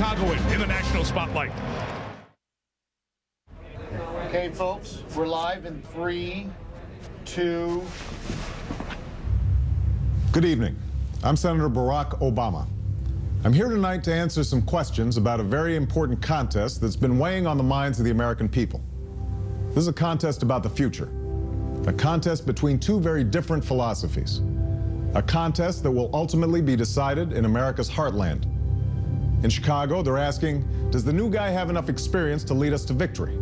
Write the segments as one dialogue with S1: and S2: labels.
S1: Chicagoan in the national spotlight.
S2: Okay, folks, we're live in 3, 2.
S3: Good evening. I'm Senator Barack Obama. I'm here tonight to answer some questions about a very important contest that's been weighing on the minds of the American people. This is a contest about the future, a contest between two very different philosophies, a contest that will ultimately be decided in America's heartland. In Chicago, they're asking, does the new guy have enough experience to lead us to victory?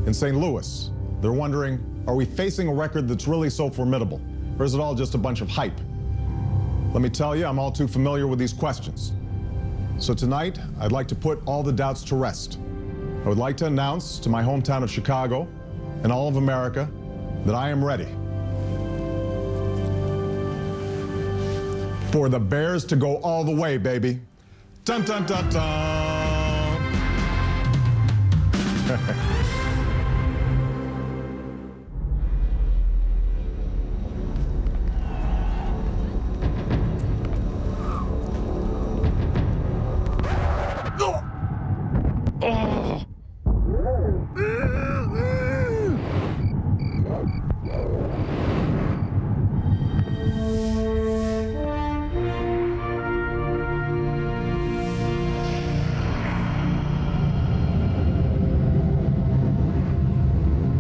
S3: In St. Louis, they're wondering, are we facing a record that's really so formidable, or is it all just a bunch of hype? Let me tell you, I'm all too familiar with these questions. So tonight, I'd like to put all the doubts to rest. I would like to announce to my hometown of Chicago and all of America that I am ready for the Bears to go all the way, baby. Dun, dun, dun, dun.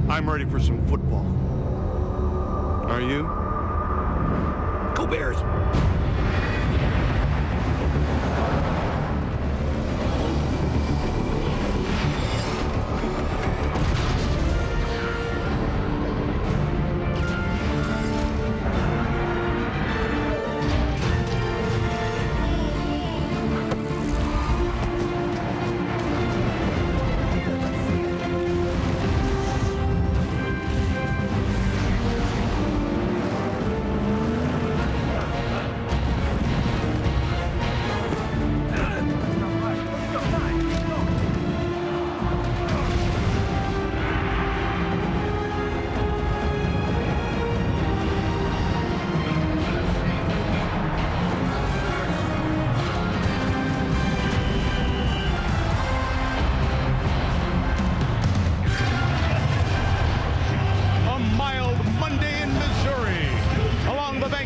S4: I'm ready for some football. Are you? Go Bears!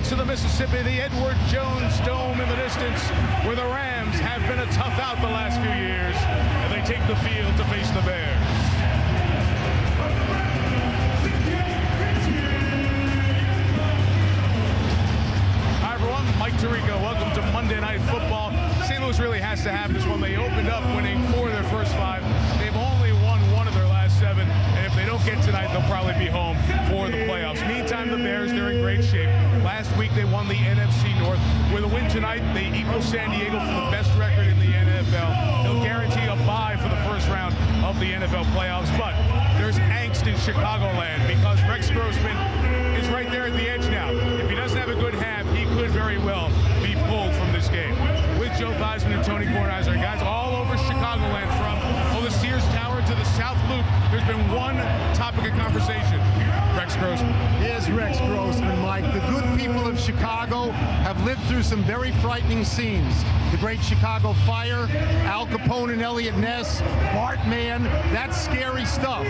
S1: To the Mississippi, the Edward Jones Dome in the distance, where the Rams have been a tough out the last few years, and they take the field to face the Bears. Hi everyone, Mike Tirico. Welcome to Monday Night Football. St. Louis really has to have this one. They opened up winning 4 of their first 5. They've only won 1 of their last 7, and if they don't get tonight, they'll probably be home for the playoffs. Meantime, the Bears, they're in great shape. Last week, they won the NFC North. With a win tonight, they equal San Diego for the best record in the NFL. They'll guarantee a bye for the first round of the NFL playoffs. But there's angst in Chicagoland because Rex Grossman is right there at the edge now. If he doesn't have a good half, he could very well be pulled from this game. With Joe Theismann and Tony Kornheiser, guys all over Chicagoland, from the Sears Tower to the South Loop, there's been one topic of conversation: Rex Grossman.
S5: Here's Rex Grossman, Mike. The good people of Chicago have lived through some very frightening scenes. The Great Chicago Fire, Al Capone and Elliot Ness, Bartman, that's scary stuff.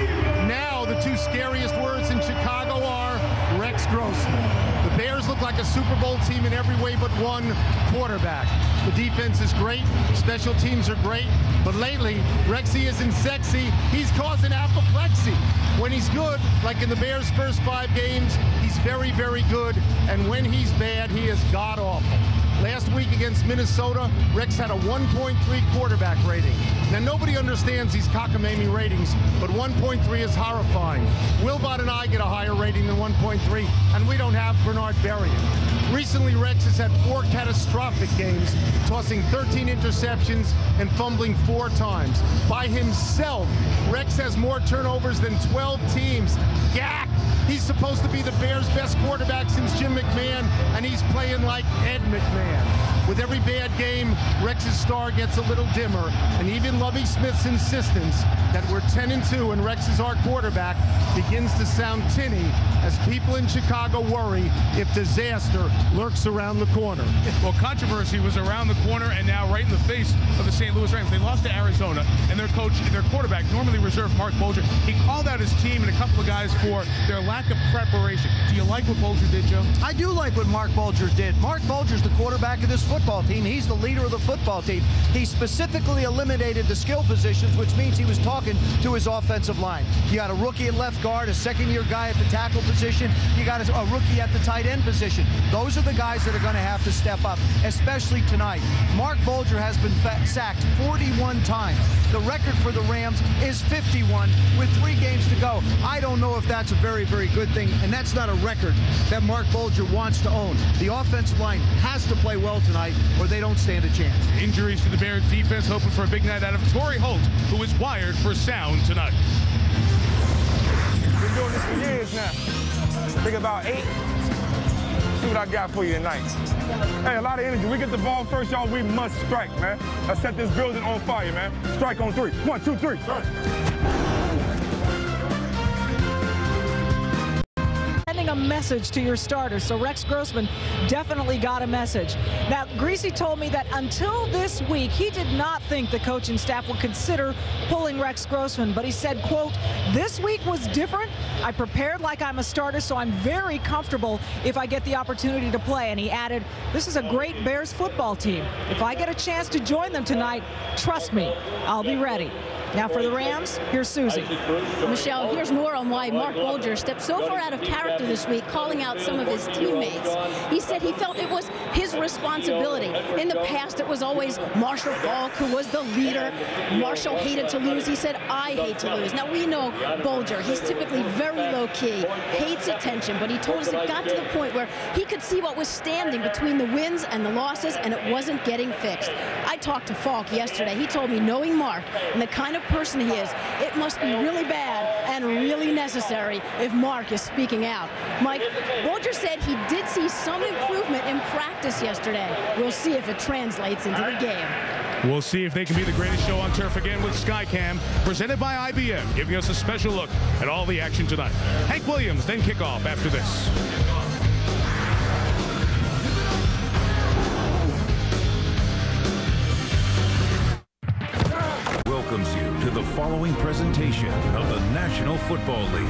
S5: Now the 2 scariest words in Chicago are Rex Grossman. The Bears look like a Super Bowl team in every way but one: quarterback. The defense is great, special teams are great, but lately, Rexy isn't sexy, he's causing apoplexy. When he's good, like in the Bears' first 5 games, he's very, very good, and when he's bad, he is god-awful. Last week against Minnesota, Rex had a 1.3 quarterback rating. Now, nobody understands these cockamamie ratings, but 1.3 is horrifying. Wilbot and I get a higher rating than 1.3, and we don't have Bernard Berrian. Recently, Rex has had 4 catastrophic games, tossing 13 interceptions and fumbling 4 times. By himself, Rex has more turnovers than 12 teams. Gak! He's supposed to be the Bears' best quarterback since Jim McMahon, and he's playing like Ed McMahon. With every bad game, Rex's star gets a little dimmer, and even Lovie Smith's insistence that we're 10-2 and Rex is our quarterback begins to sound tinny as people in Chicago worry if disaster lurks around the corner.
S1: Well, controversy was around the corner and now right in the face of the St. Louis Rams. They lost to Arizona, and their coach, their quarterback, normally reserved Mark Bulger, he called out his team and a couple of guys for their lack of preparation. Do you like what Bulger did, Joe?
S6: I do like what Mark Bulger did. Mark Bulger's the quarterback of this football team. He's the leader of the football team. He specifically eliminated the skill positions, which means he was talking to his offensive line. You got a rookie at left guard, a second-year guy at the tackle position. You got a rookie at the tight end position. Those are the guys that are going to have to step up, especially tonight. Mark Bulger has been sacked 41 times. The record for the Rams is 51 with 3 games to go. I don't know if that's a very, very good thing, and that's not a record that Mark Bulger wants to own. The offensive line has to play well tonight, or they don't stand a chance.
S1: Injuries to the Bears defense, hoping for a big night out of Torrey Holt, who is wired for sound tonight.
S7: Been doing this for years now. I think about 8. See what I got for you tonight. Hey, a lot of energy. We get the ball first, y'all. We must strike, man. Let's set this building on fire, man. Strike on 3. 1, 2, 3. Strike.
S8: Sending a message to your starters. So Rex Grossman definitely got a message. Now, Greasy told me that until this week, he did not think the coaching staff would consider pulling Rex Grossman, but he said, quote, "This week was different. I prepared like I'm a starter, so I'm very comfortable if I get the opportunity to play." And he added, "This is a great Bears football team. If I get a chance to join them tonight, trust me, I'll be ready." Now for the Rams, here's Susie.
S9: Michelle, here's more on why Mark Bulger stepped so far out of character this week, calling out some of his teammates. He said he felt it was his responsibility. In the past, it was always Marshall Faulk who was the leader. Marshall hated to lose. He said, "I hate to lose." Now, we know Bulger. He's typically very low-key, hates attention, but he told us it got to the point where he could see what was standing between the wins and the losses, and it wasn't getting fixed. I talked to Faulk yesterday. He told me, knowing Mark and the kind of person he is, it must be really bad and really necessary if Mark is speaking out. Mike, Bulger said he did see some improvement in practice yesterday. We'll see if it translates into the game.
S1: We'll see if they can be the greatest show on turf again with Skycam, presented by IBM, giving us a special look at all the action tonight. Hank Williams, then kickoff after this.
S10: Welcomes you to the following presentation of the National Football League.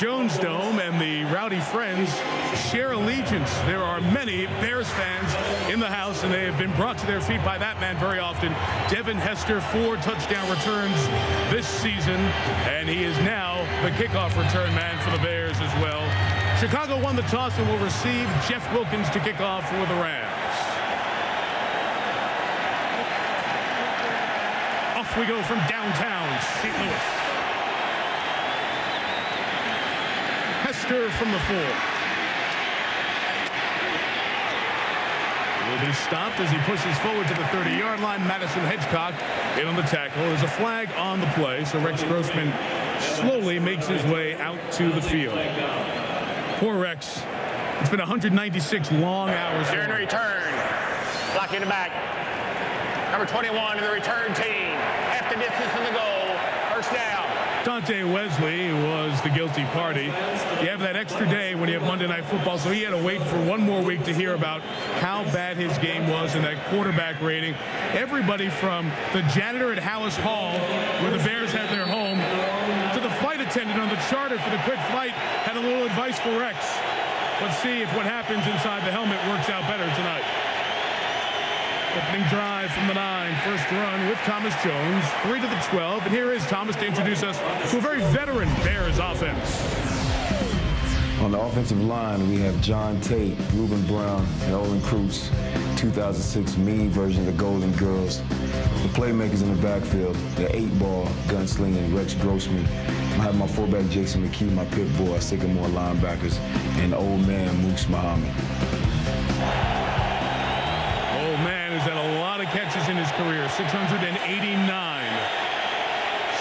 S1: Jones Dome, and the Rowdy Friends share allegiance. There are many Bears fans in the house, and they have been brought to their feet by that man very often. Devin Hester, 4 touchdown returns this season, and he is now the kickoff return man for the Bears as well. Chicago won the toss and will receive Jeff Wilkins to kick off for the Rams. Off we go from downtown St. Louis. Hester from the 4. Will be stopped as he pushes forward to the 30-yard line. Madison Hedgecock in on the tackle. There's a flag on the play, so Rex Grossman slowly makes his way out to the field. Poor Rex. It's been 196 long hours.
S11: During the return, blocking the back. Number 21 of the return team. Half the distance to the goal. First down.
S1: Dante Wesley was the guilty party. You have that extra day when you have Monday Night Football, so he had to wait for one more week to hear about how bad his game was and that quarterback rating. Everybody from the janitor at Hallis Hall, where the Bears had their home, to the flight attendant on the charter for the quick flight had a little advice for Rex. Let's see if what happens inside the helmet works out better tonight. Opening drive from the 9, first run with Thomas Jones, 3 to the 12, and here is Thomas to introduce us to a very veteran Bears offense.
S12: On the offensive line, we have John Tate, Ruben Brown, and Olin Kreutz, 2006 mean version of the Golden Girls. The playmakers in the backfield, the 8-ball gunslinging Rex Grossman. I have my fullback Jason McKee, my pit bull, our Sycamore linebackers, and old man Moose Muhammad.
S1: Old man has had a lot of catches in his career, 689.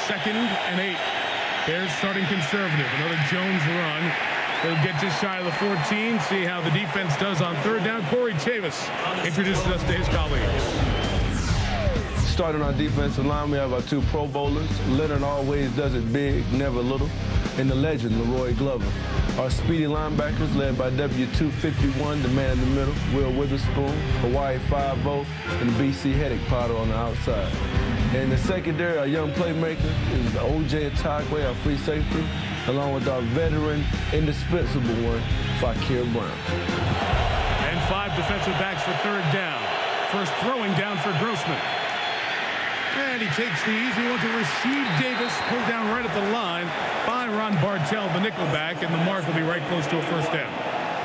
S1: 2nd and 8. Bears starting conservative. Another Jones run. They'll get just shy of the 14. See how the defense does on 3rd down. Corey Chavis introduces us to his colleagues.
S13: Starting on defensive line, we have our 2 Pro Bowlers. Leonard always does it big, never little. And the legend, Leroy Glover. Our speedy linebackers led by W251, the man in the middle, Will Witherspoon, Hawaii 5-0, and BC Headache Potter on the outside. And the secondary, our young playmaker, is OJ Atagwe, our free safety, along with our veteran, indispensable one, Fakir Brown.
S1: And 5 defensive backs for 3rd down. First throwing down for Grossman. And he takes the easy one to Rasheed Davis, pulled down right at the line by Ron Bartell, the nickelback, and the mark will be right close to a 1st down.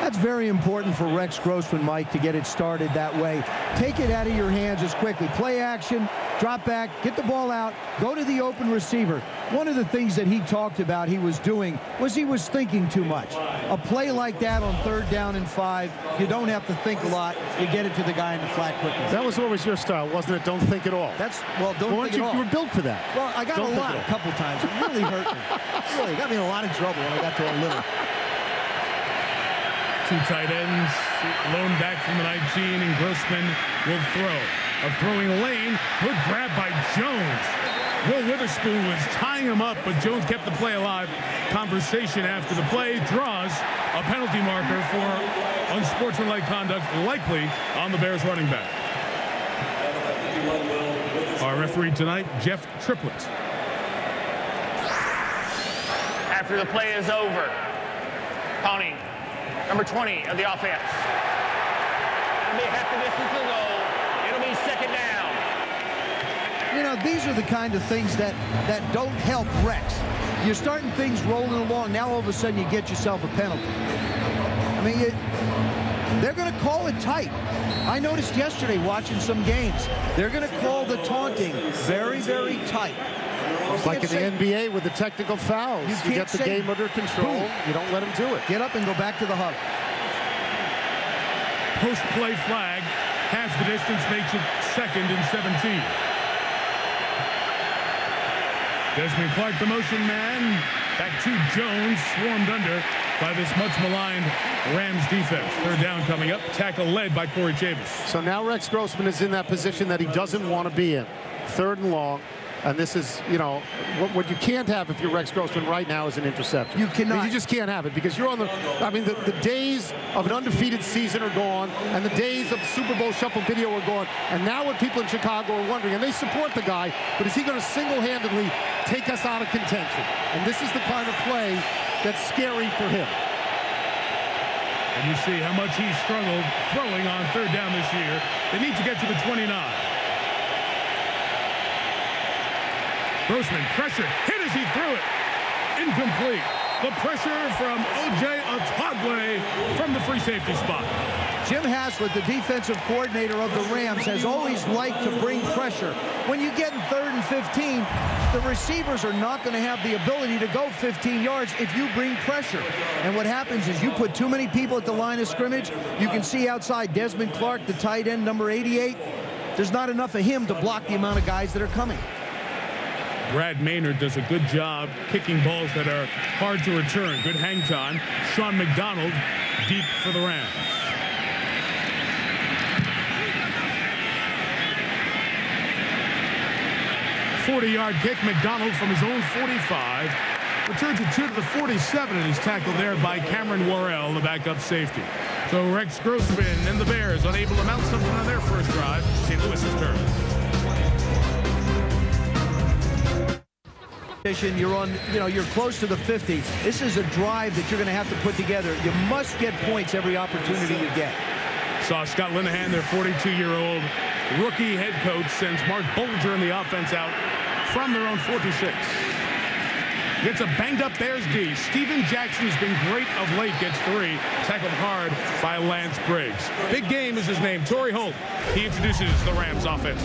S6: That's very important for Rex Grossman, Mike, to get it started that way. Take it out of your hands as quickly. Play action, drop back, get the ball out, go to the open receiver. One of the things that he talked about he was doing was he was thinking too much. A play like that on 3rd down and 5, you don't have to think a lot. You get it to the guy in the flat quickly.
S5: That was always your style, wasn't it? Don't think at all.
S6: That's, well, don't think at all.
S5: You were built for that.
S6: Well, I got a lot a couple times. It really hurt me. Really got me in a lot of trouble when I got to a little.
S1: 2 tight ends, lone back from the 19, and Grossman will throw. A throwing lane, good grab by Jones. Will Witherspoon was tying him up, but Jones kept the play alive. Conversation after the play draws a penalty marker for unsportsmanlike conduct, likely on the Bears running back. Our referee tonight, Jeff Triplett.
S11: After the play is over, Tony, number 20 of the offense. It'll be half the distance to go. It'll be 2nd down.
S6: You know, these are the kind of things that don't help Rex. You're starting things rolling along. Now all of a sudden you get yourself a penalty. I mean, they're going to call it tight. I noticed yesterday watching some games, they're going to call the taunting very, very tight.
S5: It's like in the NBA with the technical fouls. You get the game under control. Boom. You don't let them do it.
S6: Get up and go back to the huddle.
S1: Post-play flag. Half the distance makes it 2nd and 17. Desmond Clark, the motion man. Back to Jones, swarmed under by this much-maligned Rams defense. 3rd down coming up. Tackle led by Corey Chavis.
S5: So now Rex Grossman is in that position that he doesn't want to be in. 3rd and long. And this is, you know, what you can't have if you're Rex Grossman right now is an interception.
S6: You cannot.
S5: I mean, you just can't have it because you're on the, I mean, the days of an undefeated season are gone and the days of Super Bowl shuffle video are gone. And now what people in Chicago are wondering, and they support the guy, but is he going to single-handedly take us out of contention? And this is the kind of play that's scary for him.
S1: And you see how much he struggled throwing on 3rd down this year. They need to get to the 29. Grossman pressured, hit as he threw it. Incomplete. The pressure from OJ Atagwe from the free safety spot.
S6: Jim Haslett, the defensive coordinator of the Rams, has always liked to bring pressure. When you get in 3rd and 15, the receivers are not going to have the ability to go 15 yards if you bring pressure. And what happens is you put too many people at the line of scrimmage. You can see outside Desmond Clark, the tight end, number 88. There's not enough of him to block the amount of guys that are coming.
S1: Brad Maynard does a good job kicking balls that are hard to return. Good hang time. Sean McDonald deep for the Rams. 40-yard kick. McDonald from his own 45. Returns it to the 47, and he's tackled there by Cameron Worrell, the backup safety. So Rex Grossman and the Bears unable to mount something on their first drive. St. Louis's turn.
S6: You're on, you're close to the 50. This is a drive that you're going to have to put together. You must get points every opportunity you get.
S1: Saw Scott Linehan, their 42-year-old rookie head coach, sends Mark Bulger and the offense out from their own 46. Gets a banged-up Bears D. Steven Jackson has been great of late. Gets 3. Tackled hard by Lance Briggs. Big Game is his name. Torrey Holt. He introduces the Rams offense.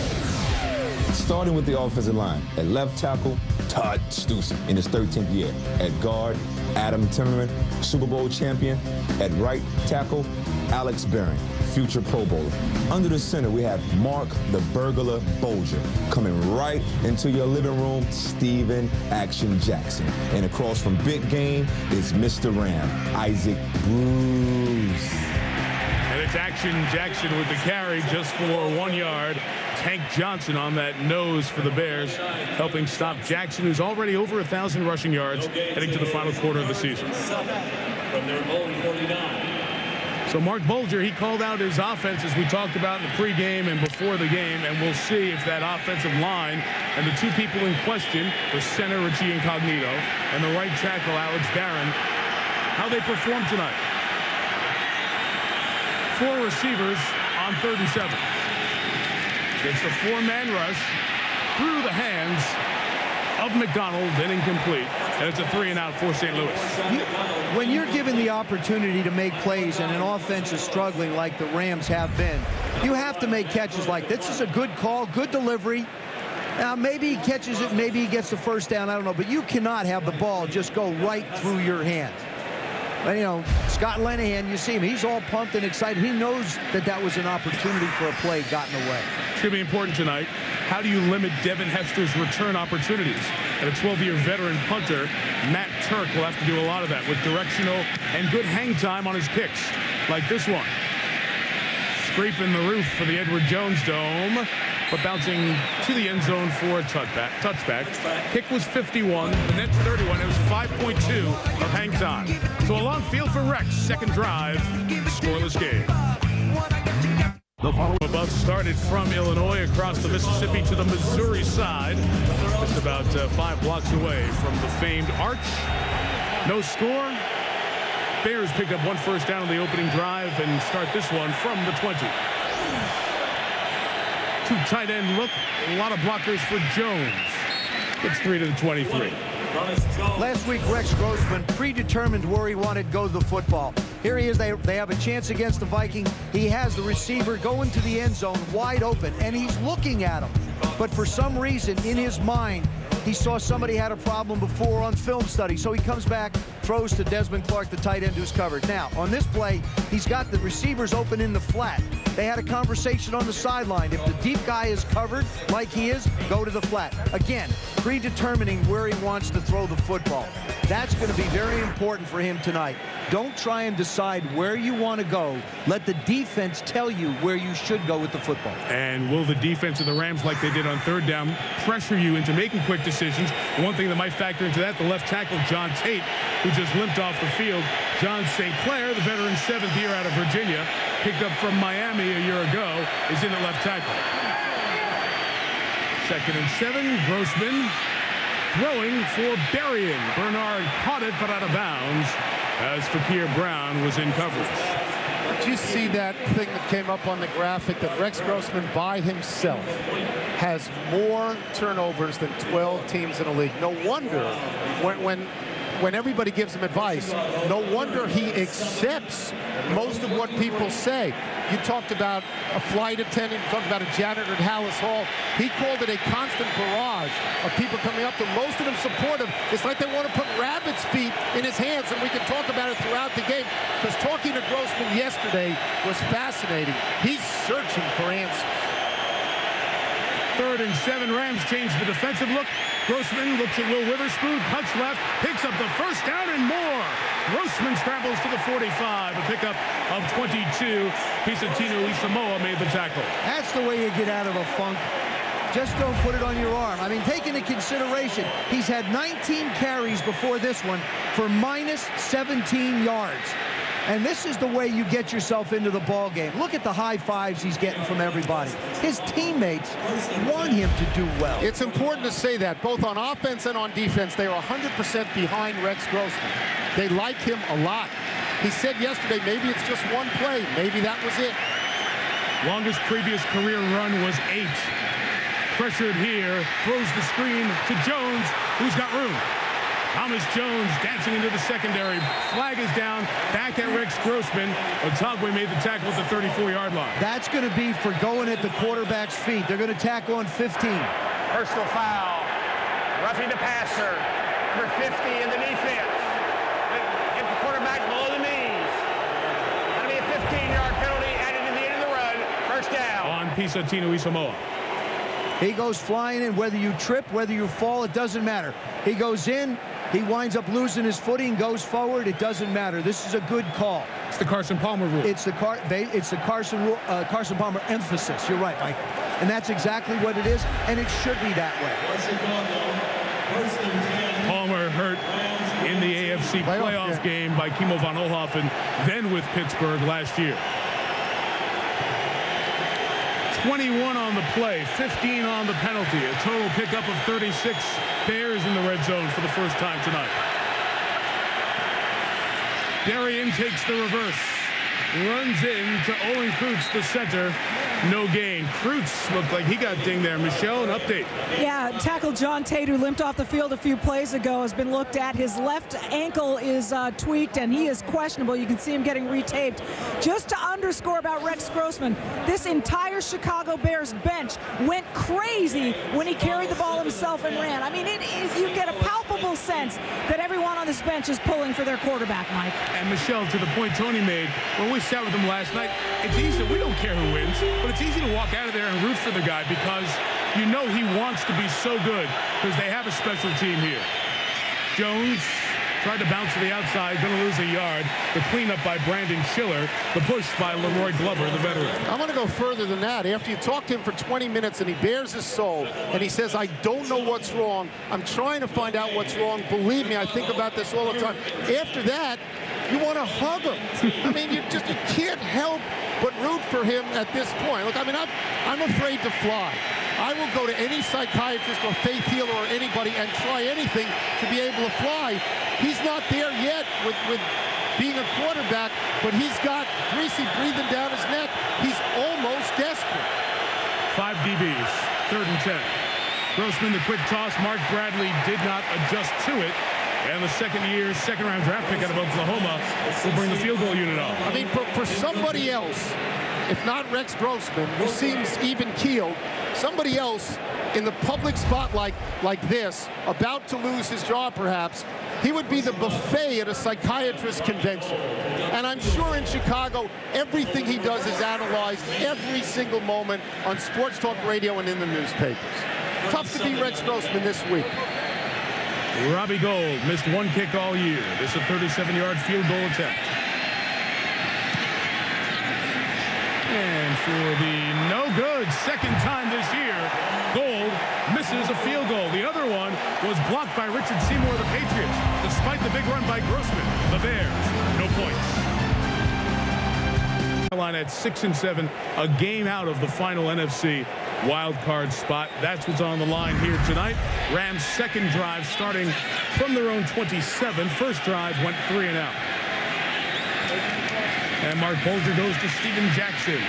S12: Starting with the offensive line. At left tackle, Todd Stussen in his 13th year. At guard, Adam Timmerman, Super Bowl champion. At right tackle, Alex Barron, future Pro Bowler. Under the center, we have Mark the Burglar Bulger. Coming right into your living room, Steven Action Jackson. And across from Big Game is Mr. Ram, Isaac Bruce.
S1: And it's Action Jackson with the carry just for 1 yard. Tank Johnson on that nose for the Bears, helping stop Jackson, who's already over 1,000 rushing yards, heading to the final quarter of the season.
S14: From their own 49.
S1: So Mark Bulger, he called out his offense as we talked about in the pregame and before the game, and we'll see if that offensive line and the two people in question, the center Richie Incognito and the right tackle Alex Barron, how they perform tonight. 4 receivers on 3rd and 7. It's the 4-man rush through the hands of McDonald, then incomplete. And it's a 3-and-out for St. Louis.
S6: When you're given the opportunity to make plays and an offense is struggling like the Rams have been, you have to make catches like this. This is a good call, good delivery. Now, maybe he catches it, maybe he gets the first down, I don't know. But you cannot have the ball just go right through your hands. And, Scott Linehan, you see him, he's all pumped and excited. He knows that that was an opportunity for a play gotten away.
S1: It's going to be important tonight. How do you limit Devin Hester's return opportunities? And a 12-year veteran punter, Matt Turk, will have to do a lot of that with directional and good hang time on his kicks, like this one. Scraping the roof for the Edward Jones Dome, but bouncing to the end zone for a touchback. Kick was 51, the net's 31. It was 5.2 of hang time. So a long field for Rex, second drive, scoreless game. The follow above started from Illinois across the Mississippi to the Missouri side, just about 5 blocks away from the famed Arch. No score. Bears pick up 1 first down on the opening drive and start this one from the 20. 2 tight end look, a lot of blockers for Jones. Gets 3 to the 23.
S6: Last week, Rex Grossman predetermined where he wanted to go to the football. Here he is. They have a chance against the Vikings. He has the receiver going to the end zone wide open, and he's looking at him. But for some reason, in his mind, he saw somebody had a problem before on film study. So he comes back, throws to Desmond Clark, the tight end who's covered. Now, on this play, he's got the receivers open in the flat. They had a conversation on the sideline. If the deep guy is covered like he is, go to the flat. Again, predetermining where he wants to throw the football. That's going to be very important for him tonight. Don't try and decide where you want to go. Let the defense tell you where you should go with the football.
S1: And will the defense of the Rams, like they did on 3rd down, pressure you into making quick decisions? One thing that might factor into that, the left tackle, John Tate, who just limped off the field. John St. Clair, the veteran 7th year out of Virginia, picked up from Miami a year ago, is in at left tackle. 2nd and 7, Grossman throwing for Berrien. Bernard caught it, but out of bounds, as Fakir Brown was in coverage.
S2: Did you see that thing that came up on the graphic that Rex Grossman by himself has more turnovers than 12 teams in the league? No wonder when everybody gives him advice, no wonder he accepts most of what people say. You talked about a flight attendant, you talked about a janitor at Hallis Hall. He called it a constant barrage of people coming up to him, most of them supportive. It's like they want to put rabbit's feet in his hands, and we can talk about it throughout the game, because talking to Grossman yesterday was fascinating. He's searching for answers.
S1: 3rd and 7, Rams change the defensive look. Grossman looks at Will Witherspoon, cuts left, picks up the first down and more. Grossman scrambles to the 45, a pickup of 22. Pisatino Isamoa made the tackle.
S6: That's the way you get out of a funk. Just don't put it on your arm. I mean, take into consideration, he's had 19 carries before this one for minus 17 yards. And this is the way you get yourself into the ball game. Look at the high fives he's getting from everybody. His teammates want him to do well.
S2: It's important to say that both on offense and on defense, they are 100% behind Rex Grossman. They like him a lot. He said yesterday, maybe it's just one play. Maybe that was it.
S1: Longest previous career run was 8. Pressured here, throws the screen to Jones, who's got room. Thomas Jones dancing into the secondary. Flag is down, back at Rex Grossman. Otagwe made the tackle at the 34-yard line.
S6: That's going to be for going at the quarterback's feet. They're going to tackle on 15.
S11: Personal foul. Roughing the passer. Number 50 in the defense. Hit the quarterback below the knees. That'll be a 15-yard penalty added to the end of the run. First down.
S1: On Pisatino Isamoa.
S6: He goes flying in. Whether you trip, whether you fall, it doesn't matter. He goes in. He winds up losing his footing, goes forward. It doesn't matter. This is a good call.
S1: It's the Carson Palmer rule.
S6: It's the Carson Palmer emphasis. You're right, Mike. And that's exactly what it is, and it should be that way.
S1: Palmer hurt in the AFC playoff game by Kimo von Oelhoffen, then with Pittsburgh last year. 21 on the play, 15 on the penalty. A total pickup of 36. Bears in the red zone for the first time tonight. Darien takes the reverse. Runs in to Olin Kreutz, the center. No gain. Kreutz looked like he got dinged there. Michelle, an update.
S8: Yeah, tackle John Tate, who limped off the field a few plays ago, has been looked at. His left ankle is tweaked, and he is questionable. You can see him getting retaped. Just to underscore about Rex Grossman, this entire Chicago Bears bench went crazy when he carried the ball himself and ran. I mean, you get a palpable sense that everyone on this bench is pulling for their quarterback, Mike.
S1: And Michelle, to the point Tony made, when we sat with him last night, it's easy. We don't care who wins, but it's easy to walk out of there and root for the guy because you know he wants to be so good because they have a special team here. Jones tried to bounce to the outside, going to lose a yard. The cleanup by Brandon Schiller. The push by Leroy Glover, the veteran.
S2: I'm going to go further than that. After you talk to him for 20 minutes and he bears his soul and he says, I don't know what's wrong. I'm trying to find out what's wrong. Believe me, I think about this all the time. After that, you want to hug him. I mean, you can't help but root for him at this point. Look, I mean, I'm afraid to fly. I will go to any psychiatrist or faith healer or anybody and try anything to be able to fly. He's not there yet with being a quarterback, but he's got Greasy breathing down his neck. He's almost desperate.
S1: 5 DBs, 3rd and 10. Grossman, the quick toss. Mark Bradley did not adjust to it. And the second-round draft pick out of Oklahoma will bring the field goal unit up.
S2: I mean, for somebody else, if not Rex Grossman, who seems even-keeled, somebody else in the public spotlight like this, about to lose his job perhaps, he would be the buffet at a psychiatrist convention. And I'm sure in Chicago, everything he does is analyzed every single moment on sports talk radio and in the newspapers. Tough to beat Rex Grossman this week.
S1: Robbie Gould missed 1 kick all year. This is a 37-yard field goal attempt. And for the no good second time this year, Gould misses a field goal. The other one was blocked by Richard Seymour of the Patriots. Despite the big run by Grossman, the Bears, no points. Line at 6-7, a game out of the final NFC wild card spot. That's what's on the line here tonight. Rams' second drive starting from their own 27. First drive went 3 and out. And Mark Bulger goes to Steven Jackson.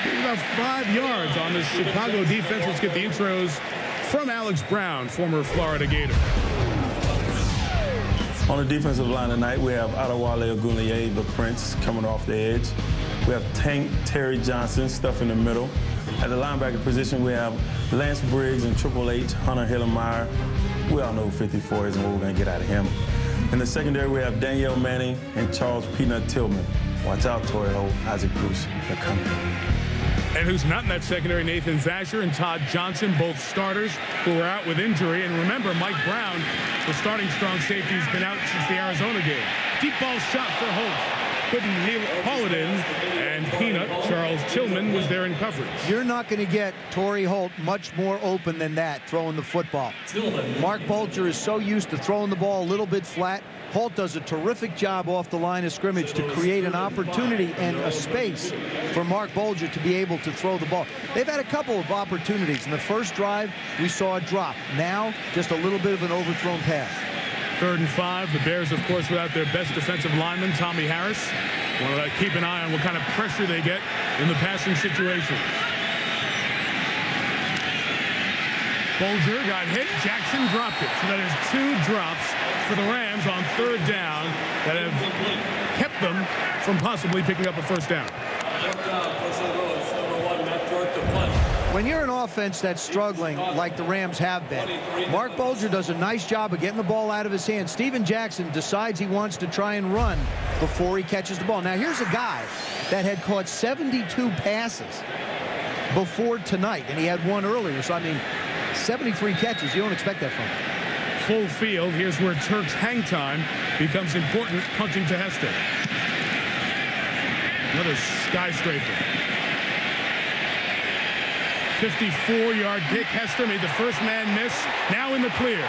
S1: He's about 5 yards on the Chicago defense. Let's get the intros from Alex Brown, former Florida Gator.
S12: On the defensive line tonight, we have Adewale Ogunleye, the Prince, coming off the edge. We have Tank Terry Johnson, stuff in the middle. At the linebacker position, we have Lance Briggs and Triple H, Hunter Hillenmeyer. We all know who 54 is and what we're going to get out of him. In the secondary, we have Danielle Manning and Charles Peanut Tillman. Watch out, Torrey Holt, Isaac Bruce, they're coming.
S1: And who's not in that secondary, Nathan Vasher and Todd Johnson, both starters who were out with injury. And remember, Mike Brown, the starting strong safety, has been out since the Arizona game. Deep ball shot for Holt. couldn't haul it in, and Peanut, Charles Tillman, was there in coverage.
S6: You're not going to get Torrey Holt much more open than that throwing the football. Mark Bulger is so used to throwing the ball a little bit flat. Holt does a terrific job off the line of scrimmage to create an opportunity and a space for Mark Bulger to be able to throw the ball. They've had a couple of opportunities. In the first drive, we saw a drop. Now, just a little bit of an overthrown pass.
S1: 3rd and 5. The Bears, of course, without their best defensive lineman, Tommy Harris. Want to keep an eye on what kind of pressure they get in the passing situations. Bulger got hit. Jackson dropped it. So that is 2 drops for the Rams on 3rd down that have kept them from possibly picking up a first down.
S6: When you're an offense that's struggling like the Rams have been, Mark Bulger does a nice job of getting the ball out of his hands. Steven Jackson decides he wants to try and run before he catches the ball. Now, here's a guy that had caught 72 passes before tonight, and he had one earlier. So, I mean, 73 catches. You don't expect that from him.
S1: Full field. Here's where Turk's hang time becomes important, punting to Hester. Another skyscraper. 54-yard kick. Hester made the first man miss. Now in the clear.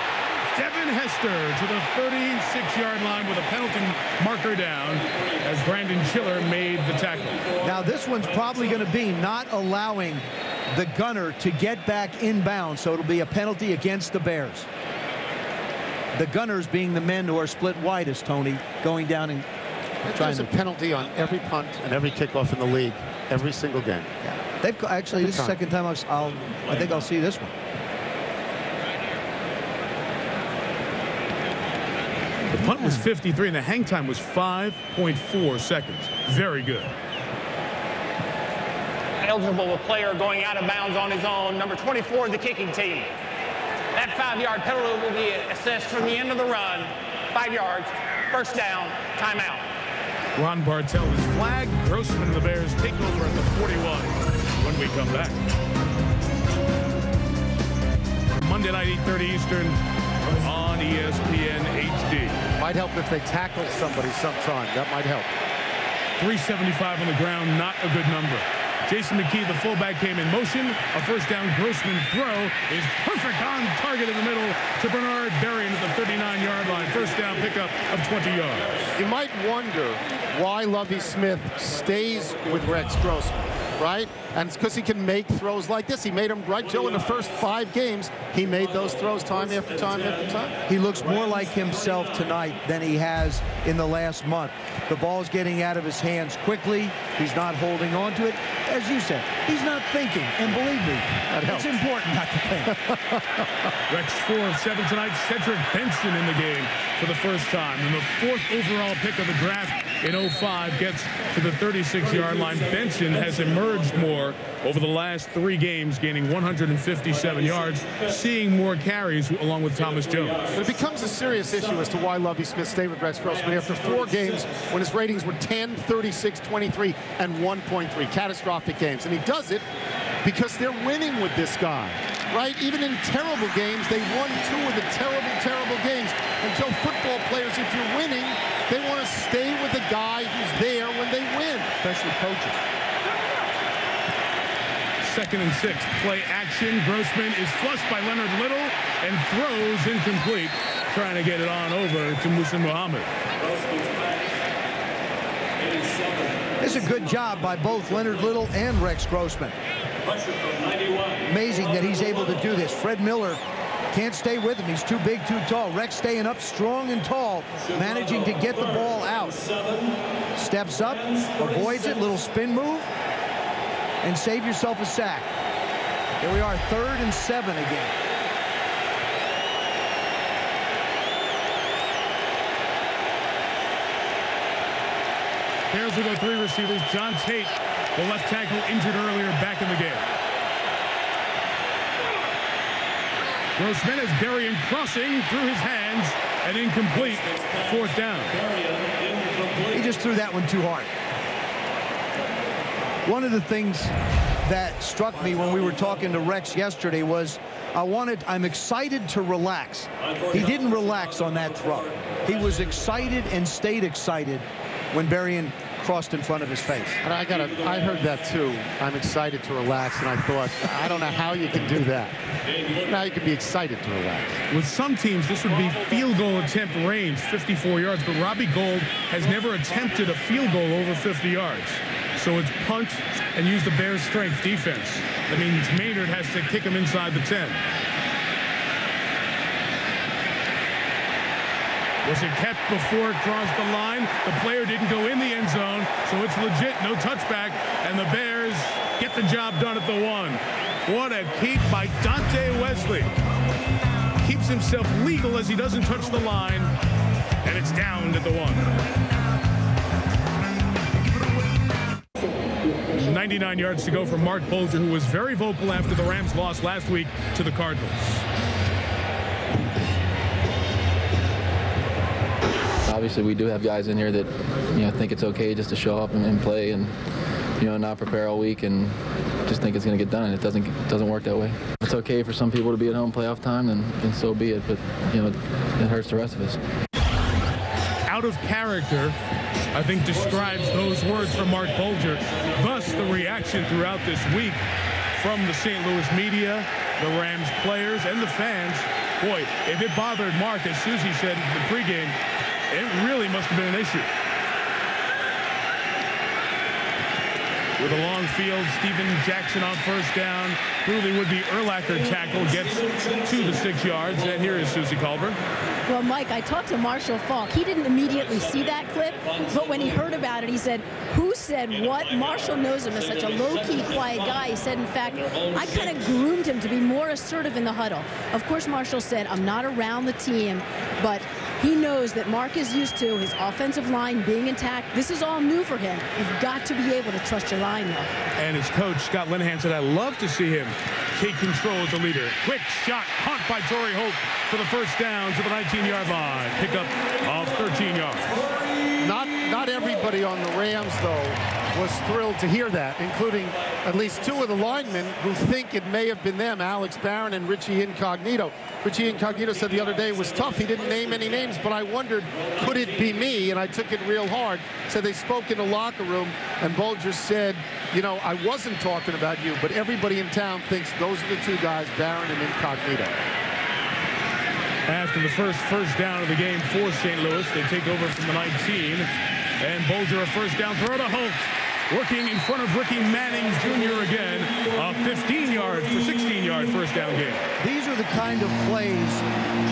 S1: Devin Hester to the 36-yard line with a penalty marker down as Brandon Chiller made the tackle.
S6: Now this one's probably going to be not allowing the gunner to get back inbound, so it'll be a penalty against the Bears. The gunners being the men who are split widest, Tony, going down and trying
S2: to... There's a penalty on every punt and every kickoff in the league, every single game.
S6: Yeah. They've actually, this is the second time I think I'll see this one.
S1: The punt was 53 and the hang time was 5.4 seconds. Very good.
S11: Eligible player going out of bounds on his own, number 24 of the kicking team. That 5-yard penalty will be assessed from the end of the run. 5 yards, first down, timeout.
S1: Ron Bartell is flagged. Grossman and the Bears take over at the 41 when we come back. Monday night, 8:30 Eastern on ESPN HD.
S2: Might help if they tackle somebody sometime. That might help.
S1: 375 on the ground, not a good number. Jason McKee, the fullback, came in motion. A first down Grossman throw is perfect on target in the middle to Bernard Berrian at the 39-yard line. First down pickup of 20 yards.
S2: You might wonder why Lovie Smith stays with Rex Grossman, right? And it's because he can make throws like this. He made them, right, Joe, in the first 5 games. He made those throws time after time after time.
S6: He looks more like himself tonight than he has in the last month. The ball's getting out of his hands quickly. He's not holding on to it. As you said, he's not thinking. And believe me, it's important not to think.
S1: Rex 4 of 7 tonight. Cedric Benson in the game for the first time. And the 4th overall pick of the draft in 05 gets to the 36-yard line. Benson has emerged more over the last 3 games, gaining 157 yards, seeing more carries along with Thomas Jones.
S2: But it becomes a serious issue as to why Lovie Smith stayed with Rex Grossman after 4 games when his ratings were 10, 36, 23, and 1.3. Catastrophic games. And he does it because they're winning with this guy, right? Even in terrible games, they won 2 of the terrible games. And Joe, football players, if you're winning, they want to stay with the guy who's there when they win, especially coaches.
S1: 2nd and 6. Play action. Grossman is flushed by Leonard Little and throws incomplete, trying to get it on over to Musa Muhammad.
S6: It's a good job by both Leonard Little and Rex Grossman. Amazing that he's able to do this. Fred Miller can't stay with him. He's too big, too tall. Rex staying up strong and tall, managing to get the ball out. Steps up, avoids it, little spin move, and save yourself a sack. Here we are, 3rd and 7 again.
S1: Bears will go 3 receivers. John Tate, the left tackle, injured earlier, back in the game. Grossman has Berrian crossing through his hands and incomplete. 4th down.
S6: He just threw that one too hard. One of the things that struck me when we were talking to Rex yesterday was I'm excited to relax. He didn't relax on that throw. He was excited and stayed excited when Berrian crossed in front of his face.
S2: And I heard that too. I'm excited to relax, and I thought, I don't know how you can do that. Now you can be excited to relax.
S1: With some teams, this would be field goal attempt range, 54 yards, but Robbie Gould has never attempted a field goal over 50 yards. So it's punt and use the Bears' strength defense. That means Maynard has to kick him inside the 10. Was it kept before it crossed the line? The player didn't go in the end zone, so it's legit, no touchback, and the Bears get the job done at the 1. What a keep by Dante Wesley. Keeps himself legal as he doesn't touch the line, and it's down at the 1. 99 yards to go for Mark Bulger, who was very vocal after the Rams lost last week to the Cardinals.
S15: Obviously, we do have guys in here that, think it's okay just to show up and play and, not prepare all week and just think it's going to get done. It doesn't work that way. If it's okay for some people to be at home playoff time, then so be it. But, it hurts the rest of us.
S1: Out of character, I think, describes those words from Mark Bulger. Thus, the reaction throughout this week from the St. Louis media, the Rams players, and the fans. Boy, if it bothered Mark, as Susie said in the pregame, it really must have been an issue. With a long field, Steven Jackson on first down. Clearly would-be Urlacher tackle gets 2 to 6 yards. And here is Susie Colbert.
S9: Well, Mike, I talked to Marshall Faulk. He didn't immediately see that clip, but when he heard about it, he said, who said what? Marshall knows him as such a low-key, quiet guy. He said, in fact, I kind of groomed him to be more assertive in the huddle. Of course, Marshall said, I'm not around the team, but he knows that Mark is used to his offensive line being intact. This is all new for him. You've got to be able to trust your line, though.
S1: And his coach, Scott Linehan, said, I love to see him take control as a leader. Quick shot, hunt by Torrey Holt for the first down to the 19-yard line. Pickup of 13 yards.
S2: Not everybody on the Rams, though, was thrilled to hear that, including at least 2 of the linemen who think it may have been them, Alex Barron and Richie Incognito. Richie Incognito said the other day it was tough. He didn't name any names, but I wondered, could it be me? And I took it real hard. So they spoke in the locker room, and Bulger said, I wasn't talking about you, but everybody in town thinks those are the 2 guys, Barron and Incognito.
S1: After the first down of the game for St. Louis, they take over from the 19. And Bulger, a first down throw to Holt. Working in front of Ricky Manning Jr. again. A 15-yard for 16-yard first down game.
S6: These are the kind of plays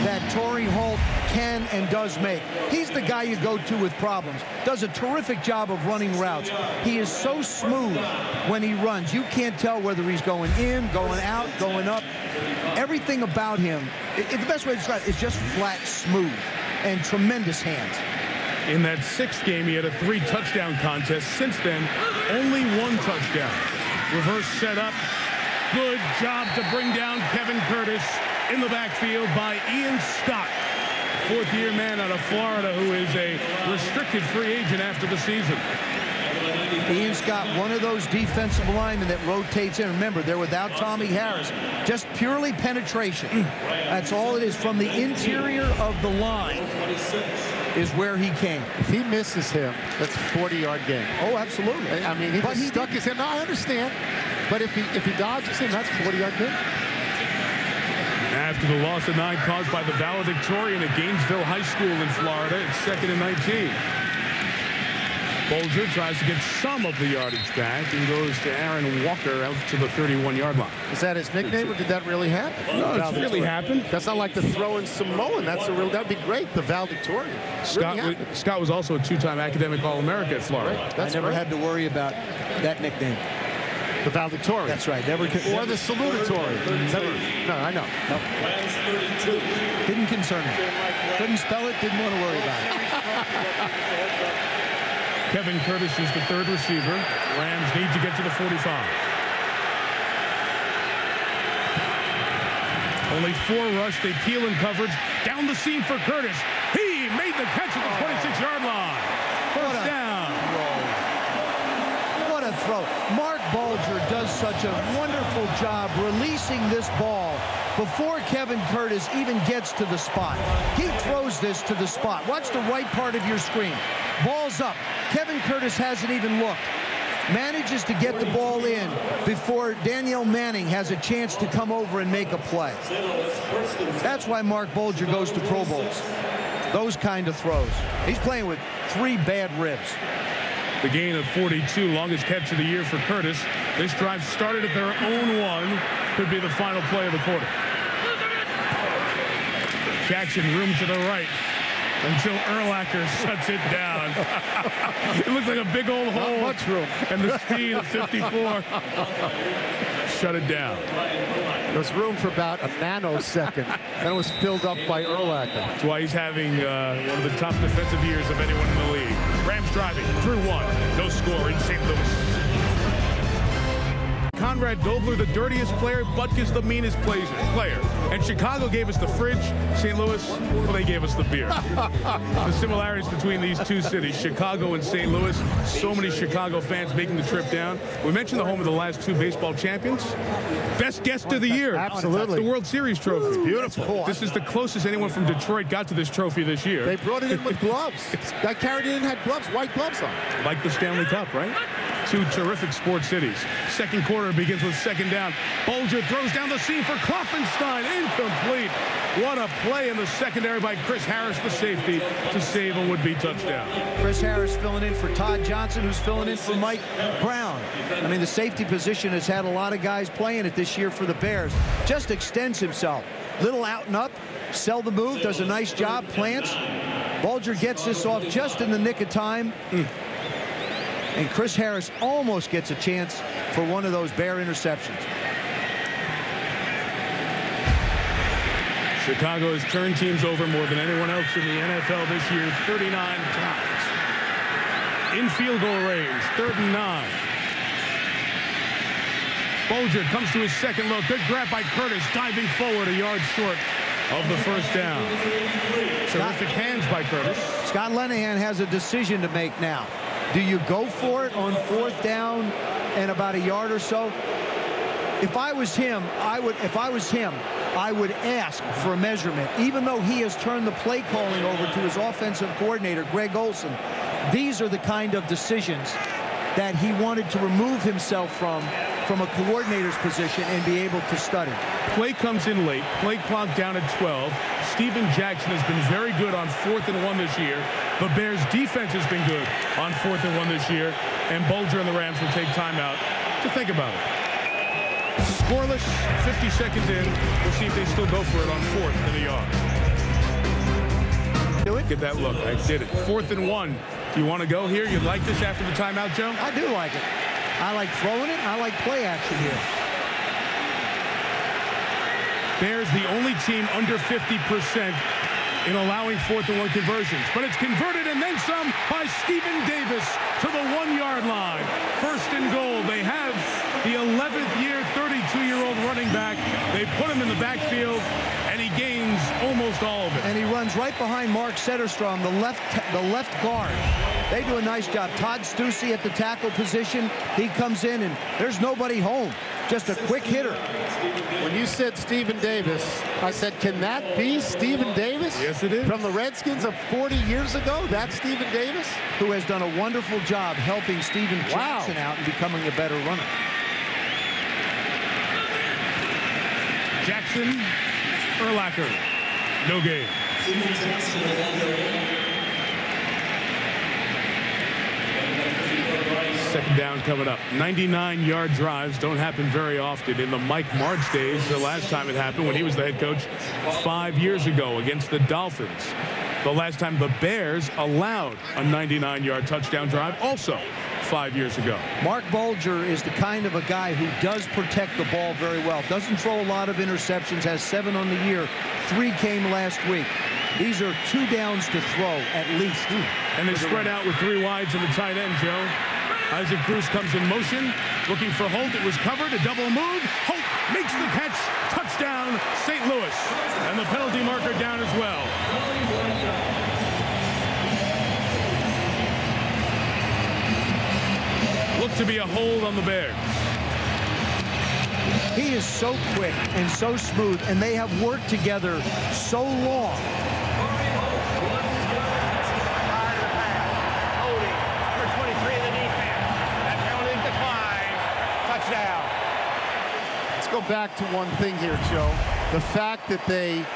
S6: that Torrey Holt can and does make. He's the guy you go to with problems. Does a terrific job of running routes. He is so smooth when he runs. You can't tell whether he's going in, going out, going up. Everything about him, the best way to describe it is just flat smooth and tremendous hands.
S1: In that 6th game, he had a 3-touchdown contest. Since then, only 1 touchdown. Reverse setup. Good job to bring down Kevin Curtis in the backfield by Ian Scott, 4th-year man out of Florida who is a restricted free agent after the season.
S6: Ian Scott, one of those defensive linemen that rotates in. Remember, they're without Tommy Harris. Just purely penetration. That's all it is. From the interior of the line is where he came.
S2: If he misses him, that's a 40-yard game.
S6: Oh, absolutely.
S2: I mean, he just stuck his hand. No, I understand. But if he dodges him, that's a 40-yard game.
S1: After the loss of 9 caused by the valedictorian at Gainesville High School in Florida, it's 2nd and 19. Bulger tries to get some of the yardage back and goes to Aaron Walker out to the 31-yard line.
S2: Is that his nickname, or did that really happen?
S1: No, it's really happened.
S2: That's not like the throwing Samoan. That'd be great, the valedictorian.
S1: Scott was also a 2-time academic All-America at Florida.
S6: Right. I never had to worry about that nickname.
S2: The valedictorian.
S6: That's right. Never.
S2: Or the salutatorian. No, I know.
S6: No. Didn't concern me. Couldn't spell it. Didn't want to worry about it.
S1: Kevin Curtis is the 3rd receiver. Rams need to get to the 45. Only 4 rush. They peel in coverage. Down the seam for Curtis. He made the catch at the 26-yard line. First down.
S6: What a throw. Mark Bulger does such a wonderful job releasing this ball before Kevin Curtis even gets to the spot. He throws this to the spot. Watch the right part of your screen. Ball's up. Kevin Curtis hasn't even looked. Manages to get the ball in before Danielle Manning has a chance to come over and make a play. That's why Mark Bulger goes to Pro Bowls. Those kind of throws. He's playing with 3 bad ribs.
S1: The gain of 42, longest catch of the year for Curtis. This drive started at their own 1. Could be the final play of the quarter. Jackson, room to the right until Urlacher shuts it down. It looked like a big old hole.
S2: Not much room.
S1: And the speed of 54 shut it down.
S2: There was room for about a nanosecond. Then it was filled up by Urlacher.
S1: That's why he's having one of the top defensive years of anyone in the league. Rams driving through 1. No score in St. Louis. Conrad Dobler, the dirtiest player. Butkus, the meanest player. And Chicago gave us the fridge. St. Louis, well, they gave us the beer. The similarities between these two cities, Chicago and St. Louis. So many Chicago fans making the trip down. We mentioned the home of the last 2 baseball champions. Best guest of the year.
S2: Absolutely.
S1: The World Series trophy.
S2: It's beautiful.
S1: This is the closest anyone from Detroit got to this trophy this year.
S2: They brought it in with gloves. Guy carried it in, had gloves, white gloves on.
S1: Like the Stanley Cup, right? 2 terrific sports cities. Second quarter begins with 2nd down. Bulger throws down the seam for Kloffenstein. Incomplete. What a play in the secondary by Chris Harris, the safety, to save a would-be touchdown.
S6: Chris Harris filling in for Todd Johnson, who's filling in for Mike Brown. I mean, the safety position has had a lot of guys playing it this year for the Bears. Just extends himself. Little out and up. Sell the move. Does a nice job. Plants. Bulger gets this off just in the nick of time. And Chris Harris almost gets a chance for one of those Bear interceptions.
S1: Chicago has turned teams over more than anyone else in the NFL this year, 39 times. In field goal range, 3rd and 9. Bulger comes to his second look. Good grab by Curtis, diving forward a yard short of the first down. Terrific hands by Curtis.
S6: Scott Linehan has a decision to make now. Do you go for it on 4th down and about a yard or so? If I was him, I would ask for a measurement. Even though he has turned the play calling over to his offensive coordinator, Greg Olson, these are the kind of decisions that he wanted to remove himself from a coordinator's position and be able to study.
S1: Play comes in late. Play clock down at 12. Steven Jackson has been very good on 4th and 1 this year. The Bears' defense has been good on 4th and 1 this year. And Bulger and the Rams will take timeout to think about it. Scoreless, 50 seconds in. We'll see if they still go for it on 4th and a yard.
S6: Do it.
S1: Get that look. I did it. 4th and 1. Do you want to go here? You'd like this after the timeout, Joe?
S6: I do like it. I like throwing it. I like play action here.
S1: Bears the only team under 50% in allowing 4th and 1 conversions. But it's converted and then some by Stephen Davis to the 1-yard line. 1st and goal. They have the 11th year, 32-year-old running back. They put him in the backfield, and he gains almost all of it.
S6: And he runs right behind Mark Setterstrom, the left guard. They do a nice job. Todd Stussy at the tackle position. He comes in, and there's nobody home. Just a quick hitter.
S2: When you said Stephen Davis, I said, can that be Stephen Davis?
S1: Yes, it is.
S2: From the Redskins of 40 years ago? That's Stephen Davis?
S6: Who has done a wonderful job helping Steven Jackson out and becoming a better runner.
S1: Jackson, Urlacher, no gain. Second down coming up. 99-yard drives don't happen very often. In the Mike Martz days, the last time it happened when he was the head coach 5 years ago against the Dolphins. The last time the Bears allowed a 99-yard touchdown drive, also 5 years ago.
S6: Mark Bulger is the kind of a guy who does protect the ball very well. Doesn't throw a lot of interceptions, has 7 on the year. 3 came last week. These are 2 downs to throw at least.
S1: And they spread out with 3 wides in the tight end, Joe. Isaac Bruce comes in motion, looking for Holt. It was covered, a double move. Holt makes the catch. Touchdown, St. Louis. And the penalty marker down as well. Looked to be a hold on the Bears.
S6: He is so quick and so smooth, and they have worked together so long.
S2: Let's go back to one thing here, Joe. The fact that they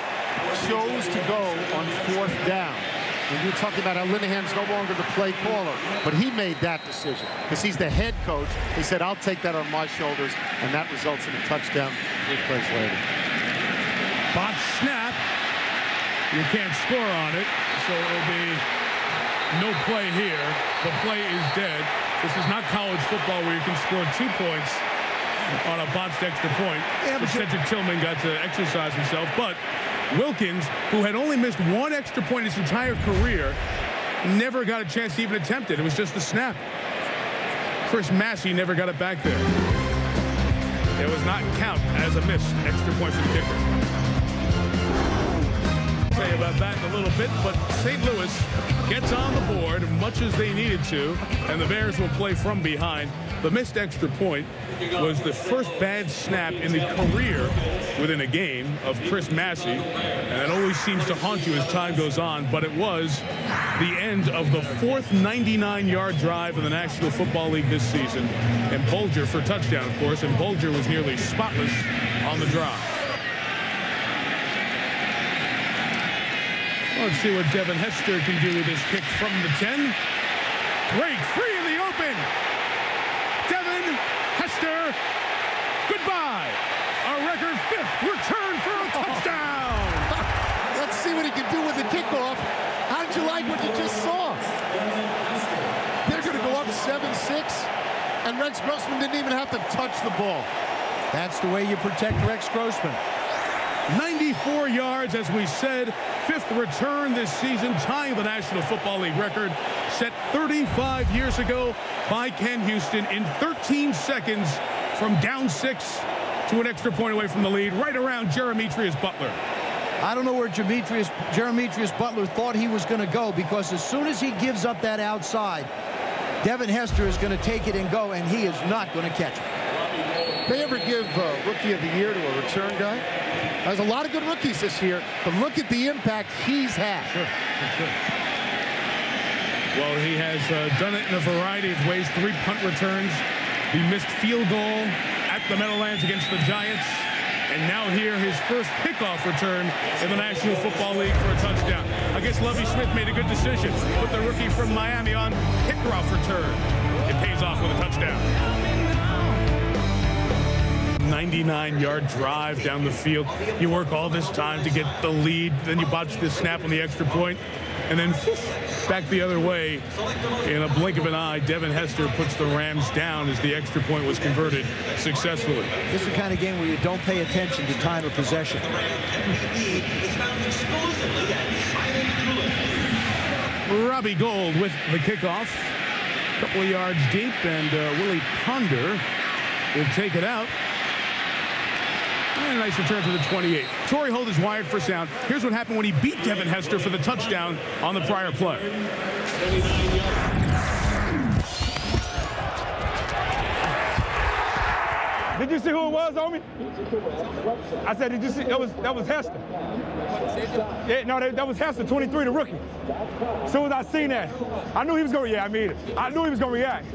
S2: chose to go on 4th down. And you're talking about how Linehan's no longer the play caller, but he made that decision because he's the head coach. He said, I'll take that on my shoulders, and that results in a touchdown 3 plays later.
S1: Botch snap. You can't score on it, so it'll be no play here. The play is dead. This is not college football where you can score 2 points on a botched extra point. Yeah, Cedric Tillman got to exercise himself, but Wilkins, who had only missed 1 extra point his entire career, never got a chance to even attempt it. It was just a snap. Chris Massey never got it back there. It was not count as a missed extra point for the kicker. I'll tell you about that in a little bit, but St. Louis gets on the board much as they needed to, and the Bears will play from behind. The missed extra point was the first bad snap in the career within a game of Chris Massey, and it always seems to haunt you as time goes on, but it was the end of the 4th 99-yard drive in the National Football League this season, and Bulger for touchdown, of course, and Bulger was nearly spotless on the drive. Let's see what Devin Hester can do with his kick from the 10. Break free in the open. Devin Hester, goodbye. A record 5th return for a touchdown.
S2: Let's see what he can do with the kickoff. How did you like what you just saw? They're going to go up 7-6, and Rex Grossman didn't even have to touch the ball.
S6: That's the way you protect Rex Grossman.
S1: 94 yards, as we said, 5th return this season, tying the National Football League record set 35 years ago by Ken Houston in 13 seconds from down 6 to an extra point away from the lead, right around Jeremetrius Butler.
S6: I don't know where Jeremetrius Butler thought he was going to go, because as soon as he gives up that outside, Devin Hester is going to take it and go, and he is not going to catch it.
S2: They ever give Rookie of the Year to a return guy? There's a lot of good rookies this year, but look at the impact he's had.
S1: Sure. Well, he has done it in a variety of ways. 3 punt returns, the missed field goal at the Meadowlands against the Giants, and now here his first kickoff return in the National Football League for a touchdown. I guess Lovie Smith made a good decision. Put the rookie from Miami on kickoff return. It pays off with a touchdown. 99-yard drive down the field. You work all this time to get the lead, then you botch this snap on the extra point, and then back the other way. In a blink of an eye, Devin Hester puts the Rams down as the extra point was converted successfully.
S6: This is the kind of game where you don't pay attention to time of possession.
S1: Robbie Gould with the kickoff. A couple of yards deep, and Willie Ponder will take it out. And a nice return to the 28. Torrey Holt is wired for sound. Here's what happened when he beat Devin Hester for the touchdown on the prior play.
S7: Did you see who it was, homie? I said, did you see? That was Hester. Yeah, no, that was Hester, 23, the rookie. As soon as I seen that, I knew he was going to react. I knew he was going to react.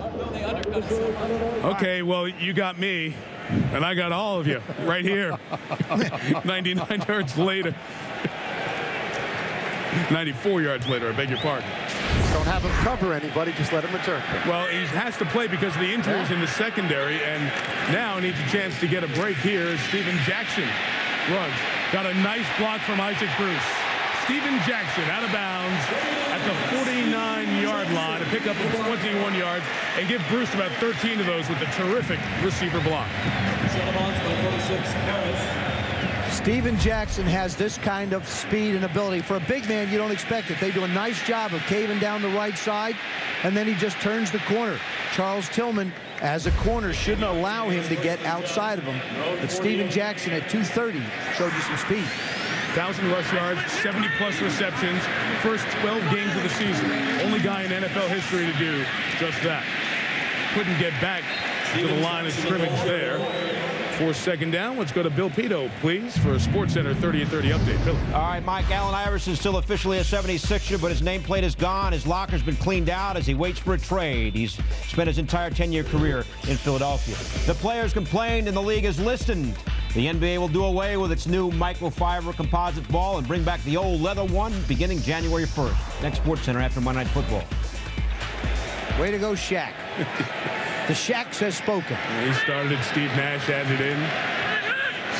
S1: Okay, well, you got me. And I got all of you right here. 99 yards later. 94 yards later, I beg your pardon.
S2: Don't have him cover anybody, just let him return.
S1: Well, he has to play because of the injuries in the secondary, and now needs a chance to get a break here as Steven Jackson runs. Got a nice block from Isaac Bruce. Steven Jackson out of bounds at the 49-yard line to pick up 21 yards and give Bruce about 13 of those with a terrific receiver block.
S6: Steven Jackson has this kind of speed and ability. For a big man, you don't expect it. They do a nice job of caving down the right side, and then he just turns the corner. Charles Tillman, as a corner, shouldn't allow him to get outside of him. But Steven Jackson at 230 showed you some speed.
S1: 1,000 rush yards, 70-plus receptions, first 12 games of the season. Only guy in NFL history to do just that. Couldn't get back to the line of scrimmage there. For second down, let's go to Bill Pito, please, for a SportsCenter 30 at 30 update. Bill.
S16: All right, Mike, Allen Iverson still officially a 76er, but his nameplate is gone. His locker's been cleaned out as he waits for a trade. He's spent his entire 10-year career in Philadelphia. The players complained and the league is listened. The NBA will do away with its new microfiber composite ball and bring back the old leather one beginning January 1st. Next SportsCenter after Monday Night Football.
S6: Way to go, Shaq. The Shaqs has spoken.
S1: He started it. Steve Nash added in.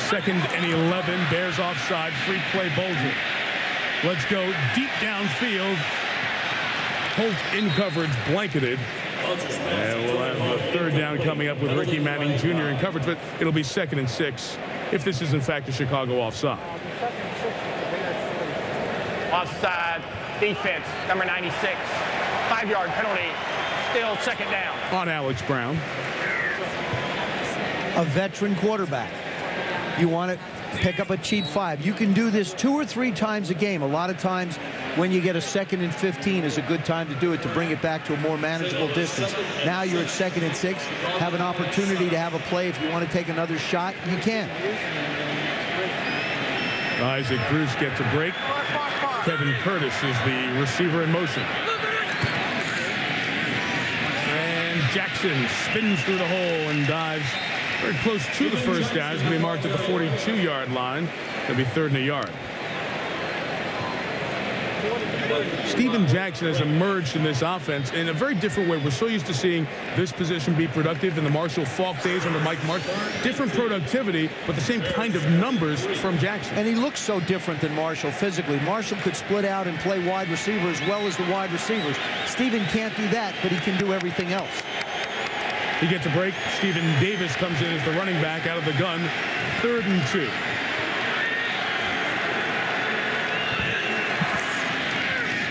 S1: 2nd and 11. Bears offside. Free play Bulger. Let's go deep downfield. Holt in coverage, blanketed. And we'll have a 3rd down coming up with Ricky Manning Jr. in coverage, but it'll be 2nd and 6 if this is in fact a Chicago offside.
S11: Offside defense, number 96. 5-yard penalty. Still 2nd down.
S1: On Alex Brown.
S6: A veteran quarterback. You want to pick up a cheap 5. You can do this 2 or 3 times a game. A lot of times when you get a 2nd and 15 is a good time to do it, to bring it back to a more manageable distance. Now you're at 2nd and 6. Have an opportunity to have a play. If you want to take another shot, you can.
S1: Isaac Bruce gets a break. Kevin Curtis is the receiver in motion. Jackson spins through the hole and dives very close to the first down. It's going to be marked at the 42-yard line. It'll be 3rd and a yard. Steven Jackson has emerged in this offense in a very different way. We're so used to seeing this position be productive in the Marshall Faulk days under Mike Martz. Different productivity, but the same kind of numbers from Jackson.
S6: And he looks so different than Marshall physically. Marshall could split out and play wide receiver as well as the wide receivers. Steven can't do that, but he can do everything else.
S1: He gets a break. Steven Davis comes in as the running back out of the gun. 3rd and 2.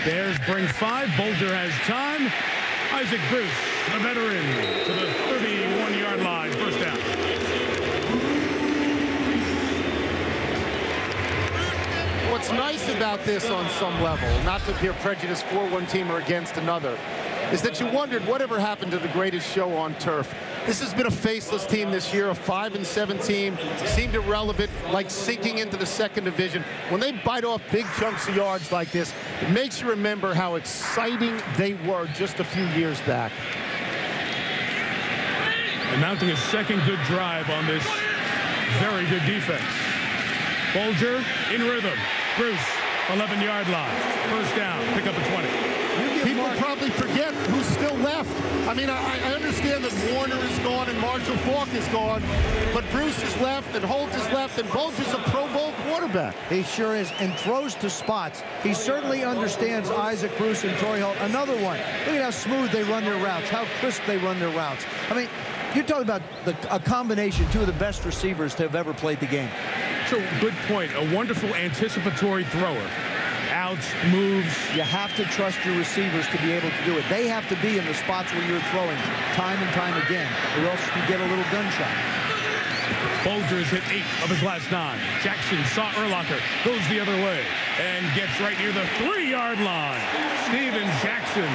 S1: Bears bring 5. Bulger has time. Isaac Bruce, the veteran, to the 31-yard line. First down.
S2: What's nice about this on some level, not to appear prejudiced for one team or against another, is that you wondered whatever happened to the greatest show on turf. This has been a faceless team this year, a 5-7 team, seemed irrelevant, like sinking into the 2nd division. When they bite off big chunks of yards like this, it makes you remember how exciting they were just a few years back.
S1: And mounting a 2nd good drive on this very good defense. Bulger in rhythm. Bruce, 11-yard line. First down, pick up a 20.
S2: People probably forget who's still left. I mean, I understand that Warner is gone and Marshall Faulk is gone, but Bruce is left and Holt is left and Bulger's a Pro Bowl quarterback.
S6: He sure is, and throws to spots. He certainly understands Isaac Bruce and Torrey Holt. Another one. Look at how smooth they run their routes, how crisp they run their routes. I mean, you're talking about a combination, 2 of the best receivers to have ever played the game.
S1: So, good point. A wonderful anticipatory thrower. Outs, moves.
S6: You have to trust your receivers to be able to do it. They have to be in the spots where you're throwing time and time again, or else you get a little gunshot.
S1: Bulger has hit 8 of his last 9. Jackson saw Urlacher, goes the other way, and gets right near the 3-yard line. Steven Jackson,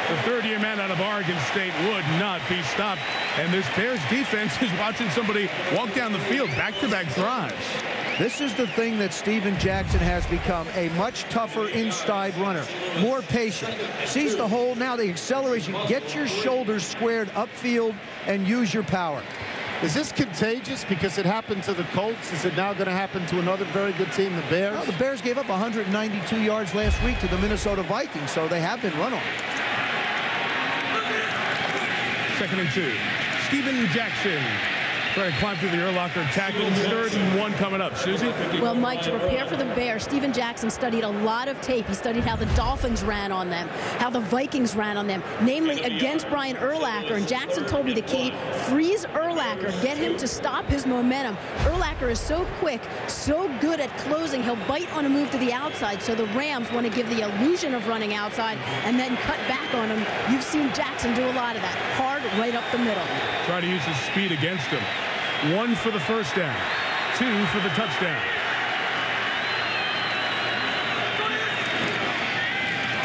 S1: the 3rd-year man out of Oregon State, would not be stopped. And this Bears defense is watching somebody walk down the field, back-to-back drives.
S6: This is the thing that Steven Jackson has become, a much tougher inside runner, more patient, sees the hole. Now the acceleration, get your shoulders squared upfield and use your power.
S2: Is this contagious because it happened to the Colts? Is it now going to happen to another very good team, the Bears?
S6: Well, the Bears gave up 192 yards last week to the Minnesota Vikings, so they have been run on.
S1: 2nd and 2. Steven Jackson trying to climb through the Urlacher tackle. 3rd and 1 coming up. Susie?
S9: Well, Mike, to prepare for the Bears, Steven Jackson studied a lot of tape. He studied how the Dolphins ran on them, how the Vikings ran on them, namely against Brian Urlacher. And Jackson told me the key, freeze Urlacher, get him to stop his momentum. Urlacher is so quick, so good at closing, he'll bite on a move to the outside, so the Rams want to give the illusion of running outside and then cut back on him. You've seen Jackson do a lot of that. Hard right up the middle.
S1: Try to use his speed against him. 1 for the first down, 2 for the touchdown.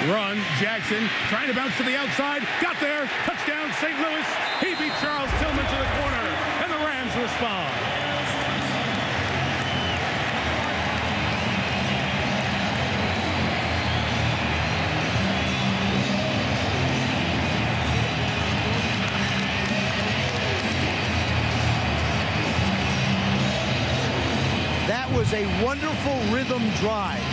S1: Run, Jackson trying to bounce to the outside, got there, touchdown St. Louis. He beat Charles Tillman to the corner, and the Rams respond.
S6: That was a wonderful rhythm drive.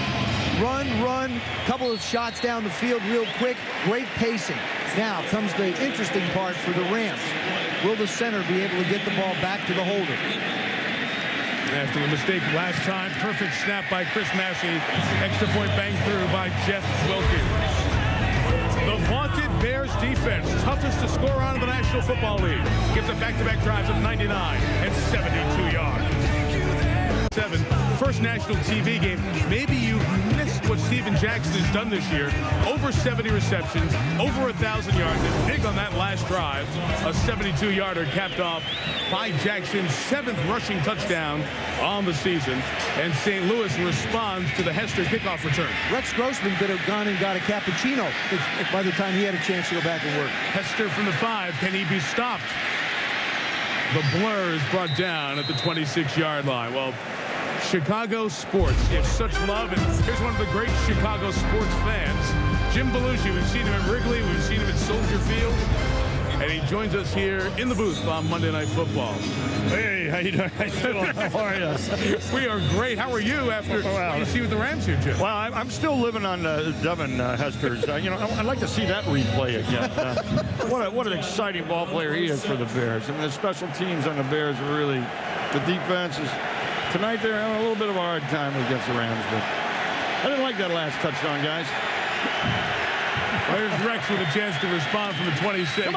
S6: Run, couple of shots down the field real quick, great pacing. Now comes the interesting part for the Rams. Will the center be able to get the ball back to the holder?
S1: After the mistake last time, perfect snap by Chris Massey. Extra point bang through by Jeff Wilkins. The vaunted Bears defense, toughest to score on in the National Football League. Gives them back-to-back drives of 99 and 72 yards. First national TV game. Maybe you missed what Steven Jackson has done this year. Over 70 receptions, over 1,000 yards, and big on that last drive. A 72-yarder capped off by Jackson's 7th rushing touchdown on the season. And St. Louis responds to the Hester kickoff return.
S6: Rex Grossman could have gone and got a cappuccino by the time he had a chance to go back and work.
S1: Hester from the 5. Can he be stopped? The blur is brought down at the 26-yard line. Well, Chicago sports, you have such love, and here's one of the great Chicago sports fans, Jim Belushi. We've seen him at Wrigley, we've seen him at Soldier Field, and he joins us here in the booth on Monday Night Football.
S17: Hey, how you doing? How are you?
S1: We are great. How are you after what you see with the Rams here, Jim?
S17: Well, I'm still living on Devin Hester's. You know, I'd like to see that replay again. What an exciting ball player he is for the Bears. I mean, the special teams on the Bears are really, the defense is. Tonight they're having a little bit of a hard time against the Rams, but I didn't like that last touchdown, guys.
S1: There's Rex with a chance to respond from the 26.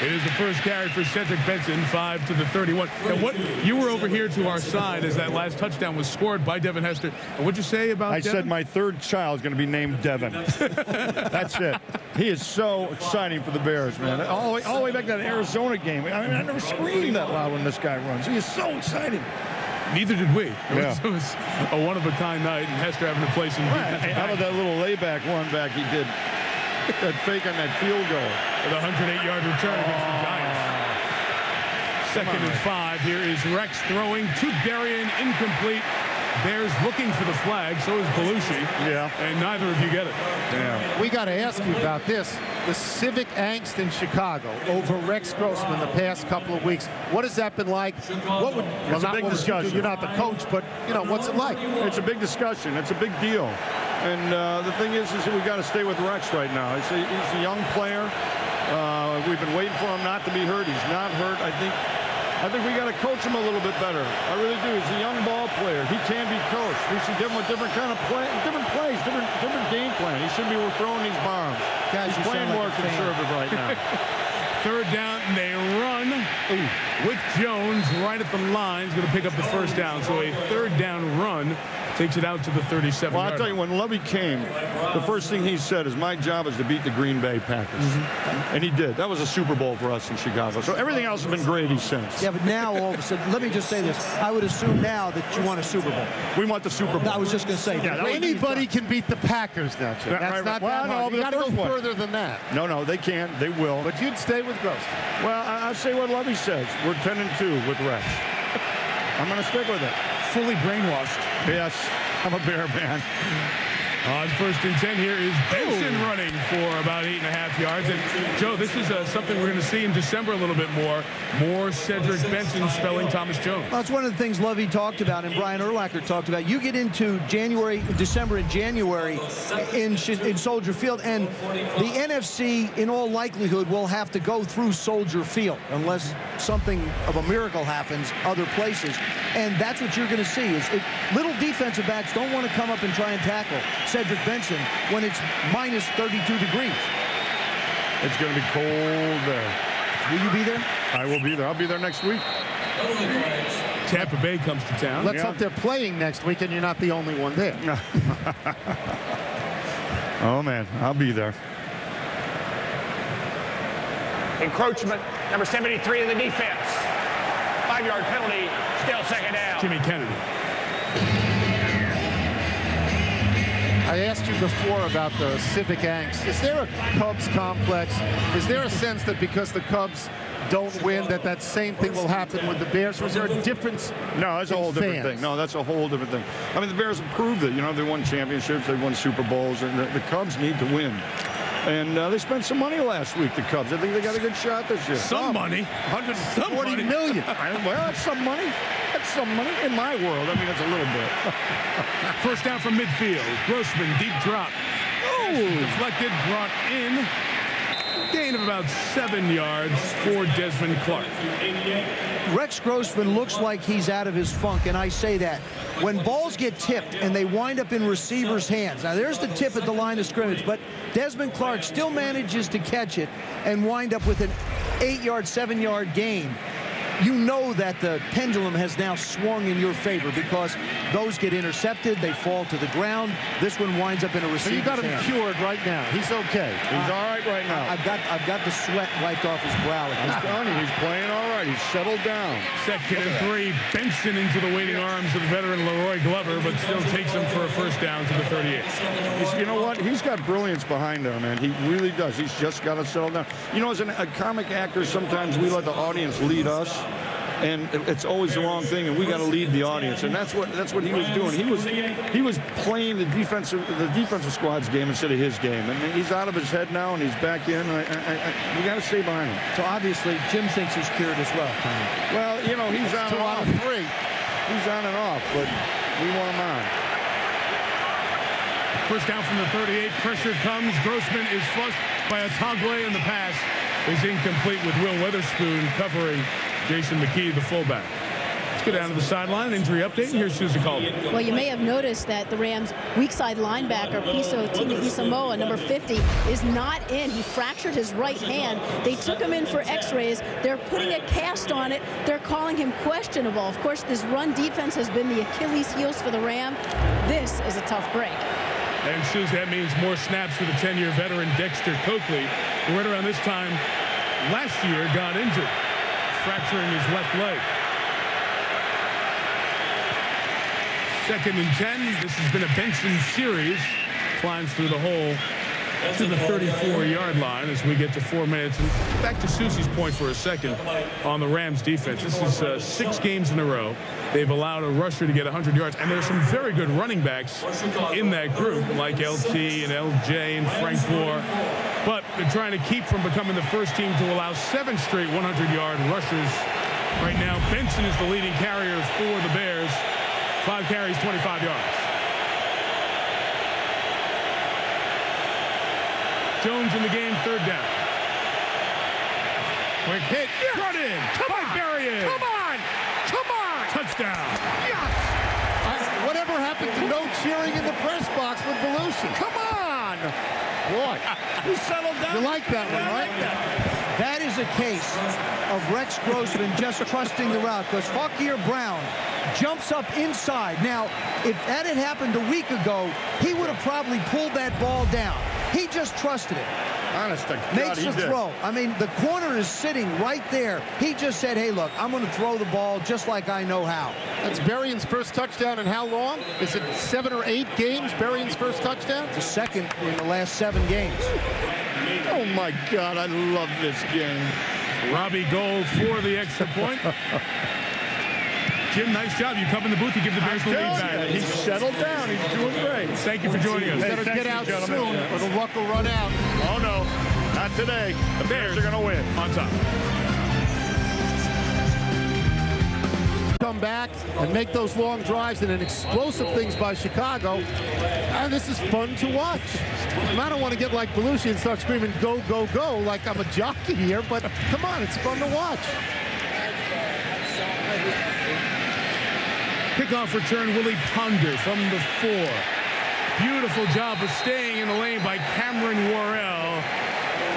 S1: It is the first carry for Cedric Benson, 5 to the 31. And what you were over here to our side as that last touchdown was scored by Devin Hester. And what'd you say about Devin?
S17: I said my third child is going to be named Devin. That's it. He is so exciting for the Bears, man. All the way back to that Arizona game. I mean, I never screamed that loud when this guy runs. He is so exciting.
S1: Neither did we. It was a one-of-a-kind night, and Hester having to play some defensive
S17: How about that little layback run back he did? That fake on that field goal.
S1: With a 108-yard return against the Giants. 2nd and 5. Here is Rex throwing to Darian, incomplete. Bears looking for the flag, so is Belushi.
S17: Yeah.
S1: And neither of you get it.
S17: Yeah.
S2: We got to ask you about this. The civic angst in Chicago over Rex Grossman the past couple of weeks. What has that been like? What would,
S17: it's a big discussion.
S2: You're not the coach, but, you know, what's it like?
S17: It's a big discussion. It's a big deal. And the thing is that we've got to stay with Rex right now. He's a young player. We've been waiting for him not to be hurt. He's not hurt. I think we got to coach him a little bit better. I really do. He's a young ball player. He can be coached. We should give him a different kind of play, different plays, different game plan. He shouldn't be throwing these bombs.
S2: Guys,
S17: he's playing more conservative right now.
S1: 3rd down, and they run with Jones right at the line. He's going to pick up the first down. So a 3rd down run takes it out to the 37.
S17: Well, I'll tell you, when Lovie came, the first thing he said is, my job is to beat the Green Bay Packers. And he did. That was a Super Bowl for us in Chicago. So everything else has been gravy since.
S6: Yeah, but now all of a sudden, let me just say this. I would assume now that you want a Super Bowl.
S17: We want the Super Bowl.
S6: I was just going to say.
S2: Yeah, anybody can beat the Packers now, Jim. That's not that hard. You got to go further than that.
S17: No, they can. They will.
S2: But you'd stay with Gross.
S17: Well, I'll say what Lovie says. We're 10-2 with Rex. I'm going to stick with it.
S1: Fully brainwashed.
S17: Yes, I'm a Bear man.
S1: On 1st and 10, here is Benson running for about 8.5 yards. And, Joe, this is something we're going to see in December a little bit more. More Cedric Benson spelling Thomas Jones.
S6: Well, that's one of the things Lovie talked about and Brian Urlacher talked about. You get into December and January in Soldier Field, and the NFC, in all likelihood, will have to go through Soldier Field unless something of a miracle happens other places. And that's what you're going to see is little defensive backs don't want to come up and try and tackle Cedric Benson when it's minus 32 degrees.
S17: It's going to be cold there.
S6: Will you be there?
S17: I will be there. I'll be there next week.
S1: Tampa Bay comes to town.
S2: Let's hope they're playing next week and you're not the only one there.
S17: Oh, man, I'll be there.
S11: Encroachment, number 73 in the defense. 5-yard penalty, still 2nd down.
S1: Jimmy Kennedy.
S2: I asked you before about the civic angst. Is there a Cubs complex? Is there a sense that because the Cubs don't win that same thing will happen with the Bears? Or is there a difference?
S17: No, that's a whole different thing. No, that's a whole different thing. I mean, the Bears have proved it. You know, they won championships, they won Super Bowls, and the Cubs need to win. And they spent some money last week, the Cubs. I think they got a good shot this year.
S1: Some money.
S17: $140 million. Well, that's some money. That's some money in my world. I mean, it's a little bit.
S1: First down from midfield. Grossman, deep drop. Oh! Deflected, brought in. Gain of about 7 yards for Desmond Clark.
S6: Rex Grossman looks like he's out of his funk, and I say that. When balls get tipped and they wind up in receivers' hands, now there's the tip at the line of scrimmage, but Desmond Clark still manages to catch it and wind up with an 8-yard, 7-yard gain. You know that the pendulum has now swung in your favor because those get intercepted, they fall to the ground. This one winds up in a receiver's hand.
S2: So you got him cured right now. He's okay.
S17: He's all right right now.
S6: I've got the sweat wiped off his brow.
S17: I'm telling you, he's playing all right. He's settled down.
S1: Second and 3. Benson into the waiting arms of the veteran Leroy Glover, but still takes him for a first down to the 38.
S17: You know what? He's got brilliance behind him, man. He really does. He's just got to settle down. You know, as a comic actor, sometimes we let the audience lead us. And it's always the wrong thing, and we got to lead the audience, and that's what he was doing. He was playing the defensive squad's game instead of his game, and he's out of his head now, and he's back in. We got to stay behind him.
S6: So obviously, Jim thinks he's cured as well.
S17: Well, you know, he's on
S2: 2
S17: and
S2: out
S17: off.
S2: of 3.
S17: He's on and off, but we want him on.
S1: First down from the 38. Pressure comes. Grossman is flushed by Atangwe, and the pass is incomplete with Will Weatherspoon covering Jason McKee, the fullback. Let's go down to the sideline. Injury update. Here's Susan Calder.
S9: Well, you may have noticed that the Rams' weak side linebacker, Piso Isamoa, number 50, is not in. He fractured his right hand. They took him in for x-rays. They're putting a cast on it. They're calling him questionable. Of course, this run defense has been the Achilles heels for the Ram. This is a tough break.
S1: And Susan, that means more snaps for the 10-year veteran Dexter Coakley, who right around this time last year got injured, fracturing his left leg. Second and 10. This has been a Benson series. Climbs through the hole to the 34-yard line as we get to 4 minutes. And back to Susie's point for a second on the Rams defense. This is 6 games in a row. They've allowed a rusher to get 100 yards. And there's some very good running backs in that group, like LT and LJ and Frank Gore. But they're trying to keep from becoming the first team to allow 7 straight 100-yard rushers. Right now, Benson is the leading carrier for the Bears. 5 carries, 25 yards. Jones in the game, 3rd down. Quick hit, brought in by Berrien.
S2: Come on! Come on!
S1: Touchdown.
S2: Yes! Whatever happened to no cheering in the press box with Belushi? Come on! Boy,
S17: he settled down.
S2: You like that one, right?
S6: That is a case of Rex Grossman just trusting the route, because Fakir Brown jumps up inside. Now, if that had happened a week ago, he would have probably pulled that ball down. He just trusted it.
S17: Honest to God,
S6: makes the throw. I mean, the corner is sitting right there. He just said, hey, look, I'm going to throw the ball just like I know how.
S2: That's Berrien's first touchdown in how long? Is it 7 or 8 games, Berrien's first touchdown?
S6: The second in the last 7 games.
S17: Oh, my God, I love this game.
S1: Robbie Gould for the extra point. Jim, nice job. You come in the booth, you give the Bears the lead back.
S17: He's settled down. He's doing great.
S1: Thank you for joining us.
S2: Better get out soon, or the luck will run out.
S17: Oh, no. Not today. The Bears are going to win.
S1: On top.
S2: Come back and make those long drives and then explosive things by Chicago. And this is fun to watch. And I don't want to get like Belushi and start screaming, go, go, go, like I'm a jockey here, but come on, it's fun to watch.
S1: Kickoff return, Willie Ponder from the 4. Beautiful job of staying in the lane by Cameron Worrell,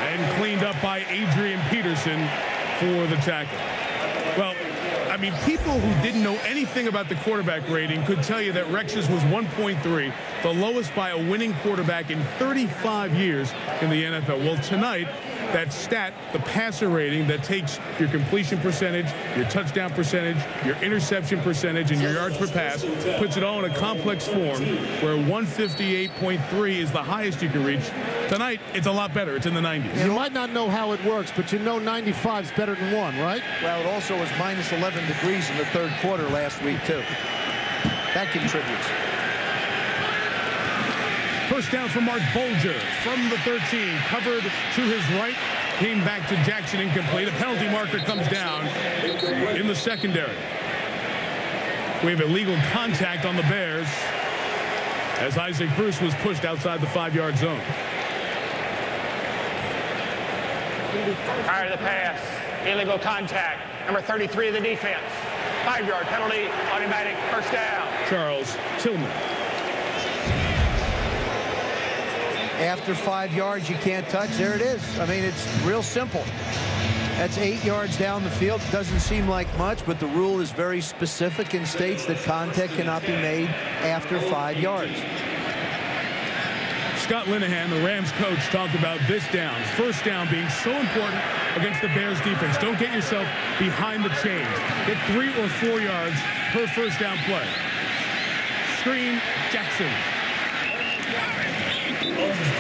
S1: and cleaned up by Adrian Peterson for the tackle. Well, I mean, people who didn't know anything about the quarterback rating could tell you that Rex's was 1.3, the lowest by a winning quarterback in 35 years in the NFL. Well, tonight, that stat, the passer rating that takes your completion percentage, your touchdown percentage, your interception percentage, and your yards per pass, puts it all in a complex form where 158.3 is the highest you can reach. Tonight, it's a lot better. It's in the 90s.
S2: You might not know how it works, but you know 95 is better than 1, right?
S6: Well, it also was minus 11 degrees in the 3rd quarter last week, too. That contributes.
S1: First down for Mark Bulger from the 13. Covered to his right. Came back to Jackson, incomplete. A penalty marker comes down in the secondary. We have illegal contact on the Bears as Isaac Bruce was pushed outside the 5-yard zone.
S11: Prior to the pass, illegal contact. Number 33 of the defense. 5-yard penalty, automatic first down.
S1: Charles Tillman.
S6: After 5 yards, you can't touch. There it is. I mean, it's real simple. That's 8 yards down the field. Doesn't seem like much, but the rule is very specific and states that contact cannot be made after 5 yards.
S1: Scott Linehan, the Rams coach, talked about this down. First down being so important against the Bears defense. Don't get yourself behind the chains. Get 3 or 4 yards per first down play. Screen, Jackson.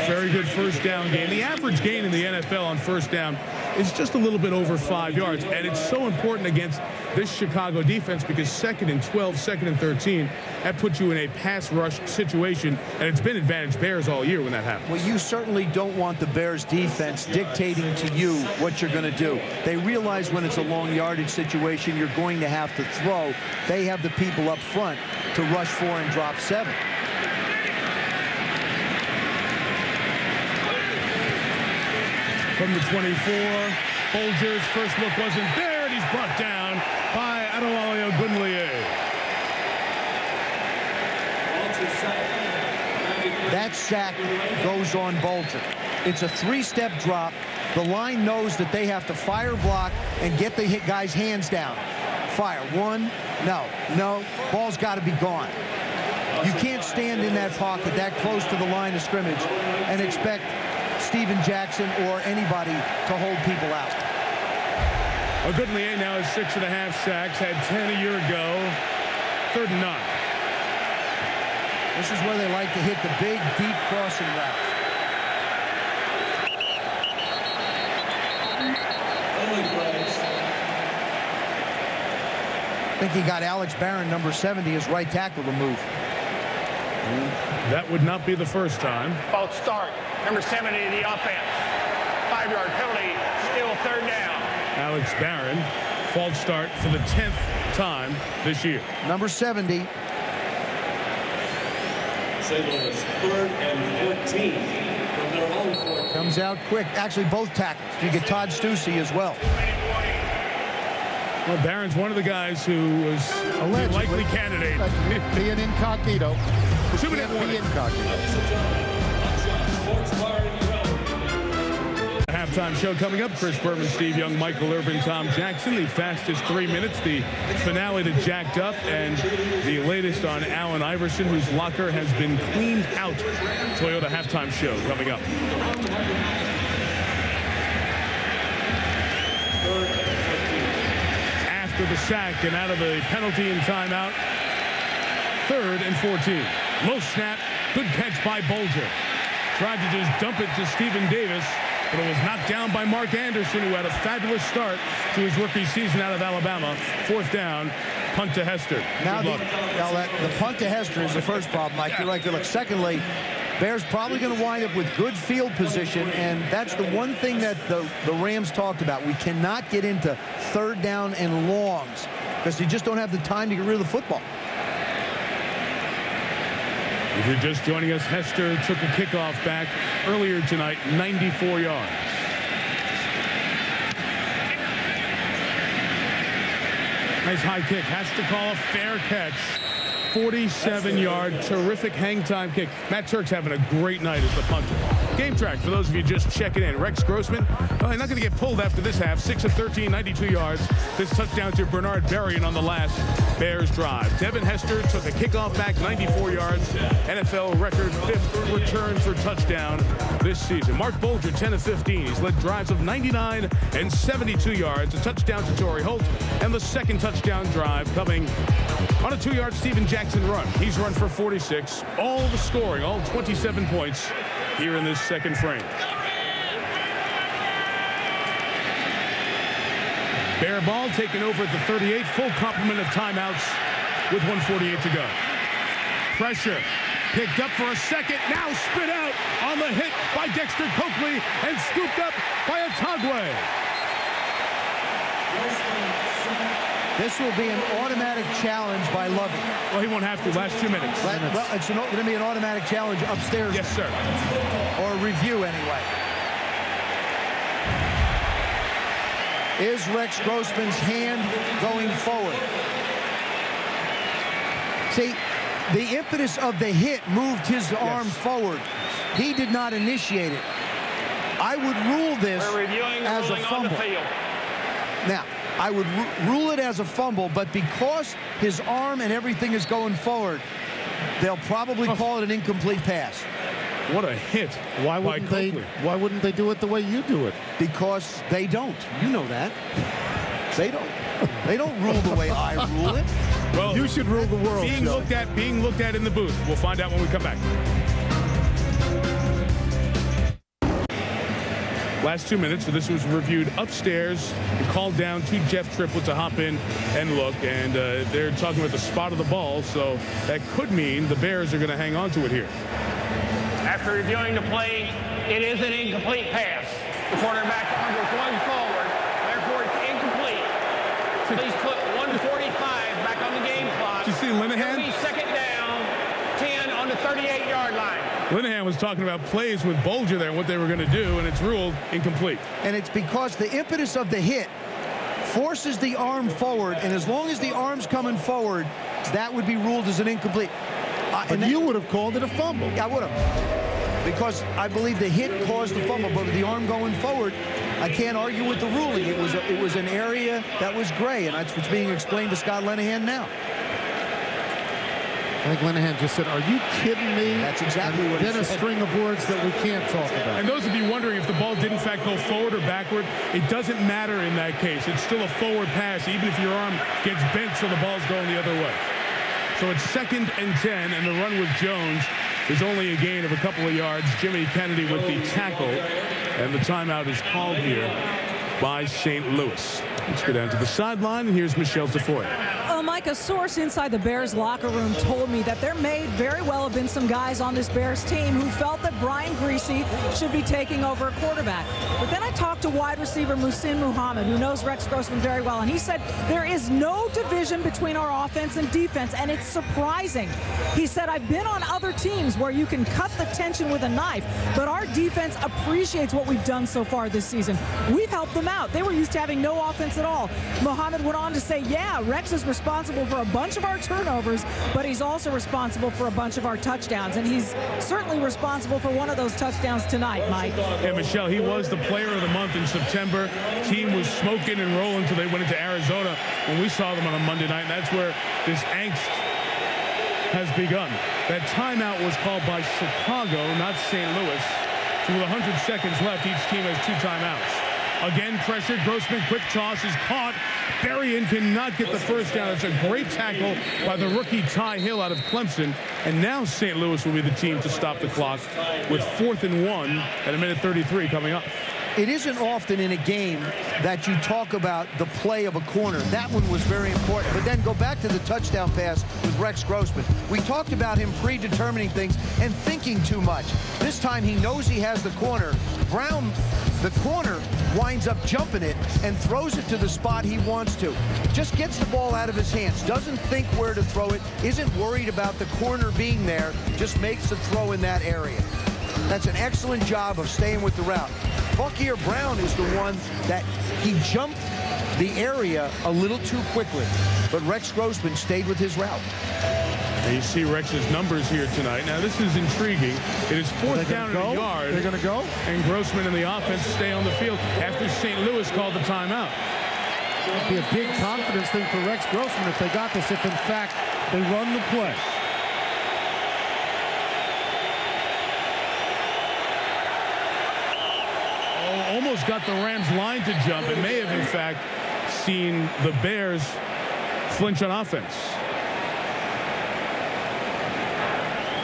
S1: Very good first down gain. The average gain in the NFL on first down is just a little bit over 5 yards. And it's so important against this Chicago defense because 2nd and 12, 2nd and 13, that puts you in a pass rush situation. And it's been advantage Bears all year when that happens.
S6: Well, you certainly don't want the Bears defense dictating to you what you're going to do. They realize when it's a long yardage situation, you're going to have to throw. They have the people up front to rush 4 and drop 7.
S1: From the 24, Bulger's first look wasn't there, and he's brought down by Adewale Ogunleye.
S6: That sack goes on Bulger. It's a 3-step drop. The line knows that they have to fire, block, and get the guy's hands down. Fire. 1, no. Ball's got to be gone. You can't stand in that pocket that close to the line of scrimmage and expect Steven Jackson or anybody to hold people out.
S1: Ogunleye now has 6.5 sacks, had 10 a year ago. 3rd and 9.
S6: This is where they like to hit the big, deep crossing route. I think he got Alex Barron, number 70, his right tackle removed.
S1: That would not be the first time.
S11: False start. Number 70 of the offense. 5-yard penalty, still 3rd down.
S1: Alex Barron, false start for the 10th time this year.
S6: Number 70.
S14: St. Louis, 3rd and 14 from their own 14.
S6: Comes out quick. Actually, both tackles. You get Todd Stussy as well.
S1: Well, Barron's one of the guys who was a likely candidate.
S2: Be an incognito.
S1: 2-minute warning. Halftime show coming up. Chris Berman, Steve Young, Michael Irvin, Tom Jackson. The fastest 3 minutes. The finale to Jacked Up. And the latest on Allen Iverson, whose locker has been cleaned out. Toyota halftime show coming up. After the sack and out of a penalty and timeout. 3rd and 14. Low snap. Good catch by Bulger. Tried to just dump it to Stephen Davis, but it was knocked down by Mark Anderson, who had a fabulous start to his rookie season out of Alabama. 4th down, punt to Hester.
S6: Now the punt to Hester is the first problem, Mike. You're right. Good luck. Secondly, Bears probably going to wind up with good field position, and that's the one thing that the Rams talked about. We cannot get into 3rd down and longs because you just don't have the time to get rid of the football.
S1: If you're just joining us, Hester took a kickoff back earlier tonight, 94 yards. Nice high kick. Has to call a fair catch. 47-yard, terrific hang time kick. Matt Turk's having a great night as the punter. Game track for those of you just checking in. Rex Grossman, well, he's not going to get pulled after this half. 6 of 13, 92 yards. This touchdown to Bernard Berrian on the last Bears drive. Devin Hester took a kickoff back, 94 yards. NFL record 5th return for touchdown this season. Mark Bulger, 10 of 15. He's led drives of 99 and 72 yards. A touchdown to Torrey Holt, and the 2nd touchdown drive coming on a 2-yard Steven Jackson run. He's run for 46. All the scoring, all 27 points here in this 2nd frame. Bear ball taken over at the 38. Full complement of timeouts with 1:48 to go. Pressure. Picked up for a second. Now spit out on the hit by Dexter Coakley and scooped up by Otagwe.
S6: This will be an automatic challenge by Lovie.
S1: Well, he won't have to. Last 2 minutes.
S6: Well, it's going to be an automatic challenge upstairs.
S1: Yes, sir.
S6: Or a review, anyway. Is Rex Grossman's hand going forward? See, the impetus of the hit moved his arm forward. He did not initiate it. I would rule this as a fumble. Now, I would rule it as a fumble, but because his arm and everything is going forward, they'll probably call it an incomplete pass.
S1: What a hit.
S2: Why wouldn't they do it the way you do it?
S6: Because they don't. You know that. They don't. They don't rule the way I rule it.
S1: Well,
S2: you should rule the world.
S1: Being looked at in the booth. We'll find out when we come back. Last 2 minutes, so this was reviewed upstairs and called down to Jeff Triplett to hop in and look. And they're talking about the spot of the ball, so that could mean the Bears are going to hang on to it here.
S11: After reviewing the play, it is an incomplete pass. The quarterback was going forward, therefore it's incomplete. Please put 1:45 back on the game clock.
S1: Did you see Linehan?
S11: It'll be second down, 10 on the 38-yard line.
S1: Linehan was talking about plays with Bulger there and what they were going to do, and it's ruled incomplete.
S6: And it's because the impetus of the hit forces the arm forward, and as long as the arm's coming forward, that would be ruled as an incomplete.
S2: And you would have called it a fumble.
S6: Yeah, I would have. Because I believe the hit caused the fumble, but with the arm going forward, I can't argue with the ruling. It was an area that was gray, and that's what's being explained to Scott Linehan now.
S2: I think Linehan just said, "Are you kidding me?"
S6: That's exactly what he said.
S2: Then a string of words that we can't talk about.
S1: And those of you wondering if the ball did in fact go forward or backward, it doesn't matter in that case. It's still a forward pass, even if your arm gets bent so the ball's going the other way. So it's 2nd and 10, and the run with Jones is only a gain of a couple of yards. Jimmy Kennedy with the tackle, and the timeout is called here by St. Louis. Let's go down to the sideline, and here's Michelle Tafoya.
S8: Mike, a source inside the Bears locker room told me that there may very well have been some guys on this Bears team who felt that Brian Griese should be taking over a quarterback. But then I talked to wide receiver Muhsin Muhammad, who knows Rex Grossman very well, and he said there is no division between our offense and defense, and it's surprising. He said, I've been on other teams where you can cut the tension with a knife, but our defense appreciates what we've done so far this season. We've helped them out. They were used to having no offense at all. Muhammad went on to say, yeah, Rex is responsible for a bunch of our turnovers, but he's also responsible for a bunch of our touchdowns, and he's certainly responsible for one of those touchdowns tonight, Mike.
S1: Yeah, Michelle, he was the player of the month in September. Team was smoking and rolling until they went into Arizona when we saw them on a Monday night, and that's where this angst has begun. That timeout was called by Chicago, not St. Louis. So with 100 seconds left, each team has 2 timeouts. Again, pressured. Grossman, quick toss is caught. Berrien cannot get the first down. It's a great tackle by the rookie Ty Hill out of Clemson. And now St. Louis will be the team to stop the clock with 4th and 1 at 1:33 coming up.
S6: It isn't often in a game that you talk about the play of a corner. That one was very important. But then go back to the touchdown pass with Rex Grossman. We talked about him predetermining things and thinking too much. This time he knows he has the corner. Brown, the corner, winds up jumping it and throws it to the spot he wants to. Just gets the ball out of his hands, doesn't think where to throw it, isn't worried about the corner being there, just makes the throw in that area. That's an excellent job of staying with the route. Buckier Brown is the one that he jumped the area a little too quickly, but Rex Grossman stayed with his route.
S1: And you see Rex's numbers here tonight. Now, this is intriguing. It is 4th down and a yard.
S2: They're going to go?
S1: And Grossman and the offense stay on the field after St. Louis called the timeout.
S2: It'd be a big confidence thing for Rex Grossman if they got this, if in fact they run the play.
S1: Almost got the Rams line to jump. It may have, in fact, seen the Bears flinch on offense.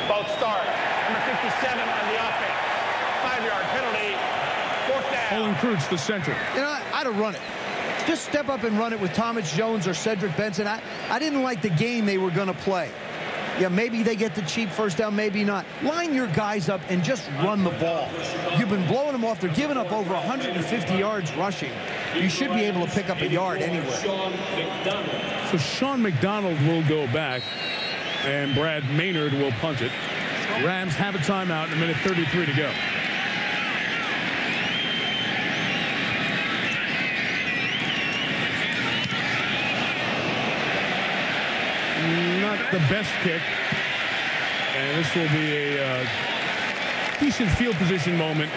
S11: Both start. Number 57 on the offense. 5-yard penalty. 4th down.
S1: Olin Kreutz, the center.
S6: You know, I'd have run it. Just step up and run it with Thomas Jones or Cedric Benson. I didn't like the game they were going to play. Yeah, maybe they get the cheap first down, maybe not. Line your guys up and just run the ball. You've been blowing them off. They're giving up over 150 yards rushing. You should be able to pick up a yard anyway.
S1: So Sean McDonald will go back, and Brad Maynard will punt it. Rams have a timeout, 1:33 to go. Not the best kick, and this will be a decent field position moment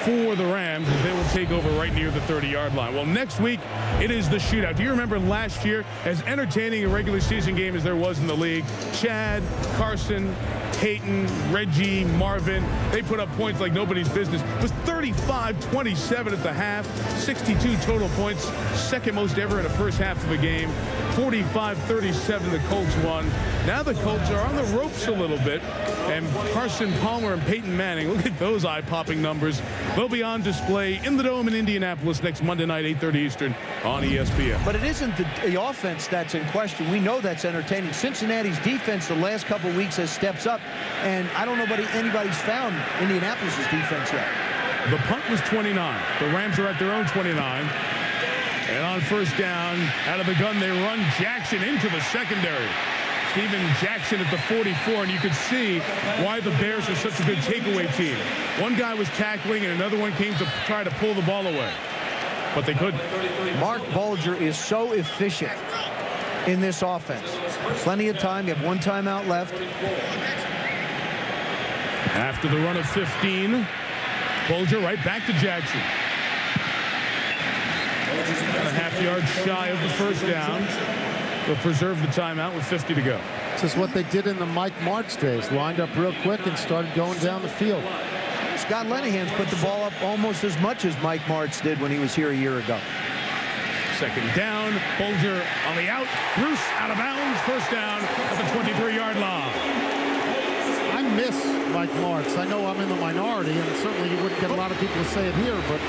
S1: for the Rams as they will take over right near the 30-yard line. Well, next week it is the shootout. Do you remember last year, as entertaining a regular season game as there was in the league, Chad, Carson, Peyton, Reggie, Marvin, they put up points like nobody's business. It was 35-27 at the half, 62 total points, second most ever in a first half of a game. 45-37 the Colts won. Now the Colts are on the ropes a little bit, and Carson Palmer and Peyton Manning, look at those eye-popping numbers. They'll be on display in the Dome in Indianapolis next Monday night, 8:30 Eastern on ESPN.
S6: But it isn't the offense that's in question. We know that's entertaining. Cincinnati's defense the last couple of weeks has stepped up, and I don't know if anybody's found Indianapolis' defense yet.
S1: The punt was 29. The Rams are at their own 29. And on first down, out of the gun, they run Jackson into the secondary. Steven Jackson at the 44, and you could see why the Bears are such a good takeaway team. One guy was tackling, and another one came to try to pull the ball away. But they couldn't.
S6: Mark Bulger is so efficient in this offense. Plenty of time. You have one timeout left.
S1: After the run of 15, Bulger right back to Jackson. A half yard shy of the first down. They'll preserve the timeout with 50 to go.
S2: This is what they did in the Mike Martz days. Lined up real quick and started going down the field.
S6: Scott Linehan's put the ball up almost as much as Mike Martz did when he was here a year ago.
S1: Second down, Bulger on the out. Bruce out of bounds. First down at the 23-yard line.
S2: I miss Mike Martz. I know I'm in the minority, and certainly you wouldn't get a lot of people to say it here, but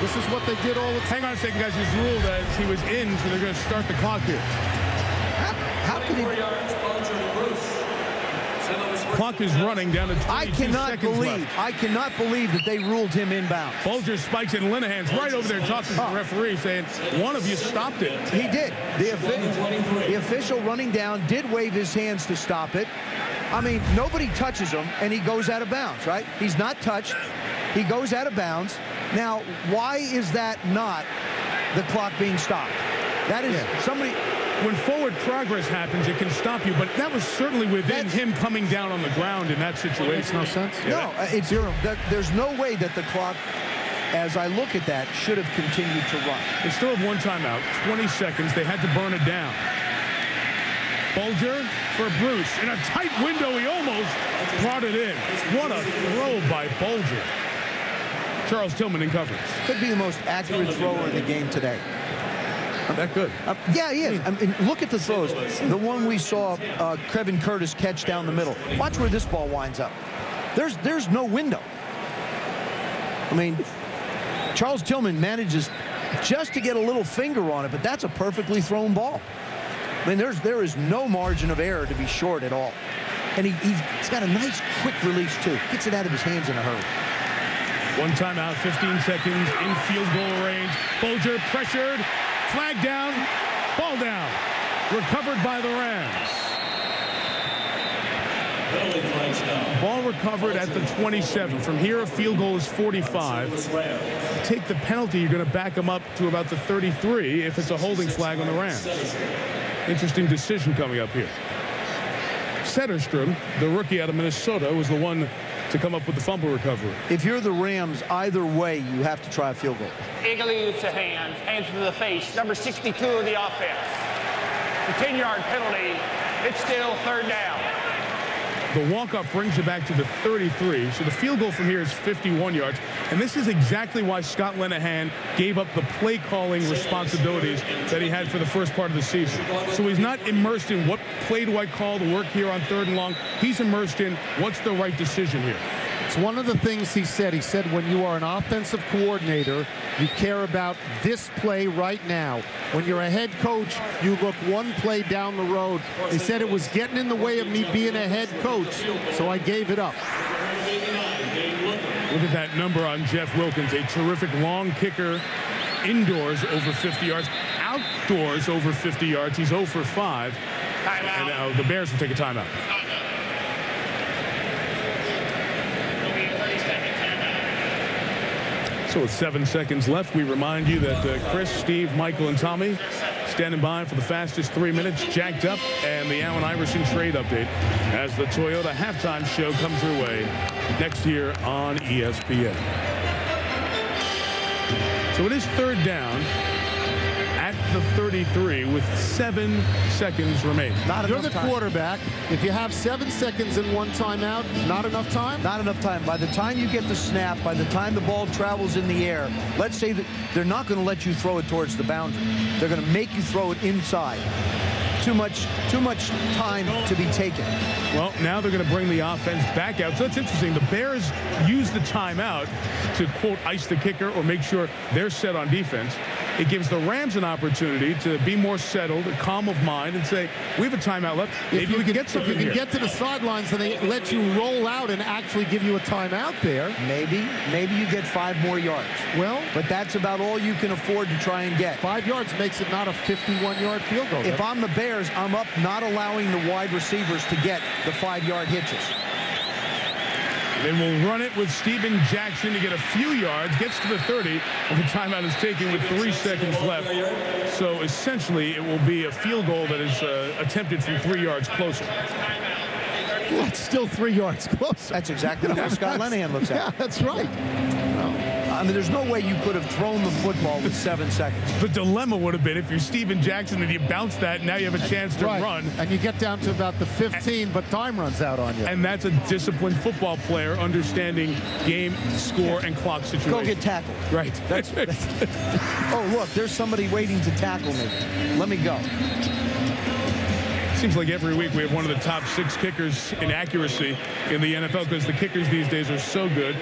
S2: this is what they did all the time.
S1: Hang on a second, guys. He's ruled as he was in, so they're going to start the clock here.
S6: How can he...
S1: Clock is running down to 22 seconds left.
S6: I cannot believe that they ruled him inbound.
S1: Bulger spikes it, and Linehan's right over there talking to the referee saying, one of you stopped it.
S6: He did. The official running down did wave his hands to stop it. I mean, nobody touches him, and he goes out of bounds, right? He's not touched. He goes out of bounds. Now, why is that not the clock being stopped? That is somebody...
S1: When forward progress happens, it can stop you, but that was certainly within him coming down on the ground in that situation.
S2: Makes no sense.
S6: No, it's zero. There's no way that the clock, as I look at that, should have continued to run.
S1: They still have one timeout, 20 seconds. They had to burn it down. Bulger for Bruce. In a tight window, he almost brought it in. What a throw by Bulger. Charles Tillman in coverage.
S6: Could be the most accurate thrower in the game today.
S1: That good.
S6: Yeah, he is. I mean, look at the throws. The one we saw Kevin Curtis catch down the middle. Watch where this ball winds up. There's no window. I mean, Charles Tillman manages just to get a little finger on it, but that's a perfectly thrown ball. I mean, there is no margin of error to be short at all. And he's got a nice quick release, too. Gets it out of his hands in a hurry.
S1: One timeout, 15 seconds, in field goal range. Bulger pressured. Flag down, ball down, recovered by the Rams. Ball recovered at the 27. From here, a field goal is 45. Take the penalty, you're going to back them up to about the 33 if it's a holding flag on the Rams. Interesting decision coming up here. Setterstrom, the rookie out of Minnesota, was the one to come up with the fumble recovery.
S6: If you're the Rams, either way, you have to try a field goal.
S11: Eagerly to hands to the face, number 62 of the offense. The 10-yard penalty, it's still third down.
S1: The walk-off brings it back to the 33, so the field goal from here is 51 yards. And this is exactly why Scott Linehan gave up the play-calling responsibilities that he had for the first part of the season. So he's not immersed in what play do I call to work here on third and long. He's immersed in what's the right decision here.
S2: It's one of the things he said. He said when you are an offensive coordinator, you care about this play right now. When you're a head coach, you look one play down the road. He said it was getting in the way of me being a head coach, so I gave it up.
S1: Look at that number on Jeff Wilkins, a terrific long kicker, indoors over 50 yards, outdoors over 50 yards. He's 0 for 5. And now the Bears will take a timeout. So with 7 seconds left, we remind you that Chris, Steve, Michael, and Tommy standing by for the fastest 3 minutes, jacked up, and the Allen Iverson trade update as the Toyota halftime show comes your way next year on ESPN. So it is 3rd down at the 33 with 7 seconds remaining.
S2: You're the quarterback. If you have 7 seconds and 1 timeout, not enough time?
S6: Not enough time. By the time you get the snap, by the time the ball travels in the air, let's say that they're not going to let you throw it towards the boundary. They're going to make you throw it inside. Too much time to be taken.
S1: Well, now they're going to bring the offense back out. So that's interesting. The Bears use the timeout to, quote, ice the kicker or make sure they're set on defense. It gives the Rams an opportunity to be more settled, calm of mind, and say, we have a timeout left. Maybe we can get something
S2: here. If you can
S1: here.
S2: get to the sidelines and they let you roll out and actually give you a timeout there.
S6: Maybe you get 5 more yards.
S2: Well,
S6: but that's about all you can afford to try and get.
S2: 5 yards makes it not a 51-yard field goal.
S6: If I'm the Bears, I'm up not allowing the wide receivers to get the 5-yard hitches.
S1: They will run it with Steven Jackson to get a few yards, gets to the 30, and the timeout is taken with 3 seconds left. So essentially, it will be a field goal that is attempted from 3 yards closer.
S2: Well, that's still 3 yards closer.
S6: That's exactly what Scott Linehan looks at.
S2: Yeah, that's right.
S6: I mean, there's no way you could have thrown the football with 7 seconds.
S1: The dilemma would have been if you're Steven Jackson and you bounce that, and now you have a chance to run.
S2: And you get down to about the 15, but time runs out on you.
S1: And that's a disciplined football player understanding game, score, and clock situation.
S6: Go get tackled.
S1: Right.
S6: That's oh, look, there's somebody waiting to tackle me. Let me go.
S1: Seems like every week we have one of the top 6 kickers in accuracy in the NFL because the kickers these days are so good.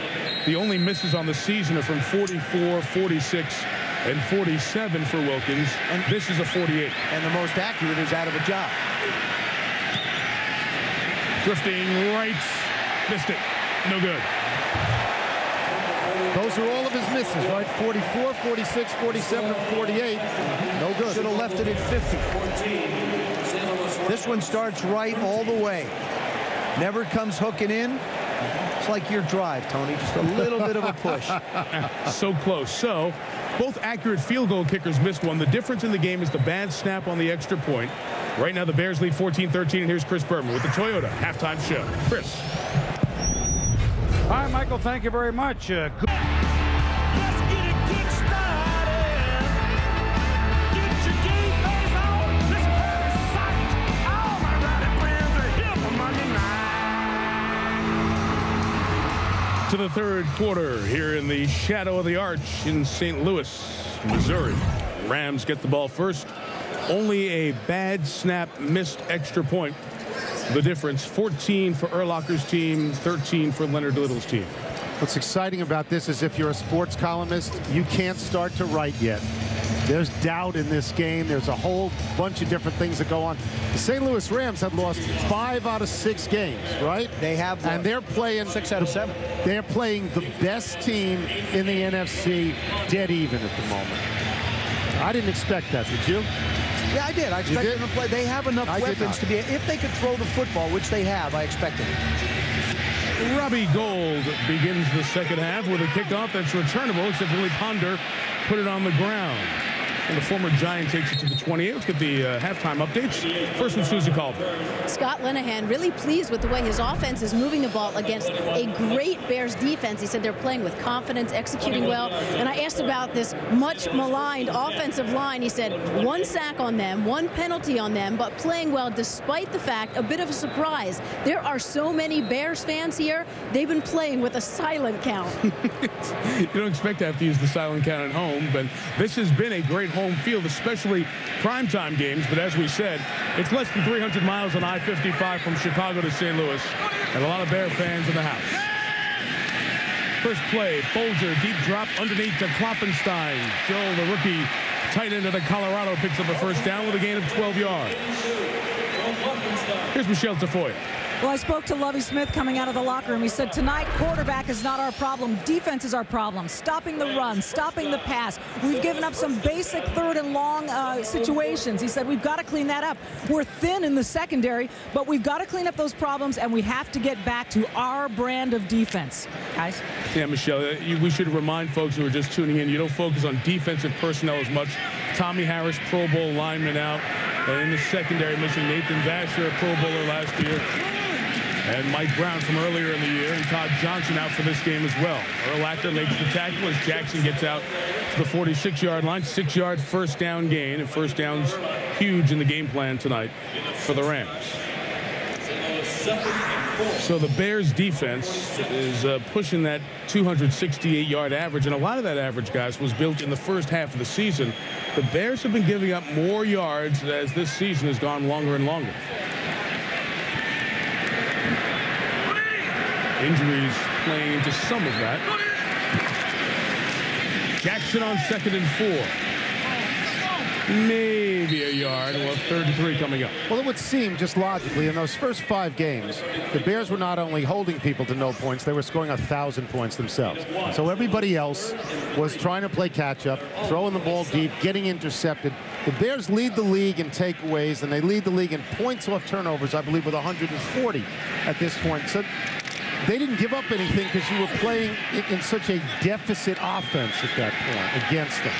S1: The only misses on the season are from 44, 46, and 47 for Wilkins. And this is a 48.
S6: And the most accurate is out of a job.
S1: Drifting right. Missed it. No good.
S2: Those are all of his misses, right? 44, 46, 47, and 48. No good.
S6: Should have left it at 50. This one starts right all the way. Never comes hooking in. It's like your drive, Tony. Just a little bit of a push.
S1: So close. So both accurate field goal kickers missed one. The difference in the game is the bad snap on the extra point. Right now the Bears lead 14-13, and here's Chris Berman with the Toyota halftime show. Chris.
S18: All right, Michael, thank you very much.
S1: To the 3rd quarter here in the shadow of the arch in St. Louis, Missouri. Rams get the ball first. Only a bad snap, missed extra point. The difference, 14 for Urlacher's team, 13 for Leonard Little's team.
S2: What's exciting about this is if you're a sports columnist, you can't start to write yet. There's doubt in this game. There's a whole bunch of different things that go on. The St. Louis Rams have lost 5 out of 6 games, right?
S6: They have.
S2: And they're playing
S6: 6 out of 7.
S2: They're playing the best team in the NFC dead even at the moment. I didn't expect that, did you?
S6: Yeah, I did. I expected them to play. They have enough weapons to be, if they could throw the football, which they have, I expected it.
S1: Robbie Gould begins the second half with a kickoff that's returnable, except Willie Ponder put it on the ground. And the former Giant takes it to the 28. Let's get the halftime updates. First with Susie Calder.
S9: Scott Linehan really pleased with the way his offense is moving the ball against a great Bears defense. He said they're playing with confidence, executing well. And I asked about this much maligned offensive line. He said 1 sack on them, 1 penalty on them, but playing well despite the fact, a bit of a surprise. There are so many Bears fans here. They've been playing with a silent count.
S1: You don't expect to have to use the silent count at home, but this has been a great home field, especially primetime games. But as we said, it's less than 300 miles on I-55 from Chicago to St. Louis, and a lot of Bear fans in the house. First play, Bulger, deep drop underneath to Klopfenstein. Joel, the rookie tight end of the Colorado, picks up a first down with a gain of 12 yards. Here's Michelle Tafoya.
S8: Well, I spoke to Lovie Smith coming out of the locker room. He said, tonight, quarterback is not our problem. Defense is our problem. Stopping the run, stopping the pass. We've given up some basic third and long situations. He said, we've got to clean that up. We're thin in the secondary, but we've got to clean up those problems, and we have to get back to our brand of defense. Guys?
S1: Yeah, Michelle, we should remind folks who are just tuning in, you don't focus on defensive personnel as much. Tommy Harris, Pro Bowl lineman out. In the secondary, missing Nathan Vasher, a Pro Bowler last year. And Mike Brown from earlier in the year, and Todd Johnson out for this game as well. Urlacher makes the tackle as Jackson gets out to the 46-yard line. 6-yard first down gain, and first down's huge in the game plan tonight for the Rams. So the Bears defense is pushing that 268-yard average, and a lot of that average, guys, was built in the first half of the season. The Bears have been giving up more yards as this season has gone longer and longer. Injuries playing into some of that. Jackson on 2nd and 4. Maybe a yard. We'll have 3rd and 3 coming up.
S2: Well, it would seem just logically in those first 5 games, the Bears were not only holding people to no points, they were scoring 1,000 points themselves. So everybody else was trying to play catch up, throwing the ball deep, getting intercepted. The Bears lead the league in takeaways, and they lead the league in points off turnovers, I believe, with 140 at this point. So they didn't give up anything because you were playing in such a deficit offense at that point against them.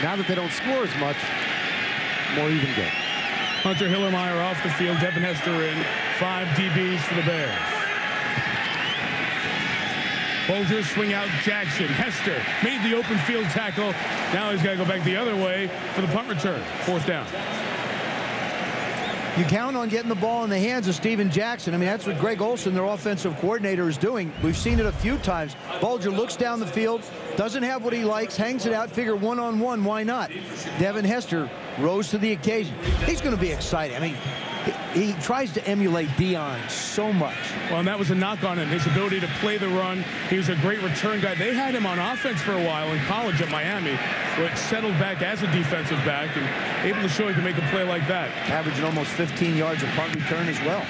S2: Now that they don't score as much, more even game.
S1: Hunter Hillermeyer off the field. Devin Hester in. 5 DBs for the Bears. Bulger swing out Jackson. Hester made the open field tackle. Now he's got to go back the other way for the punt return. 4th down.
S6: You count on getting the ball in the hands of Steven Jackson. I mean, that's what Greg Olson, their offensive coordinator, is doing. We've seen it a few times. Bulger looks down the field, doesn't have what he likes, hangs it out, figure one-on-one, why not? Devin Hester rose to the occasion. He's going to be exciting. I mean, he tries to emulate Dion so much.
S1: Well, and that was a knock on him, his ability to play the run. He was a great return guy. They had him on offense for a while in college at Miami, where it settled back as a defensive back and able to show he can make a play like that.
S6: Averaging almost 15 yards of punt return as well.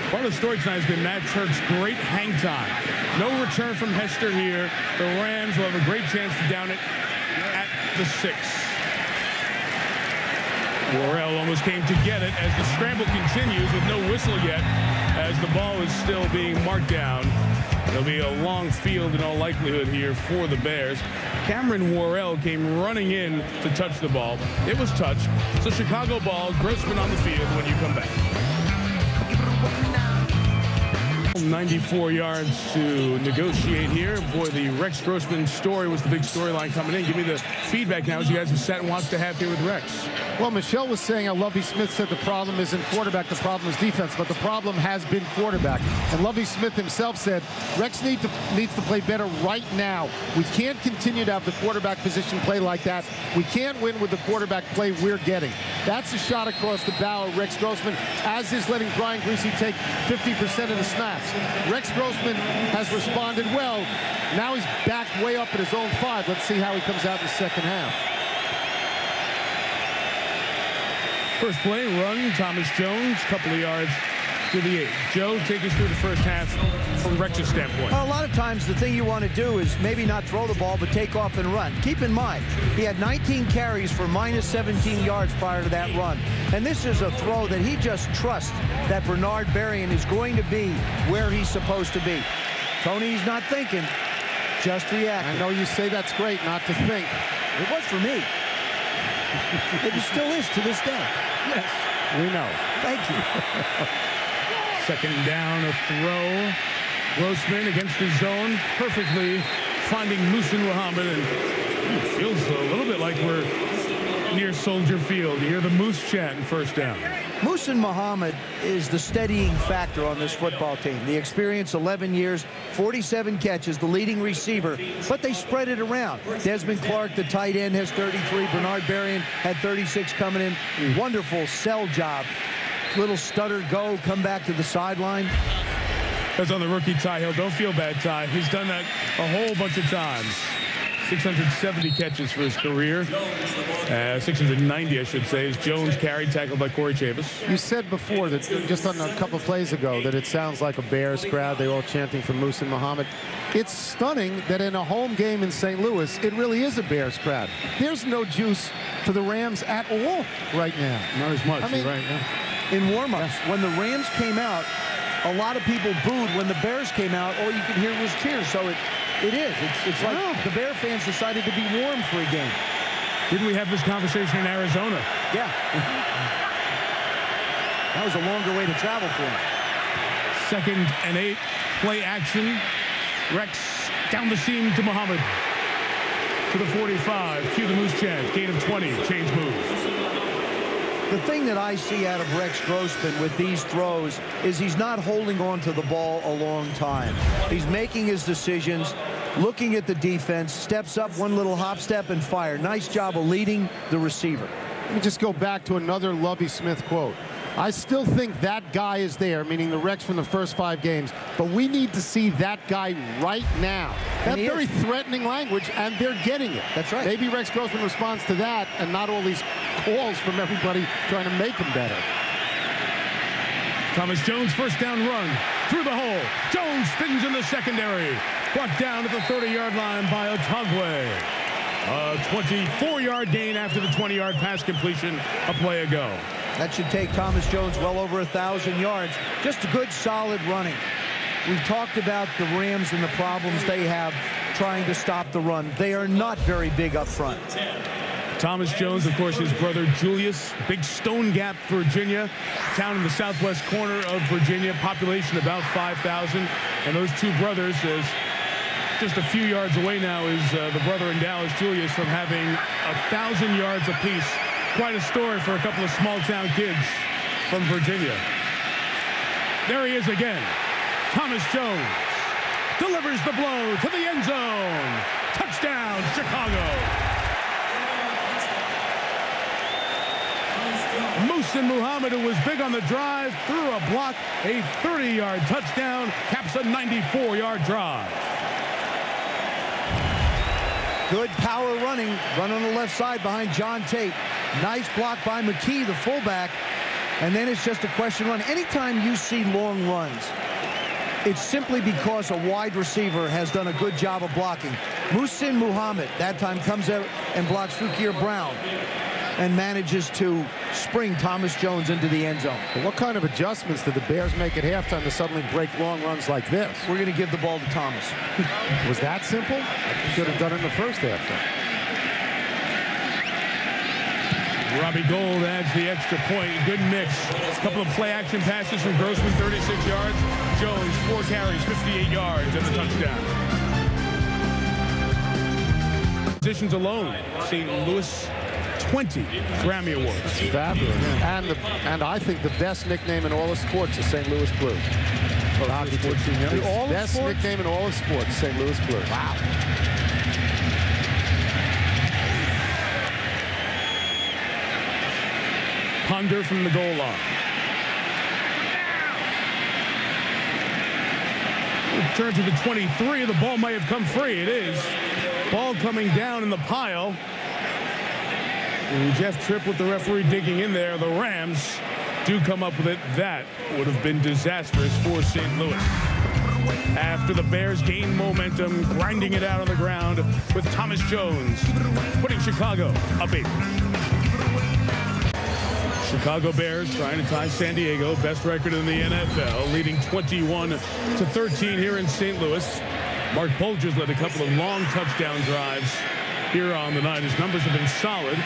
S1: Part of the story tonight has been Matt Turk's great hang time. No return from Hester here. The Rams will have a great chance to down it at the 6. Worrell almost came to get it as the scramble continues with no whistle yet, as the ball is still being marked down. There'll be a long field in all likelihood here for the Bears. Cameron Worrell came running in to touch the ball. It was touched. So Chicago ball, Grossman on the field when you come back. 94 yards to negotiate here. Boy, the Rex Grossman story was the big storyline coming in. Give me the feedback now as you guys have sat and watched the half here with Rex.
S2: Well, Michelle was saying how Lovie Smith said the problem isn't quarterback, the problem is defense, but the problem has been quarterback. And Lovie Smith himself said Rex needs to play better right now. We can't continue to have the quarterback position play like that. We can't win with the quarterback play we're getting. That's a shot across the bow of Rex Grossman, as is letting Brian Griese take 50% of the snaps. Rex Grossman has responded well. Now he's backed way up at his own 5. Let's see how he comes out in the second half.
S1: First play, run, Thomas Jones, couple of yards to the 8. Joe, take us through the first half from Rex's standpoint.
S6: Well, a lot of times the thing you want to do is maybe not throw the ball, but take off and run. Keep in mind, he had 19 carries for minus 17 yards prior to that run. And this is a throw that he just trusts that Bernard Berrian is going to be where he's supposed to be. Tony's not thinking, just reacting.
S2: I know you say that's great not to think.
S6: It was for me. It still is to this day.
S2: Yes, we know.
S6: Thank you.
S1: Second down, a throw. Grossman against the zone, perfectly finding Muhsin Muhammad, and it feels a little bit like we're near Soldier Field. You hear the Moose chant, first down.
S6: Muhsin Muhammad is the steadying factor on this football team. The experience, 11 years, 47 catches, the leading receiver, but they spread it around. Desmond Clark, the tight end, has 33. Bernard Berrian had 36 coming in. Wonderful sell job. Little stutter go, come back to the sideline.
S1: That's on the rookie Ty Hill. Don't feel bad, Ty. He's done that a whole bunch of times. 670 catches for his career. 690, I should say, is Jones carried, tackled by Corey Chavis.
S2: You said before that, just on a couple of plays ago, that it sounds like a Bears crowd. They're all chanting for Muhsin Muhammad. It's stunning that in a home game in St. Louis, it really is a Bears crowd. There's no juice for the Rams at all right now.
S18: Not as much,
S2: I mean,
S18: right now.
S6: In warm-ups, when the Rams came out, a lot of people booed. When the Bears came out, all you could hear was cheers. So it is. It's like the Bear fans decided to be warm for a game.
S1: Didn't we have this conversation in Arizona?
S6: Yeah. That was a longer way to travel for him.
S1: 2nd and 8, play action. Rex down the seam to Muhammad. To the 45, cue the Moose chant. Gain of 20, change moves.
S6: The thing that I see out of Rex Grossman with these throws is he's not holding on to the ball a long time. He's making his decisions, looking at the defense, steps up one little hop step and fire. Nice job of leading the receiver.
S2: Let me just go back to another Lovie Smith quote. I still think that guy is there, meaning the Rex from the first 5 games, but we need to see that guy right now. That's very threatening language, and they're getting it.
S6: That's right.
S2: Maybe Rex Grossman responds to that and not all these calls from everybody trying to make him better.
S1: Thomas Jones, first down run through the hole. Jones spins in the secondary. Brought down at the 30-yard line by Otagwe. A 24-yard gain after the 20-yard pass completion a play ago.
S6: That should take Thomas Jones well over 1,000 yards. Just a good, solid running. We've talked about the Rams and the problems they have trying to stop the run. They are not very big up front.
S1: Thomas Jones, of course, his brother Julius, big Stone Gap, Virginia, town in the southwest corner of Virginia, population about 5,000. And those two brothers, as just a few yards away now is the brother in Dallas, Julius, from having 1,000 yards apiece. Quite a story for a couple of small-town kids from Virginia. There he is again. Thomas Jones delivers the blow to the end zone. Touchdown, Chicago. Muhsin Muhammad, who was big on the drive, threw a block, a 30-yard touchdown, caps a 94-yard drive.
S6: Good power running, run on the left side behind John Tate. Nice block by McKee, the fullback, and then it's just a question run. Anytime you see long runs, it's simply because a wide receiver has done a good job of blocking. Muhsin Muhammad, that time, comes out and blocks Fukir Brown and manages to spring Thomas Jones into the end zone.
S2: But what kind of adjustments did the Bears make at halftime to suddenly break long runs like this?
S6: We're going to give the ball to Thomas.
S2: Was that simple? I should have done it in the first half.
S1: Robbie Gould adds the extra point. Good mix. A couple of play-action passes from Grossman, 36 yards. Jones, 4 carries, 58 yards, and the touchdown. Positions alone, St. Louis, 20 Grammy Awards.
S2: Fabulous. And I think the best nickname in all of sports is St. Louis Blues.
S1: Hockey sports team, yeah.
S2: The best nickname in all of sports, St. Louis Blues.
S6: Wow.
S1: Ponder from the goal line. Return to the 23. The ball may have come free. It is. Ball coming down in the pile. And Jeff Tripp with the referee digging in there. The Rams do come up with it. That would have been disastrous for St. Louis. After the Bears gain momentum, grinding it out on the ground with Thomas Jones, putting Chicago up 8. Chicago Bears trying to tie San Diego, best record in the NFL, leading 21-13 here in St. Louis. Mark Bulger's led a couple of long touchdown drives here on the night. His numbers have been solid.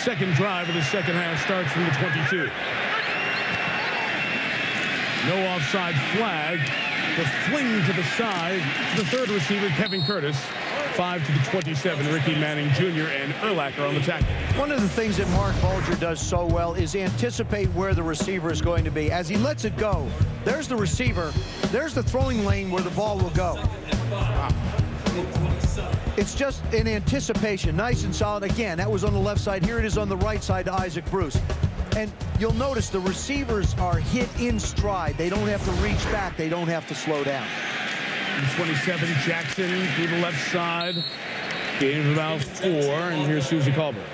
S1: Second drive of the second half starts from the 22. No offside flag. The fling to the side. The third receiver, Kevin Curtis. 5 to the 27, Ricky Manning Jr. and Urlacher on the tackle.
S6: One of the things that Mark Bulger does so well is anticipate where the receiver is going to be. As he lets it go, there's the receiver, there's the throwing lane where the ball will go. It's just an anticipation, nice and solid. Again, that was on the left side. Here it is on the right side to Isaac Bruce. And you'll notice the receivers are hit in stride. They don't have to reach back. They don't have to slow down.
S1: 27, Jackson through the left side. Gain of about 4, and here's Susie Colbert.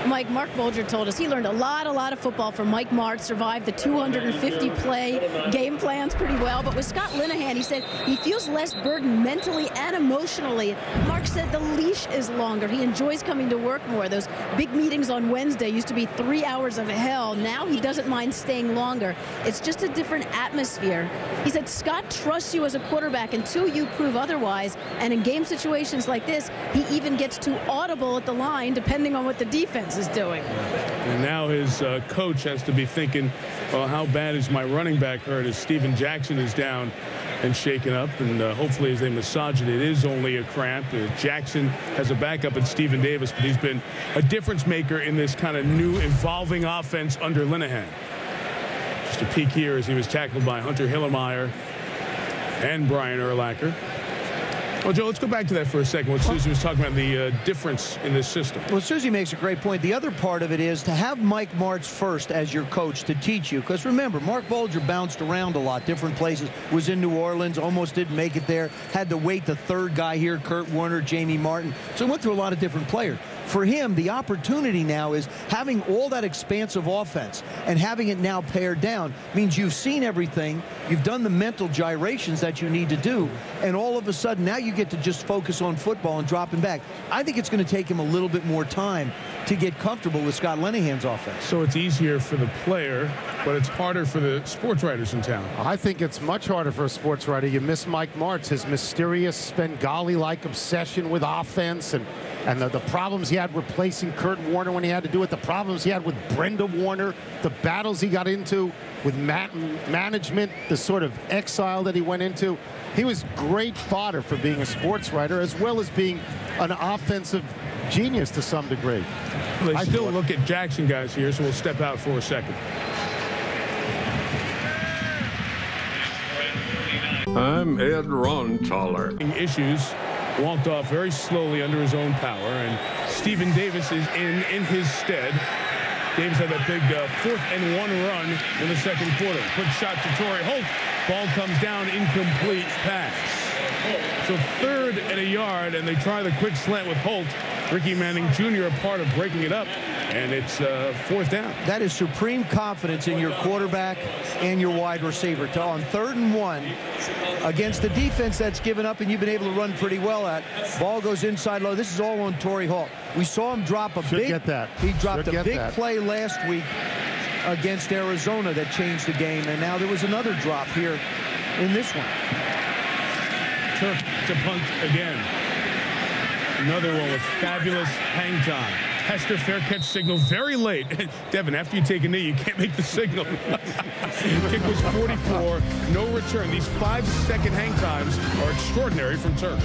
S9: Mike, Mark Bulger told us he learned a lot of football from Mike Martz, survived the 250-play game plans pretty well. But with Scott Linehan, he said he feels less burdened mentally and emotionally. Mark said the leash is longer. He enjoys coming to work more. Those big meetings on Wednesday used to be 3 hours of hell. Now he doesn't mind staying longer. It's just a different atmosphere. He said Scott trusts you as a quarterback until you prove otherwise. And in game situations like this, he even gets too audible at the line, depending on what the defense is doing.
S1: And now his coach has to be thinking, well, how bad is my running back hurt as Steven Jackson is down and shaken up, and hopefully as they massage it, it is only a cramp. Jackson has a backup in Stephen Davis, but he's been a difference maker in this kind of new evolving offense under Linehan. Just a peek here as he was tackled by Hunter Hillemeyer and Brian Urlacher. Well, Joe, let's go back to that for a second. What Susie was talking about, the difference in this system.
S6: Well, Susie makes a great point. The other part of it is to have Mike Martz first as your coach to teach you. Because remember, Mark Bulger bounced around a lot, different places. Was in New Orleans, almost didn't make it there. Had to wait the third guy here, Kurt Warner, Jamie Martin. So he went through a lot of different players. For him, the opportunity now is having all that expansive offense and having it now pared down means you've seen everything, you've done the mental gyrations that you need to do, and all of a sudden now you get to just focus on football and dropping back. I think it's going to take him a little bit more time to get comfortable with Scott Linehan's offense.
S1: So it's easier for the player, but it's harder for the sports writers in town.
S2: I think it's much harder for a sports writer. You miss Mike Martz, his mysterious Svengali-like obsession with offense, and the problems he had replacing Kurt Warner when he had to do it, the problems he had with Brenda Warner, the battles he got into with management, the sort of exile that he went into. He was great fodder for being a sports writer as well as being an offensive genius to some degree.
S1: They still look at Jackson guys here, so we'll step out for a second.
S19: I'm Ed Rontaler.
S1: Issues walked off very slowly under his own power, and Stephen Davis is in his stead. Davis had that big 4th-and-1 run in the second quarter. Quick shot to Torrey Holt. Ball comes down, incomplete pass. So 3rd and a yard, and they try the quick slant with Holt. Ricky Manning Jr. a part of breaking it up, and it's 4th down.
S6: That is supreme confidence in your quarterback and your wide receiver. On 3rd and 1, against the defense that's given up and you've been able to run pretty well at, ball goes inside low. This is all on Torrey Holt. We saw him drop a big play last week against Arizona that changed the game, and now there was another drop here in this one.
S1: Turk to punt again. Another one with fabulous hang time. Hester fair catch signal very late. Devin, after you take a knee, you can't make the signal. Kick was 44, no return. These 5-second hang times are extraordinary from Turk.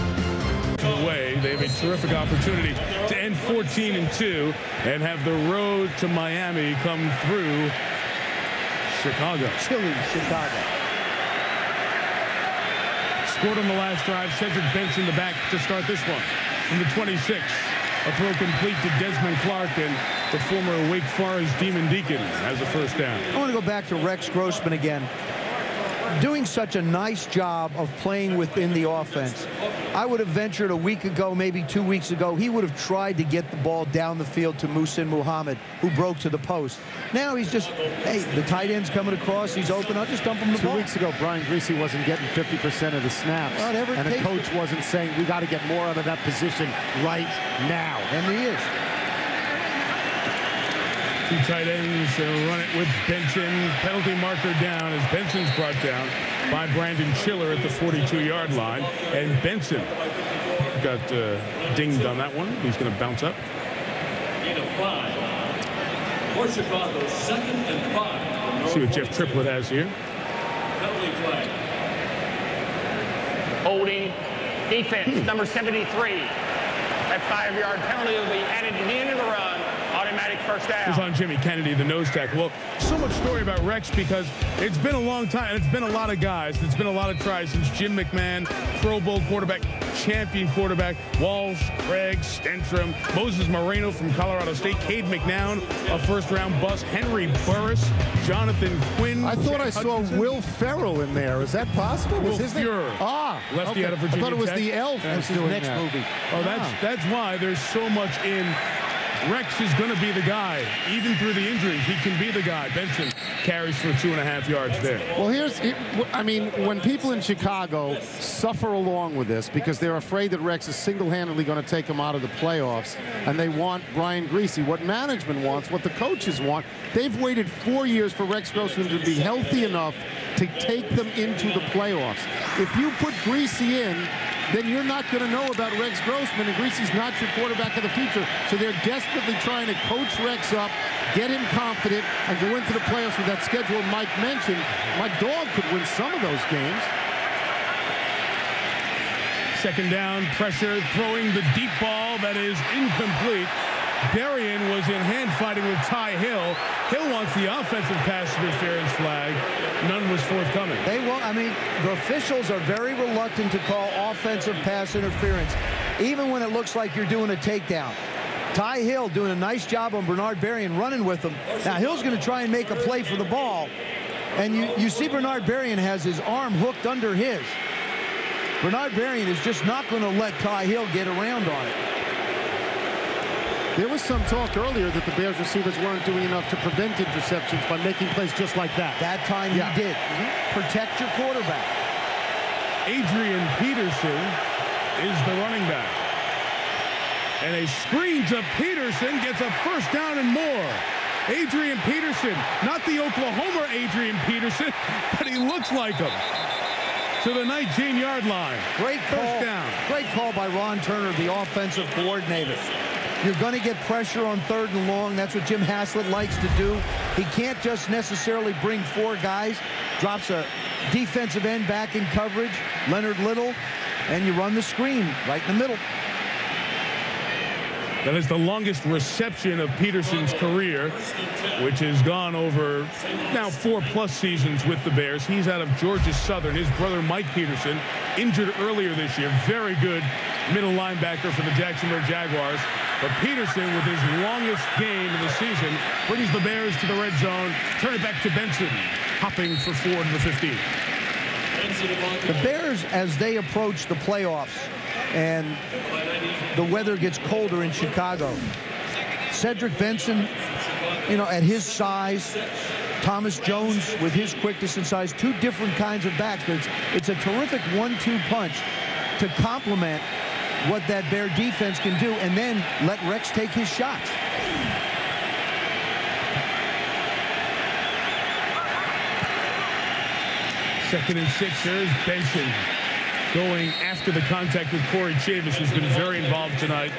S1: Away, they have a terrific opportunity to end 14-2 and have the road to Miami come through Chicago.
S6: Chilly Chicago.
S1: Scored on the last drive. Cedric Benson the back to start this one. From the 26, a throw complete to Desmond Clark, and the former Wake Forest Demon Deacon has a first down.
S6: I want to go back to Rex Grossman again. Doing such a nice job of playing within the offense. I would have ventured a week ago, maybe 2 weeks ago, he would have tried to get the ball down the field to Muhsin Muhammad, who broke to the post. Now he's just, hey, the tight end's coming across, he's open, I'll just dump him the ball.
S2: 2 weeks ago, Brian Griese wasn't getting 50% of the snaps, and the coach wasn't saying, we got to get more out of that position right now.
S6: And he is.
S1: 2 tight ends run it with Benson. Penalty marker down as Benson's brought down by Brandon Chiller at the 42-yard line. And Benson got dinged on that one. He's going to bounce up.
S14: Gain of 5. For Chicago, 2nd and 5.
S1: See what Jeff Triplett has here.
S14: Penalty flag.
S11: Holding defense, number 73. That 5-yard penalty will be added to the end of the run. Automatic first down.
S1: This is on Jimmy Kennedy, the nose tackle. Well, so much story about Rex because it's been a long time, and it's been a lot of guys. It's been a lot of tries since Jim McMahon, Pro Bowl quarterback champion quarterback. Walsh, Craig, Stenstrom, Moses Moreno from Colorado State, Cade McNown, a first-round bust, Henry Burris, Jonathan Quinn.
S2: I thought I saw Will Ferrell in there. Is that possible?
S1: Will
S2: Was his name?
S1: Fuhrer. Lefty
S2: okay.
S1: out of Virginia
S2: I thought it was
S1: Tech.
S2: the Elf.
S6: That's his next movie.
S1: Oh, that's why there's so much in. Rex is going to be the guy. Even through the injuries, he can be the guy. Benson carries for 2.5 yards there.
S2: Well, I mean, when people in Chicago suffer along with this because they're afraid that Rex is single-handedly going to take them out of the playoffs, and they want Brian Griese, what management wants, what the coaches want, they've waited 4 years for Rex Grossman to be healthy enough to take them into the playoffs. If you put Griese in, then you're not going to know about Rex Grossman, and Griese's not your quarterback of the future. So they're desperately trying to coach Rex up, get him confident, and go into the playoffs with that schedule Mike mentioned. My dog could win some of those games.
S1: Second down, pressure, throwing the deep ball that is incomplete. Berrien was in hand fighting with Ty Hill. Hill wants the offensive pass interference flag. None was forthcoming.
S6: They won't. I mean, the officials are very reluctant to call offensive pass interference, even when it looks like you're doing a takedown. Ty Hill doing a nice job on Bernard Berrien, running with him. Now Hill's going to try and make a play for the ball, and you see Bernard Berrien has his arm hooked under his. Bernard Berrien is just not going to let Ty Hill get around on it.
S2: There was some talk earlier that the Bears receivers weren't doing enough to prevent interceptions by making plays just like that.
S6: That time he did. Protect your quarterback.
S1: Adrian Peterson is the running back. And a screen to Peterson gets a first down and more. Adrian Peterson, not the Oklahoma Adrian Peterson, but he looks like him. To the 19-yard line.
S6: Great call.
S1: First down.
S6: Great call by Ron Turner, the offensive coordinator. You're going to get pressure on 3rd and long. That's what Jim Haslett likes to do. He can't just necessarily bring 4 guys. Drops a defensive end back in coverage, Leonard Little, and you run the screen right in the middle.
S1: That is the longest reception of Peterson's career, which has gone over now 4+ seasons with the Bears. He's out of Georgia Southern. His brother Mike Peterson, injured earlier this year. Very good middle linebacker for the Jacksonville Jaguars. But Peterson, with his longest game of the season, brings the Bears to the red zone. Turn it back to Benson, hopping for 4 to the 15.
S6: The Bears, as they approach the playoffs and the weather gets colder in Chicago, Cedric Benson, you know, at his size, Thomas Jones with his quickness and size, 2 different kinds of backs, but it's a terrific 1-2 punch to complement what that Bear defense can do, and then let Rex take his shots.
S1: Second and 6, here's Benson going after the contact with Corey Chavis, who's been very involved tonight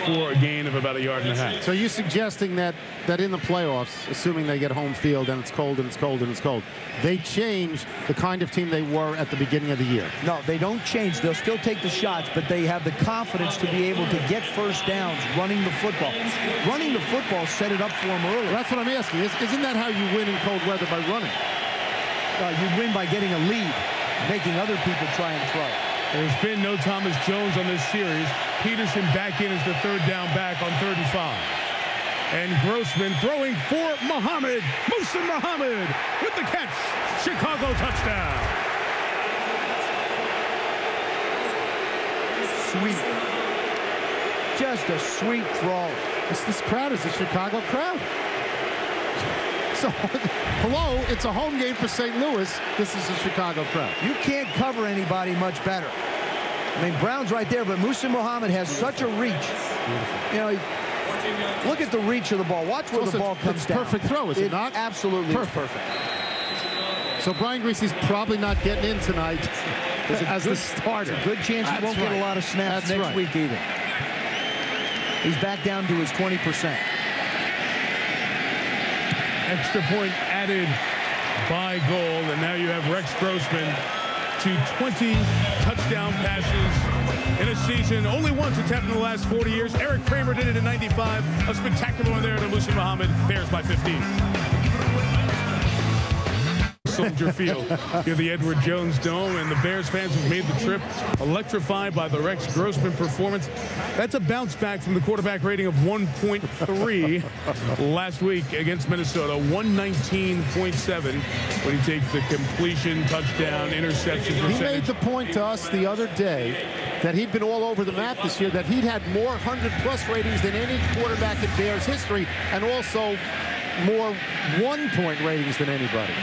S1: for a gain of about 1.5 yards.
S2: So you're suggesting that in the playoffs, assuming they get home field and it's cold and it's cold and it's cold, they change the kind of team they were at the beginning of the year?
S6: No, they don't change. They'll still take the shots, but they have the confidence to be able to get first downs running the football. Running the football set it up for them early.
S2: That's what I'm asking. Isn't that how you win in cold weather, by running?
S6: You win by getting a lead, making other people try and throw.
S1: There's been no Thomas Jones on this series. Peterson back in as the 3rd down back on 3rd and 5. And Grossman throwing for Muhammad. Muhsin Muhammad with the catch. Chicago touchdown.
S6: Sweet. Just a sweet throw.
S2: This crowd is a Chicago crowd. So, hello, it's a home game for St. Louis. This is a Chicago crowd.
S6: You can't cover anybody much better. I mean, Brown's right there, but Muhsin Muhammad has such a reach. You know, look at the reach of the ball. Watch where the ball comes down.
S2: Perfect throw, is it not?
S6: Absolutely
S2: perfect. So Brian Griese's probably not getting in tonight as the starter.
S6: Good chance he won't get a lot of snaps next week either. He's back down to his 20%.
S1: Extra point added by Gold, and now you have Rex Grossman to 20 touchdown passes in a season. Only once it's happened in the last 40 years. Eric Kramer did it in '95. A spectacular one there to Muhsin Muhammad. Bears by 15. Soldier Field near the Edward Jones Dome, and the Bears fans have made the trip electrified by the Rex Grossman performance. That's a bounce back from the quarterback rating of 1.3 last week against Minnesota, 119.7 when he takes the completion, touchdown, interception percentage.
S2: He made the point to us the other day that he'd been all over the map this year, that he'd had more 100-plus ratings than any quarterback in Bears history, and also more one-point ratings than anybody.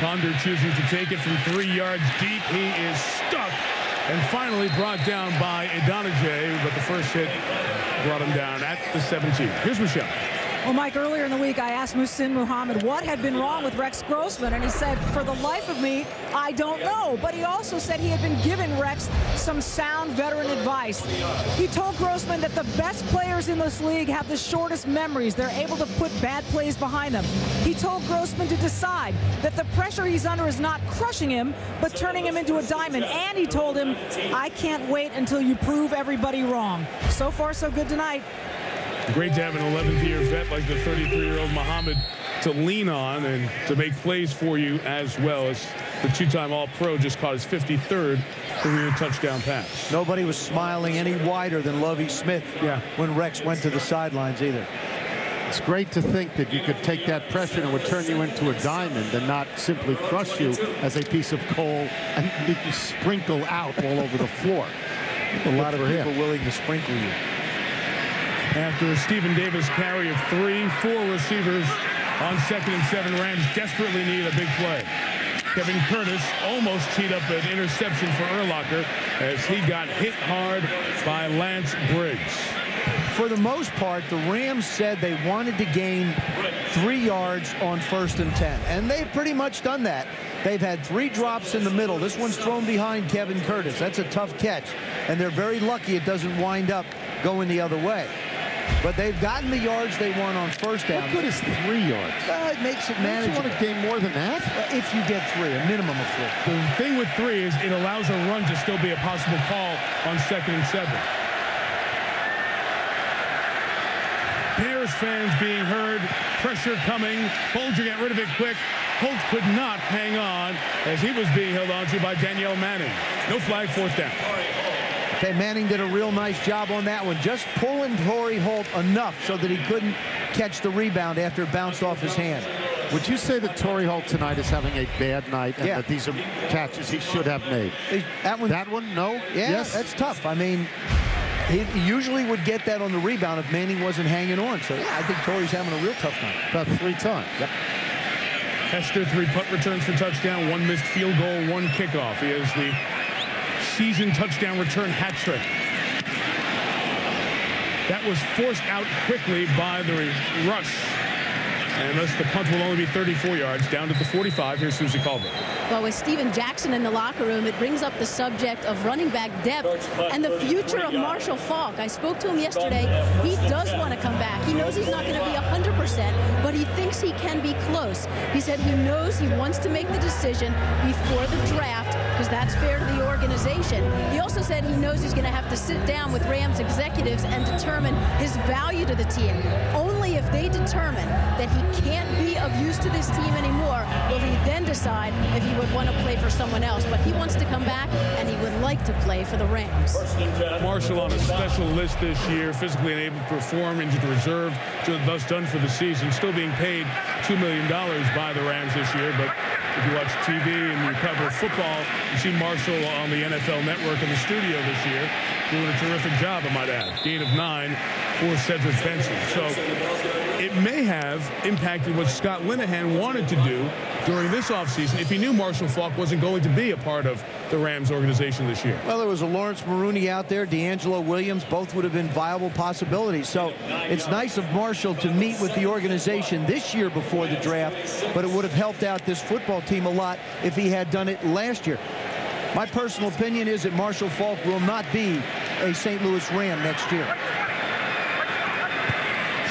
S1: Ponder choosing to take it from 3 yards deep. He is stuck and finally brought down by Idonije, but the first hit brought him down at the 17. Here's Michelle.
S8: Well, Mike, earlier in the week, I asked Muhsin Muhammad what had been wrong with Rex Grossman, and he said, for the life of me, I don't know. But he also said he had been giving Rex some sound veteran advice. He told Grossman that the best players in this league have the shortest memories. They're able to put bad plays behind them. He told Grossman to decide that the pressure he's under is not crushing him, but turning him into a diamond. And he told him, I can't wait until you prove everybody wrong. So far, so good tonight.
S1: Great to have an 11th-year vet like the 33-year-old Muhammad to lean on and to make plays for you as well, as the two-time All-Pro just caught his 53rd career touchdown pass.
S6: Nobody was smiling any wider than Lovie Smith when Rex went to the sidelines either.
S2: It's great to think that you could take that pressure and it would turn you into a diamond and not simply crush you as a piece of coal and make you sprinkle out all over the floor.
S6: A lot of people willing to sprinkle you.
S1: After a Stephen Davis carry of 3, 4 receivers on 2nd and 7, Rams desperately need a big play. Kevin Curtis almost teed up an interception for Urlacher as he got hit hard by Lance Briggs.
S6: For the most part, the Rams said they wanted to gain 3 yards on 1st and 10, and they've pretty much done that. They've had 3 drops in the middle. This one's thrown behind Kevin Curtis. That's a tough catch, and they're very lucky it doesn't wind up going the other way. But they've gotten the yards they want on 1st down.
S2: What good is 3 yards?
S6: It makes it manageable.
S2: You want to gain more than that?
S6: If you get 3, a minimum of 3.
S1: The thing with 3 is it allows a run to still be a possible call on 2nd and 7. Bears fans being heard, pressure coming. Bolger got rid of it quick. Holt could not hang on as he was being held onto by Danielle Manning. No flag, 4th down.
S6: Okay, Manning did a real nice job on that one, just pulling Torrey Holt enough so that he couldn't catch the rebound after it bounced off his hand.
S2: Would you say that Torrey Holt tonight is having a bad night and that these are catches he should have made?
S6: That one, no? Yeah, yes. That's tough. I mean, he usually would get that on the rebound if Manning wasn't hanging on. So, yeah, I think Torrey's having a real tough night.
S2: About 3 times.
S6: Yep.
S1: Hester, 3 punt returns for touchdown, 1 missed field goal, 1 kickoff. He has the season touchdown return hat trick. That was forced out quickly by the rush. And thus the punt will only be 34 yards, down to the 45. Here's Susie Colbert.
S9: Well, with Steven Jackson in the locker room, it brings up the subject of running back depth and the future of Marshall Faulk. I spoke to him yesterday. He does want to come back. He knows he's not going to be 100%, but he thinks he can be close. He said he knows he wants to make the decision before the draft because that's fair to the organization. He also said he knows he's going to have to sit down with Rams executives and determine his value to the team. Only if they determine that he can't be of use to this team anymore will he then decide if he would want to play for someone else. But he wants to come back, and he would like to play for the Rams.
S1: Marshall on a special list this year, physically unable to perform, injured reserve, thus done for the season, still being paid $2 million by the Rams this year. But if you watch TV and you cover football, you see Marshall on the NFL Network in the studio this year doing a terrific job, I might add. Gain of 9 for Cedric Benson. So it may have impacted what Scott Linehan wanted to do during this offseason if he knew Marshall Faulk wasn't going to be a part of the Rams organization this year.
S6: Well, there was a Lawrence Maroney out there, D'Angelo Williams, both would have been viable possibilities. So it's nice of Marshall to meet with the organization this year before the draft, but it would have helped out this football team a lot if he had done it last year. My personal opinion is that Marshall Faulk will not be a St. Louis Ram next year.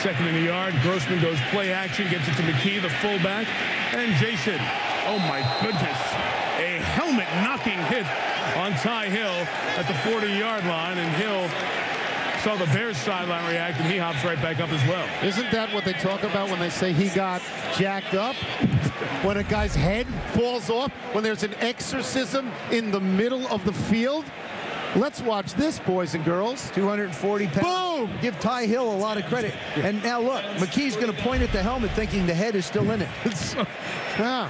S1: 2nd in the yard. Grossman goes play action, gets it to McKee, the fullback. And Jason, oh my goodness, a helmet knocking hit on Ty Hill at the 40-yard line. And Hill Saw the Bears sideline react, and he hops right back up as well.
S2: Isn't that what they talk about when they say he got jacked up? When a guy's head falls off, when there's an exorcism in the middle of the field? Let's watch this, boys and girls.
S6: 240 pounds.
S2: Boom!
S6: Give Ty Hill a lot of credit. And now look, McKee's going to point at the helmet thinking the head is still in it.
S2: Yeah.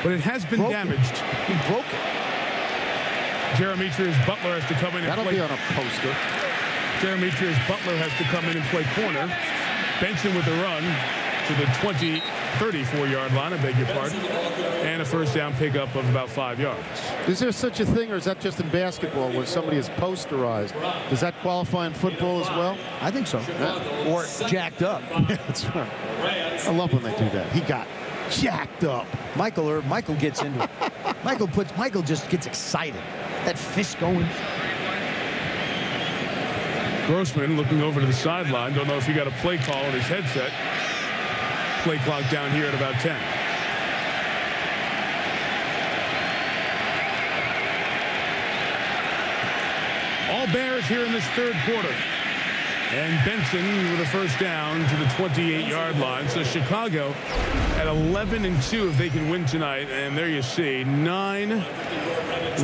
S1: But it has been damaged.
S6: He broke it.
S1: Jeremetrius Butler has to come in and
S2: That'll
S1: play.
S2: be on a poster.
S1: Jeremetrius Butler has to come in and play corner. Benson with the run to the 34-yard line, I beg your pardon, and a first down pickup of about 5 yards.
S2: Is there such a thing, or is that just in basketball where somebody is posterized? Does that qualify in football as well?
S6: I think so. Or jacked up.
S2: That's right. I love when they do that. He got jacked up.
S6: Michael gets into it. Michael just gets excited. That fist going.
S1: Grossman looking over to the sideline. Don't know if he got a play call on his headset. Play clock down here at about 10. All Bears here in this third quarter. And Benson with a first down to the 28-yard line. So Chicago at 11-2 if they can win tonight. And there you see 9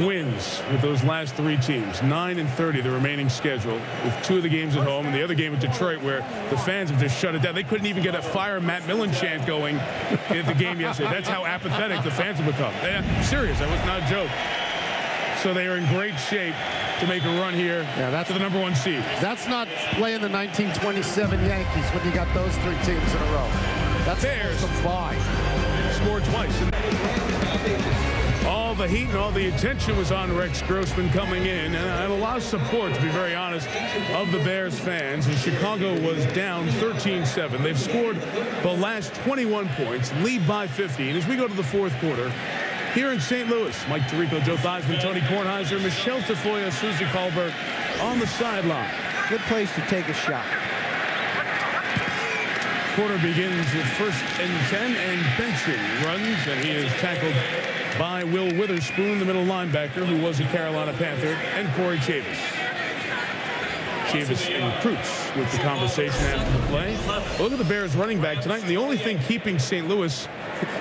S1: wins with those last 3 teams. 9-30 the remaining schedule, with 2 of the games at home and the other game at Detroit where the fans have just shut it down. They couldn't even get a fire Matt Millen chant going at the game yesterday. That's how apathetic the fans have become. I'm serious. That was not a joke. So they are in great shape to make a run here to the number 1 seed.
S2: That's not playing the 1927 Yankees when you got those 3 teams in a row. That's
S1: Bears
S2: a bye.
S1: Scored twice. All the heat and all the attention was on Rex Grossman coming in, and I have a lot of support, to be very honest, of the Bears fans. And Chicago was down 13-7. They've scored the last 21 points, lead by 15. As we go to the fourth quarter, here in St. Louis, Mike Tirico, Joe Theismann, Tony Kornheiser, Michelle Tafoya, Susie Colbert on the sideline.
S6: Good place to take a shot.
S1: Quarter begins with 1st and 10, and Benson runs, and he is tackled by Will Witherspoon, the middle linebacker, who was a Carolina Panther, and Corey Chavis. Chavis and Krutz with the conversation after the play. Look at the Bears running back tonight, and the only thing keeping St. Louis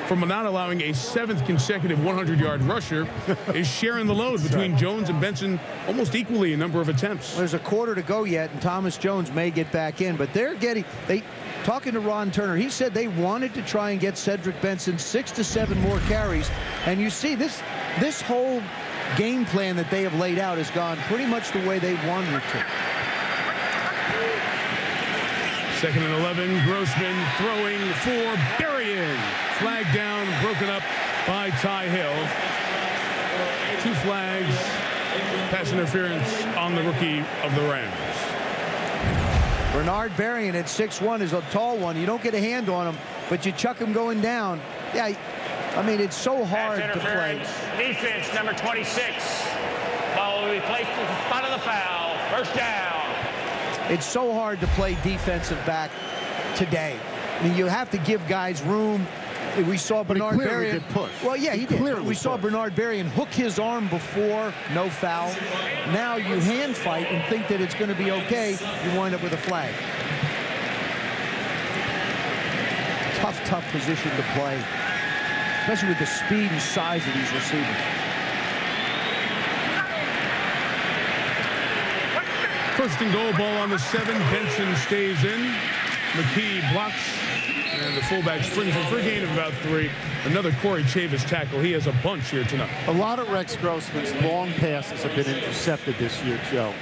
S1: from not allowing a 7th consecutive 100-yard rusher is sharing the load between Jones and Benson almost equally in number of attempts.
S6: There's a quarter to go yet, and Thomas Jones may get back in, but talking to Ron Turner, he said they wanted to try and get Cedric Benson 6 to 7 more carries, and you see this whole game plan that they have laid out has gone pretty much the way they wanted it to.
S1: 2nd and 11, Grossman throwing for Berrien. Flag down, broken up by Ty Hill. 2 flags, pass interference on the rookie of the Rams.
S6: Bernard Berrien at 6'1" is a tall one. You don't get a hand on him, but you chuck him going down. Yeah, I mean, it's so hard to play.
S11: Defense, number 26. Ball will be placed at the spot of the foul. First down.
S6: It's so hard to play defensive back today. I mean, you have to give guys room. We saw Bernard Berrien
S2: push.
S6: Well, yeah, he did. We saw Bernard Berrien hook his arm before, no foul. Now you hand fight and think that it's going to be okay. You wind up with a flag. Tough position to play, especially with the speed and size of these receivers.
S1: First and goal, ball on the 7. Benson stays in. McKee blocks. And the fullback springs in for a gain of about 3. Another Corey Chavis tackle. He has a bunch here tonight.
S2: A lot of Rex Grossman's long passes have been intercepted this year, Joe.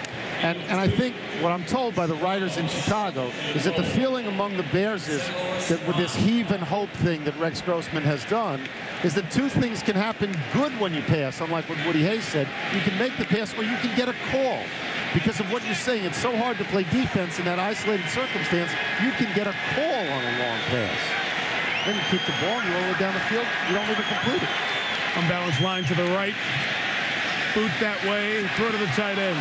S2: And I think what I'm told by the writers in Chicago is that the feeling among the Bears is that with this heave and hope thing that Rex Grossman has done is that 2 things can happen good when you pass, unlike what Woody Hayes said. You can make the pass or you can get a call. Because of what you're saying, it's so hard to play defense in that isolated circumstance. You can get a call on a long pass. Then you kick the ball, you roll it down the field, you don't even complete it.
S1: Unbalanced line to the right. Boot that way, throw to the tight end.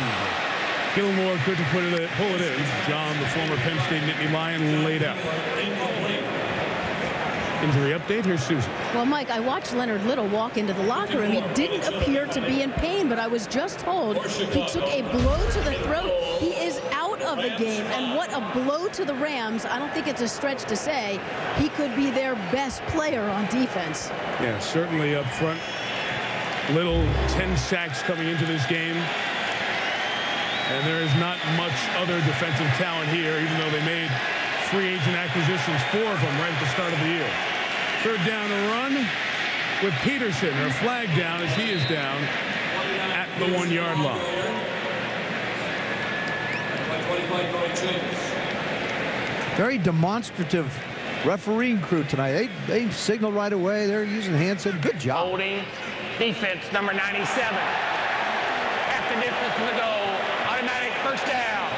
S1: Gilmore couldn't pull it in. John, the former Penn State Nittany Lion, laid out. Injury update, here's Susan.
S9: Well, Mike, I watched Leonard Little walk into the locker room. He didn't appear to be in pain, but I was just told he took a blow to the throat. He is out of the game, and what a blow to the Rams. I don't think it's a stretch to say he could be their best player on defense.
S1: Yeah, certainly up front. Little 10 sacks coming into this game. And there is not much other defensive talent here, even though they made free agent acquisitions, 4 of them right at the start of the year. Third down to run with Peterson, or flag down as he is down at the 1-yard line.
S6: Very demonstrative refereeing crew tonight. They signal right away. They're using Hanson. Good job.
S11: Holding defense number 97. Half the distance to the goal. Automatic first down.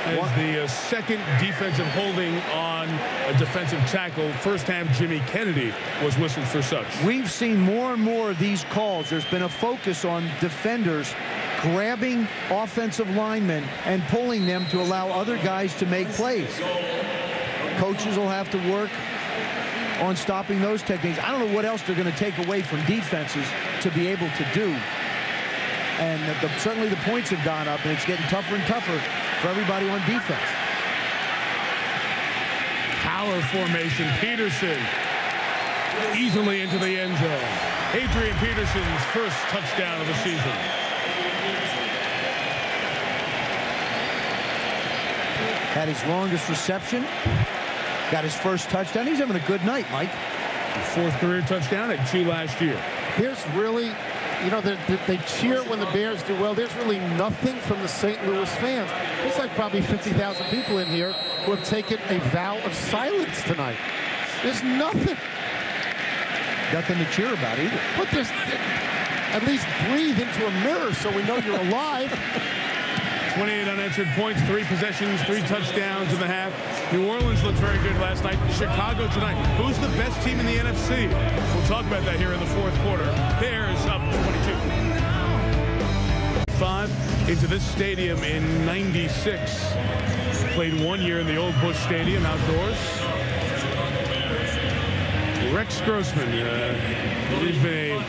S1: As the second defensive holding on a defensive tackle. First half, Jimmy Kennedy was whistled for such.
S6: We've seen more and more of these calls. There's been a focus on defenders grabbing offensive linemen and pulling them to allow other guys to make plays. Coaches will have to work on stopping those techniques. I don't know what else they're going to take away from defenses to be able to do. And certainly the points have gone up, and it's getting tougher and tougher for everybody on defense.
S1: Power formation. Peterson easily into the end zone. Adrian Peterson's first touchdown of the season.
S6: Had his longest reception. Got his first touchdown. He's having a good night, Mike.
S1: Fourth career touchdown at 2 last year.
S2: There's really, you know, they cheer when the Bears do well. There's really nothing from the St. Louis fans. There's like probably 50,000 people in here who have taken a vow of silence tonight. There's nothing.
S6: Nothing to cheer about either.
S2: But there's, at least breathe into a mirror so we know you're alive.
S1: 28 unanswered points, 3 possessions, 3 touchdowns in the half. New Orleans looked very good last night. Chicago tonight. Who's the best team in the NFC? We'll talk about that here in the fourth quarter. Bears up 22. 5 into this stadium in 96. Played 1 year in the old Busch Stadium outdoors. Rex Grossman. He's been a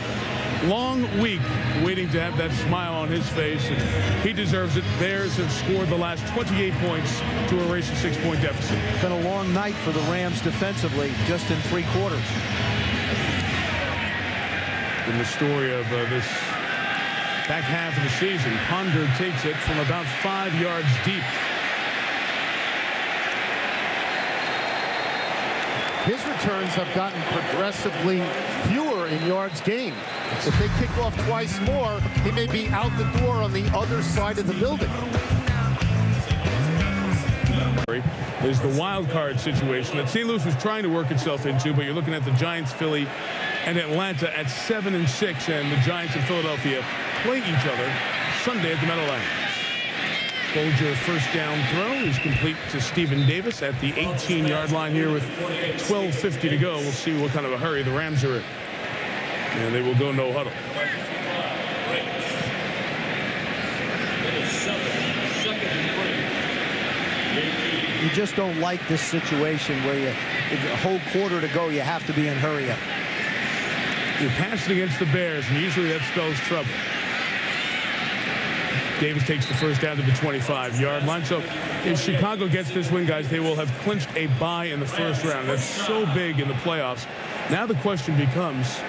S1: long week waiting to have that smile on his face, and he deserves it. Bears have scored the last 28 points to erase a 6-point deficit.
S6: It's been a long night for the Rams defensively, just in 3 quarters.
S1: In the story of this back half of the season, Ponder takes it from about 5 yards deep.
S2: His returns have gotten progressively fewer in yards gained. If they kick off twice more, he may be out the door on the other side of the building.
S1: Is the wild card situation that St. Louis was trying to work itself into, but you're looking at the Giants, Philly, and Atlanta at 7-6, and the Giants and Philadelphia play each other Sunday at the Meadowlands. Bolger first down throw is complete to Stephen Davis at the 18-yard line here with 12:50 to go. We'll see what kind of a hurry the Rams are in. And they will go no huddle.
S6: You just don't like this situation where a whole quarter to go, you have to be in hurry up.
S1: You're passing against the Bears, and usually that spells trouble. Davis takes the first down to the 25-yard line. So if Chicago gets this win, guys, they will have clinched a bye in the first round. That's so big in the playoffs. Now the question becomes,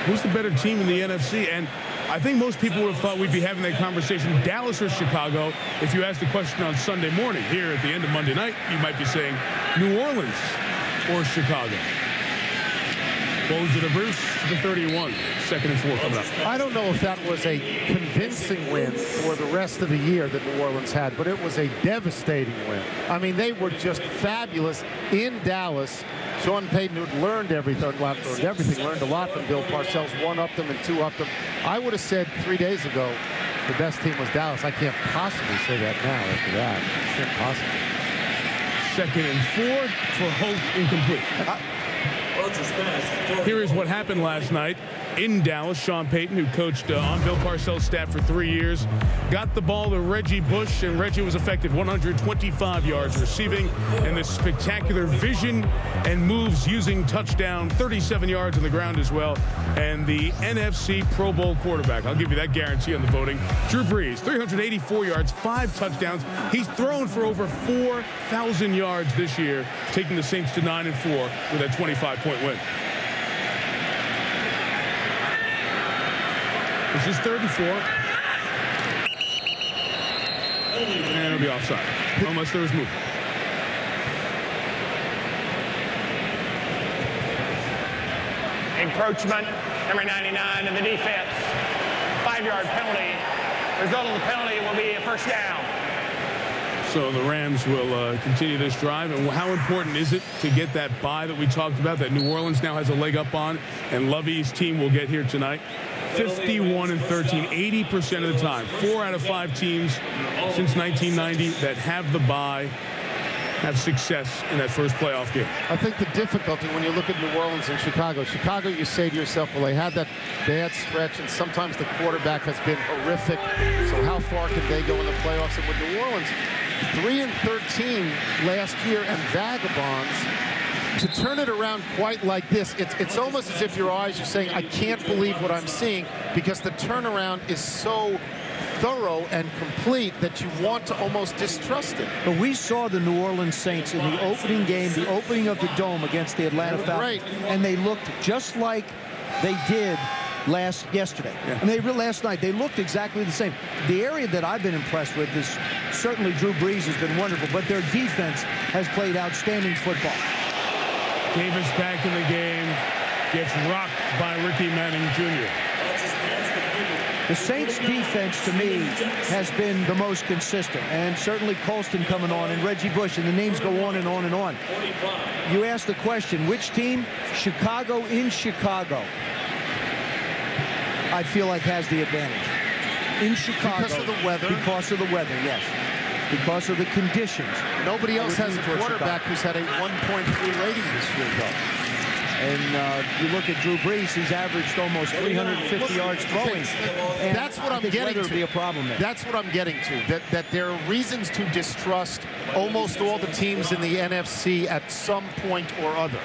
S1: who's the better team in the NFC? And I think most people would have thought we'd be having that conversation, Dallas or Chicago. If you ask the question on Sunday morning, here at the end of Monday night, you might be saying New Orleans or Chicago. Bolger to Bruce, the 31. 2nd and 4 coming up.
S2: I don't know if that was a convincing win for the rest of the year that New Orleans had, but it was a devastating win. I mean, they were just fabulous in Dallas. Sean Payton, who'd learned everything, learned a lot from Bill Parcells, 1-upped them and 2-upped them. I would have said 3 days ago the best team was Dallas. I can't possibly say that now after that. It's impossible.
S1: 2nd and 4 for Holt, incomplete. Here is what happened last night in Dallas, Sean Payton, who coached on Bill Parcells' staff for 3 years, got the ball to Reggie Bush, and Reggie was effective, 125 yards receiving, and this spectacular vision and moves using touchdown, 37 yards on the ground as well, and the NFC Pro Bowl quarterback. I'll give you that guarantee on the voting. Drew Brees, 384 yards, 5 touchdowns. He's thrown for over 4,000 yards this year, taking the Saints to 9-4 with a 25-point win. This is 34. And it'll be offside, unless there was movement.
S11: Encroachment, number 99 in the defense. 5-yard penalty. The result of the penalty will be a first down.
S1: So the Rams will continue this drive. And how important is it to get that bye that we talked about, that New Orleans now has a leg up on, and Lovey's team will get here tonight? 51-13, 80% of the time. 4 out of 5 teams since 1990 that have the bye have success in that first playoff game.
S2: I think the difficulty when you look at New Orleans and Chicago, you say to yourself, well, they had that bad stretch, and sometimes the quarterback has been horrific. So how far can they go in the playoffs? And with New Orleans, 3-13 last year and vagabonds, to turn it around quite like this, it's almost as if your eyes are saying, I can't believe what I'm seeing, because the turnaround is so thorough and complete that you want to almost distrust it.
S6: But we saw the New Orleans Saints in the opening game, the opening of the Dome against the Atlanta Falcons, and they looked just like they did yesterday. Yeah. I mean, last night, they looked exactly the same. The area that I've been impressed with is certainly Drew Brees has been wonderful, but their defense has played outstanding football.
S1: Davis back in the game, gets rocked by Ricky Manning Jr.
S6: The Saints defense, to me, has been the most consistent, and certainly Colston coming on and Reggie Bush, and the names go on and on and on. You asked the question, which team? Chicago in Chicago, I feel like has the advantage. In Chicago.
S2: Because of the weather?
S6: Because of the weather, yes. Because of the conditions.
S2: Nobody else has a quarterback who's had a 1.3 rating this year, though.
S6: And you look at Drew Brees, he's averaged almost 350 yards throwing. And
S2: that's what I'm getting to.
S6: Would be a problem there.
S2: That's what I'm getting to. That there are reasons to distrust almost all the teams in the NFC at some point or other.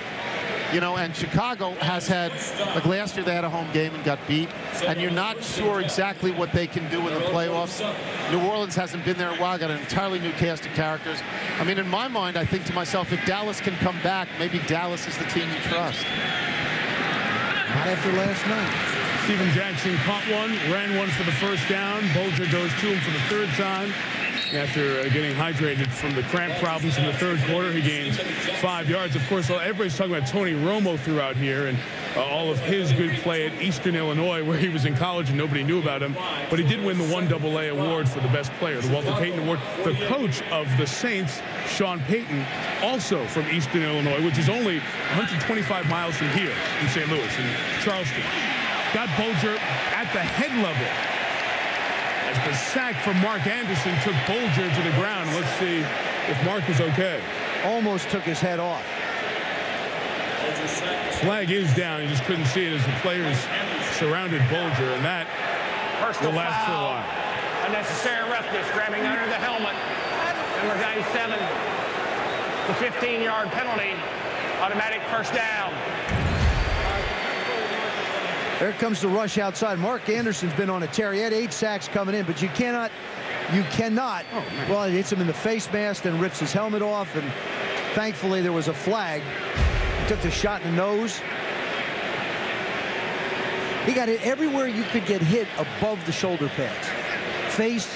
S2: You know, and Chicago has had, like last year they had a home game and got beat, and you're not sure exactly what they can do in the playoffs. New Orleans hasn't been there a while, got an entirely new cast of characters. I mean, in my mind, I think to myself, if Dallas can come back, maybe Dallas is the team you trust.
S6: Not after last night.
S1: Steven Jackson caught one, ran one for the first down. Bolger goes to him for the 3rd time. After getting hydrated from the cramp problems in the 3rd quarter, he gains 5 yards. Of course, everybody's talking about Tony Romo throughout here and all of his good play at Eastern Illinois, where he was in college and nobody knew about him. But he did win the 1AA award for the best player, the Walter Payton Award. The coach of the Saints, Sean Payton, also from Eastern Illinois, which is only 125 miles from here in St. Louis, in Charleston. Got Bolger at the head level. As the sack from Mark Anderson took Bolger to the ground. Let's see if Mark is okay.
S6: Almost took his head off.
S1: Flag is down. You just couldn't see it as the players surrounded Bolger, and that will last for a while.
S11: Unnecessary roughness, grabbing under the helmet. Number 97, the 15-yard penalty, automatic first down.
S6: There comes the rush outside. Mark Anderson's been on a tear. He had 8 sacks coming in, but you cannot, well, it hits him in the face mask and rips his helmet off, and thankfully there was a flag. He took the shot in the nose. He got it everywhere you could get hit above the shoulder pads. Face,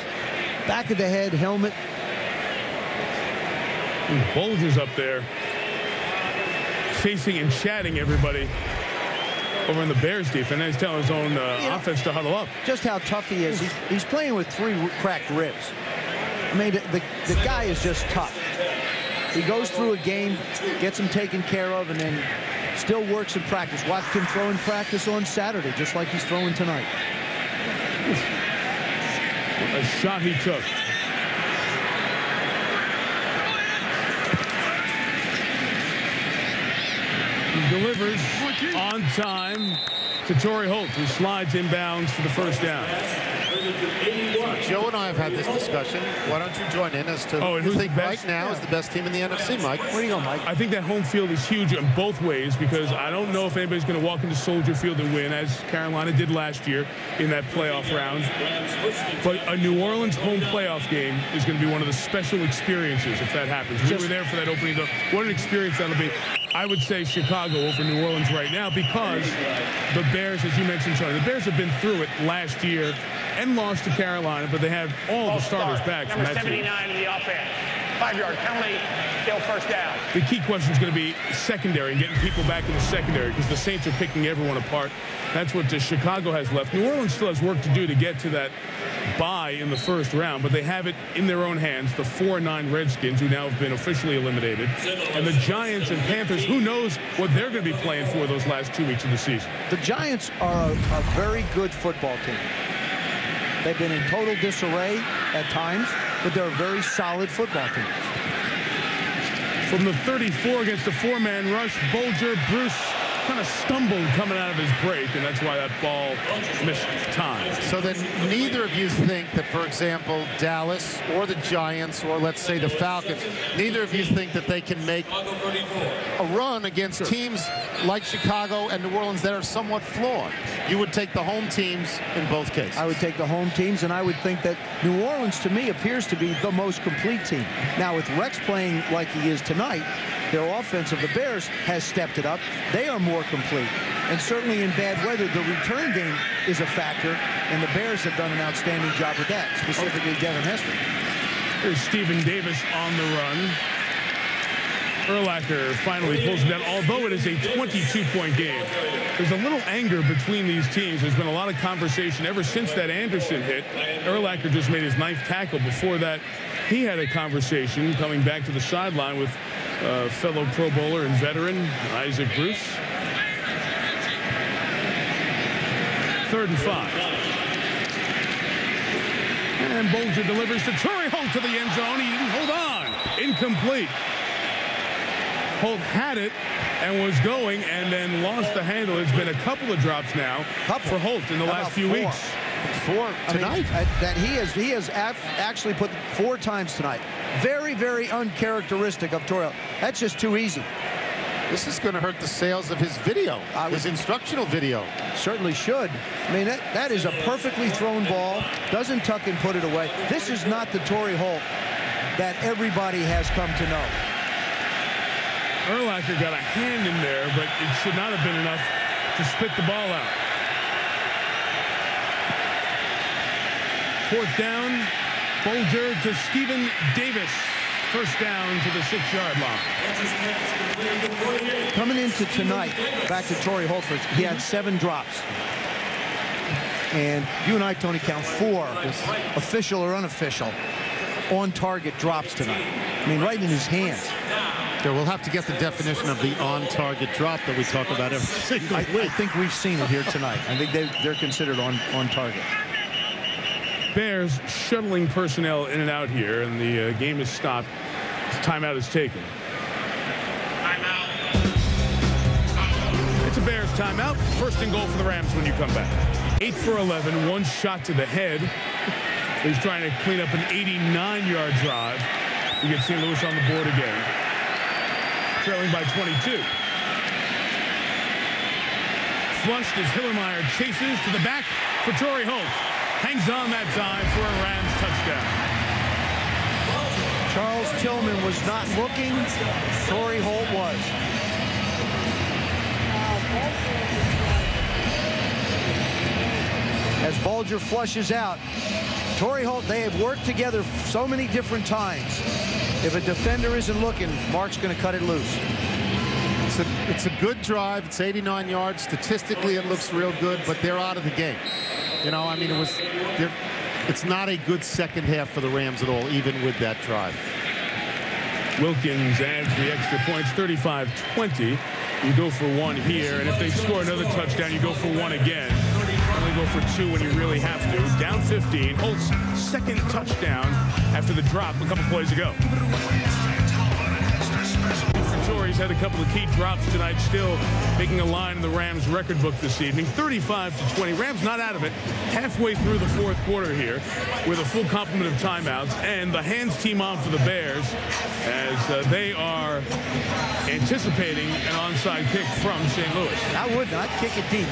S6: back of the head, helmet.
S1: Bolger's up there facing and chatting everybody over in the Bears defense. He's telling his own offense to huddle up.
S6: Just how tough he is. He's playing with 3 cracked ribs. I mean, the guy is just tough. He goes through a game, gets him taken care of, and then still works in practice. Watched him throw in practice on Saturday, just like he's throwing tonight.
S1: A shot he took. He delivers on time. to Torrey Holt, who slides inbounds for the first down.
S2: Joe and I have had this discussion. Why don't you join in as to who you think right now is the best team in the NFC, Mike? Where do you go, Mike?
S1: I think that home field is huge in both ways because I don't know if anybody's going to walk into Soldier Field and win, as Carolina did last year in that playoff round. But a New Orleans home playoff game is going to be one of the special experiences if that happens. We were there for that opening. What an experience that'll be. I would say Chicago over New Orleans right now because the Bears, as you mentioned, Charlie, the Bears have been through it last year and lost to Carolina, but they have all the starters back from that team.
S11: Number 79 in the offense. 5-yard penalty, still first down.
S1: The key question is going to be secondary and getting people back in the secondary because the Saints are picking everyone apart. That's what Chicago has left. New Orleans still has work to do to get to that bye in the first round, but they have it in their own hands. The 4-9 Redskins, who now have been officially eliminated, and the Giants and Panthers, who knows what they're going to be playing for those last 2 weeks of the season.
S6: The Giants are a very good football team. They've been in total disarray at times, but they're a very solid football team.
S1: From the 34 against the 4-man rush, Bulger, Bruce kind of stumbled coming out of his break, and that's why that ball missed time.
S2: So then neither of you think that, for example, Dallas or the Giants or let's say the Falcons, neither of you think that they can make a run against teams like Chicago and New Orleans that are somewhat flawed? You would take the home teams in both cases.
S6: I would take the home teams, and I would think that New Orleans, to me, appears to be the most complete team. Now, with Rex playing like he is tonight, their offense of the Bears has stepped it up. They are more complete. And certainly in bad weather, the return game is a factor, and the Bears have done an outstanding job with that, specifically Devin Hester.
S1: Here's Stephen Davis on the run. Urlacher finally pulls it down, although it is a 22-point game. There's a little anger between these teams. There's been a lot of conversation ever since that Anderson hit. Urlacher just made his 9th tackle. Before that, he had a conversation coming back to the sideline with fellow Pro Bowler and veteran Isaac Bruce. 3rd and 5. And Bulger delivers to Torrey Holt to the end zone. He didn't hold on. Incomplete. Holt had it and was going and then lost the handle. It's been a couple of drops now for Holt in the last few weeks.
S2: 4 tonight?
S6: That he has actually put 4 times tonight. Very, very uncharacteristic of Torrey Holt. That's just too easy.
S2: This is going to hurt the sales of his video, his instructional video.
S6: Certainly should. I mean, that is a perfectly thrown ball. Doesn't tuck and put it away. This is not the Torrey Holt that everybody has come to know.
S1: Urlacher got a hand in there, but it should not have been enough to spit the ball out. 4th down, Bulger to Stephen Davis. First down to the 6-yard line.
S6: Coming into tonight, back to Torrey Holt, he had 7 drops. And you and I, Tony, count 4, official or unofficial, on-target drops tonight. I mean, right in his hands.
S2: Yeah, we'll have to get the definition of the on-target drop that we talk about every single week.
S6: I think we've seen it here tonight. I think they're considered on target.
S1: Bears shuttling personnel in and out here, and the game is stopped. Timeout is taken. It's a Bears timeout. 1st and goal for the Rams when you come back. 8 for 11, 1 shot to the head. He's trying to clean up an 89-yard drive. You get St. Louis on the board again. Trailing by 22. Flushed as Hillermeyer chases to the back for Torrey Holt. Hangs on that time for a Rams touchdown.
S6: Charles Tillman was not looking. Torrey Holt was. As Bulger flushes out, Torrey Holt, they have worked together so many different times. If a defender isn't looking, Mark's going to cut it loose.
S2: It's a good drive. It's 89 yards. Statistically, it looks real good, but they're out of the game. You know, I mean, it's not a good second half for the Rams at all, even with that drive.
S1: Wilkins adds the extra points, 35-20. You go for 1 here, and if they score another touchdown, you go for 1 again. Only go for 2 when you really have to. Down 15. Holt's 2nd touchdown after the drop a couple plays ago. For Torrey's had a couple of key drops tonight, still making a line in the Rams record book this evening. 35-20. Rams not out of it. Halfway through the fourth quarter here with a full complement of timeouts. And the hands team on for the Bears as they are anticipating an onside kick from St. Louis.
S6: I would not kick it deep.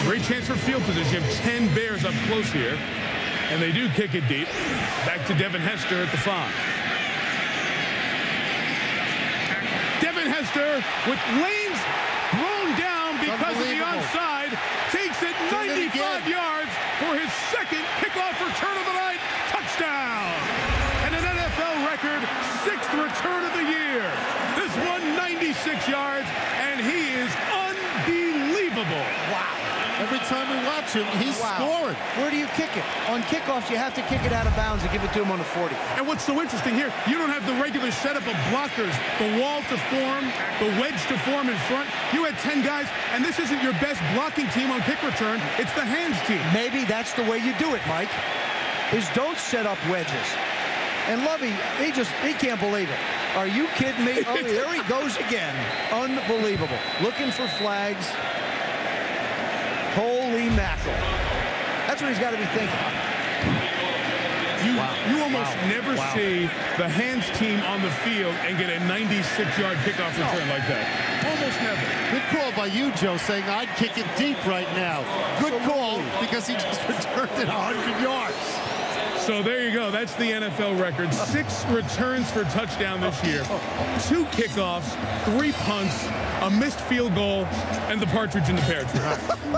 S1: Great chance for field position. You have 10 Bears up close here. And they do kick it deep. Back to Devin Hester at the 5. Devin Hester with lanes blown down because of the onside. Takes it 95 yards for his second kickoff return of the night. Touchdown. And an NFL record 6th return of the year. This one 96 yards, and he is unbelievable.
S6: Wow.
S2: Every time we watch him, he's scoring.
S6: Where do you kick it? On kickoffs, you have to kick it out of bounds and give it to him on the 40.
S1: And what's so interesting here, you don't have the regular setup of blockers, the wall to form, the wedge to form in front. You had 10 guys, and this isn't your best blocking team on kick return. It's the hands team.
S6: Maybe that's the way you do it, Mike, is don't set up wedges. And Lovey, he can't believe it. Are you kidding me? Oh, there he goes again. Unbelievable. Looking for flags. Holy mackerel. That's what he's got to be thinking.
S1: You almost never see the hands team on the field and get a 96-yard kickoff return like that. Almost never.
S2: Good call by you, Joe, saying I'd kick it deep right now. Good call, because he just returned it 100 yards.
S1: So there you go. That's the NFL record. 6 returns for touchdown this year. 2 kickoffs, 3 punts, a missed field goal, and the partridge in the pear tree.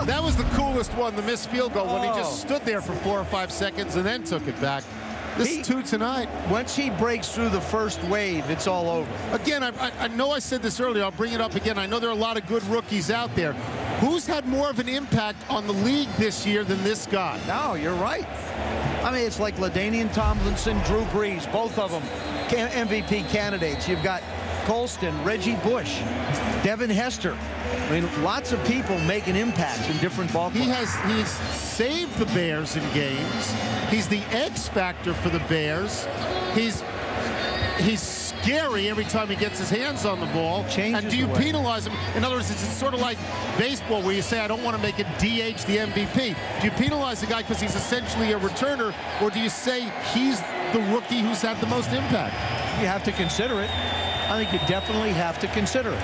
S2: That was the coolest one, the missed field goal, when he just stood there for 4 or 5 seconds and then took it back. This is 2 tonight.
S6: Once he breaks through the first wave, it's all over.
S2: Again, I know I said this earlier. I'll bring it up again. I know there are a lot of good rookies out there. Who's had more of an impact on the league this year than this guy?
S6: No, you're right. I mean, it's like LaDainian Tomlinson, Drew Brees, both of them MVP candidates. You've got Colston, Reggie Bush, Devin Hester. I mean, lots of people making impacts in different ball clubs.
S2: He's saved the Bears in games. He's the X factor for the Bears. He's scary every time he gets his hands on the ball. And do you penalize him? In other words, it's sort of like baseball where you say, I don't want to make it DH the MVP. Do you penalize the guy because he's essentially a returner, or do you say he's the rookie who's had the most impact?
S6: You have to consider it. I think you definitely have to consider it.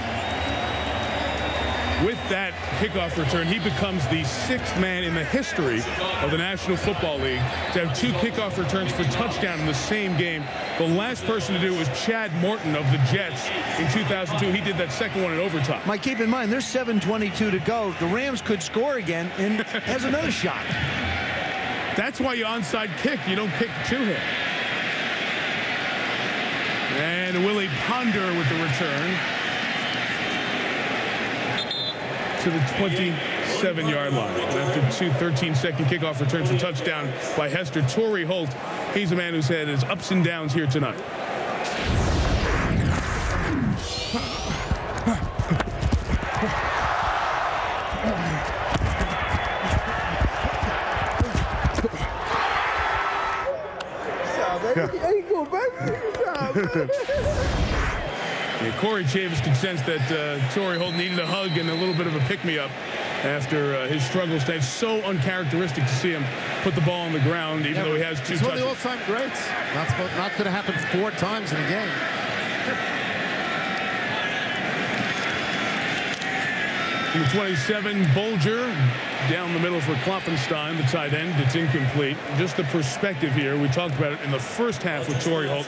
S1: With that kickoff return, he becomes the 6th man in the history of the National Football League to have 2 kickoff returns for touchdown in the same game. The last person to do it was Chad Morton of the Jets in 2002. He did that second one in overtime.
S6: Mike, keep in mind, there's 7:22 to go. The Rams could score again and has another shot.
S1: That's why you onside kick. You don't kick to him. And Willie Ponder with the return to the 27-yard line. After 2 13-second kickoff returns for touchdown by Hester. Torrey Holt, he's a man who's had his ups and downs here tonight. Yeah, Corey Chavis can sense that Torrey Holt needed a hug and a little bit of a pick-me-up after his struggles. It's so uncharacteristic to see him put the ball on the ground, even though he has 2 touches.
S2: He's one of the all-time greats. Not going to happen 4 times in a game.
S1: Number 27, Bulger, down the middle for Klopfenstein, the tight end. It's incomplete. Just the perspective here. We talked about it in the first half with Torrey Holt.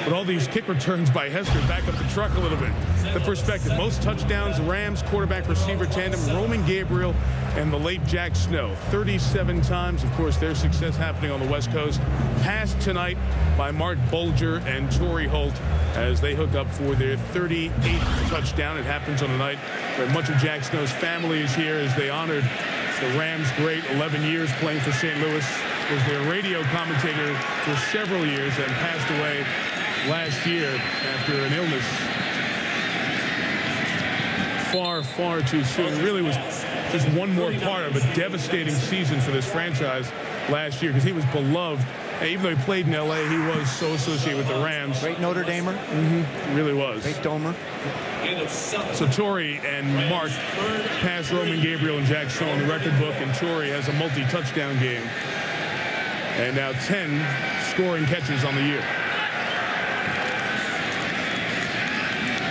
S1: But all these kick returns by Hester back up the truck a little bit. The perspective. Most touchdowns, Rams quarterback-receiver tandem, Roman Gabriel and the late Jack Snow. 37 times, of course, their success happening on the West Coast. Passed tonight by Mark Bulger and Torrey Holt as they hook up for their 38th touchdown. It happens on the night where much of Jack Snow's family is here as they honored the Rams' great 11 years playing for St. Louis. Was their radio commentator for several years and passed away last year after an illness far, far too soon. It really was just one more part of a devastating season for this franchise last year because he was beloved Even though he played in L.A., he was so associated with the Rams.
S6: Great Notre Damer.
S1: He really was.
S6: Great Domer.
S1: So Torrey and Mark passed Roman Gabriel and Jack Shaw in the record book, and Torrey has a multi-touchdown game. And now 10 scoring catches on the year.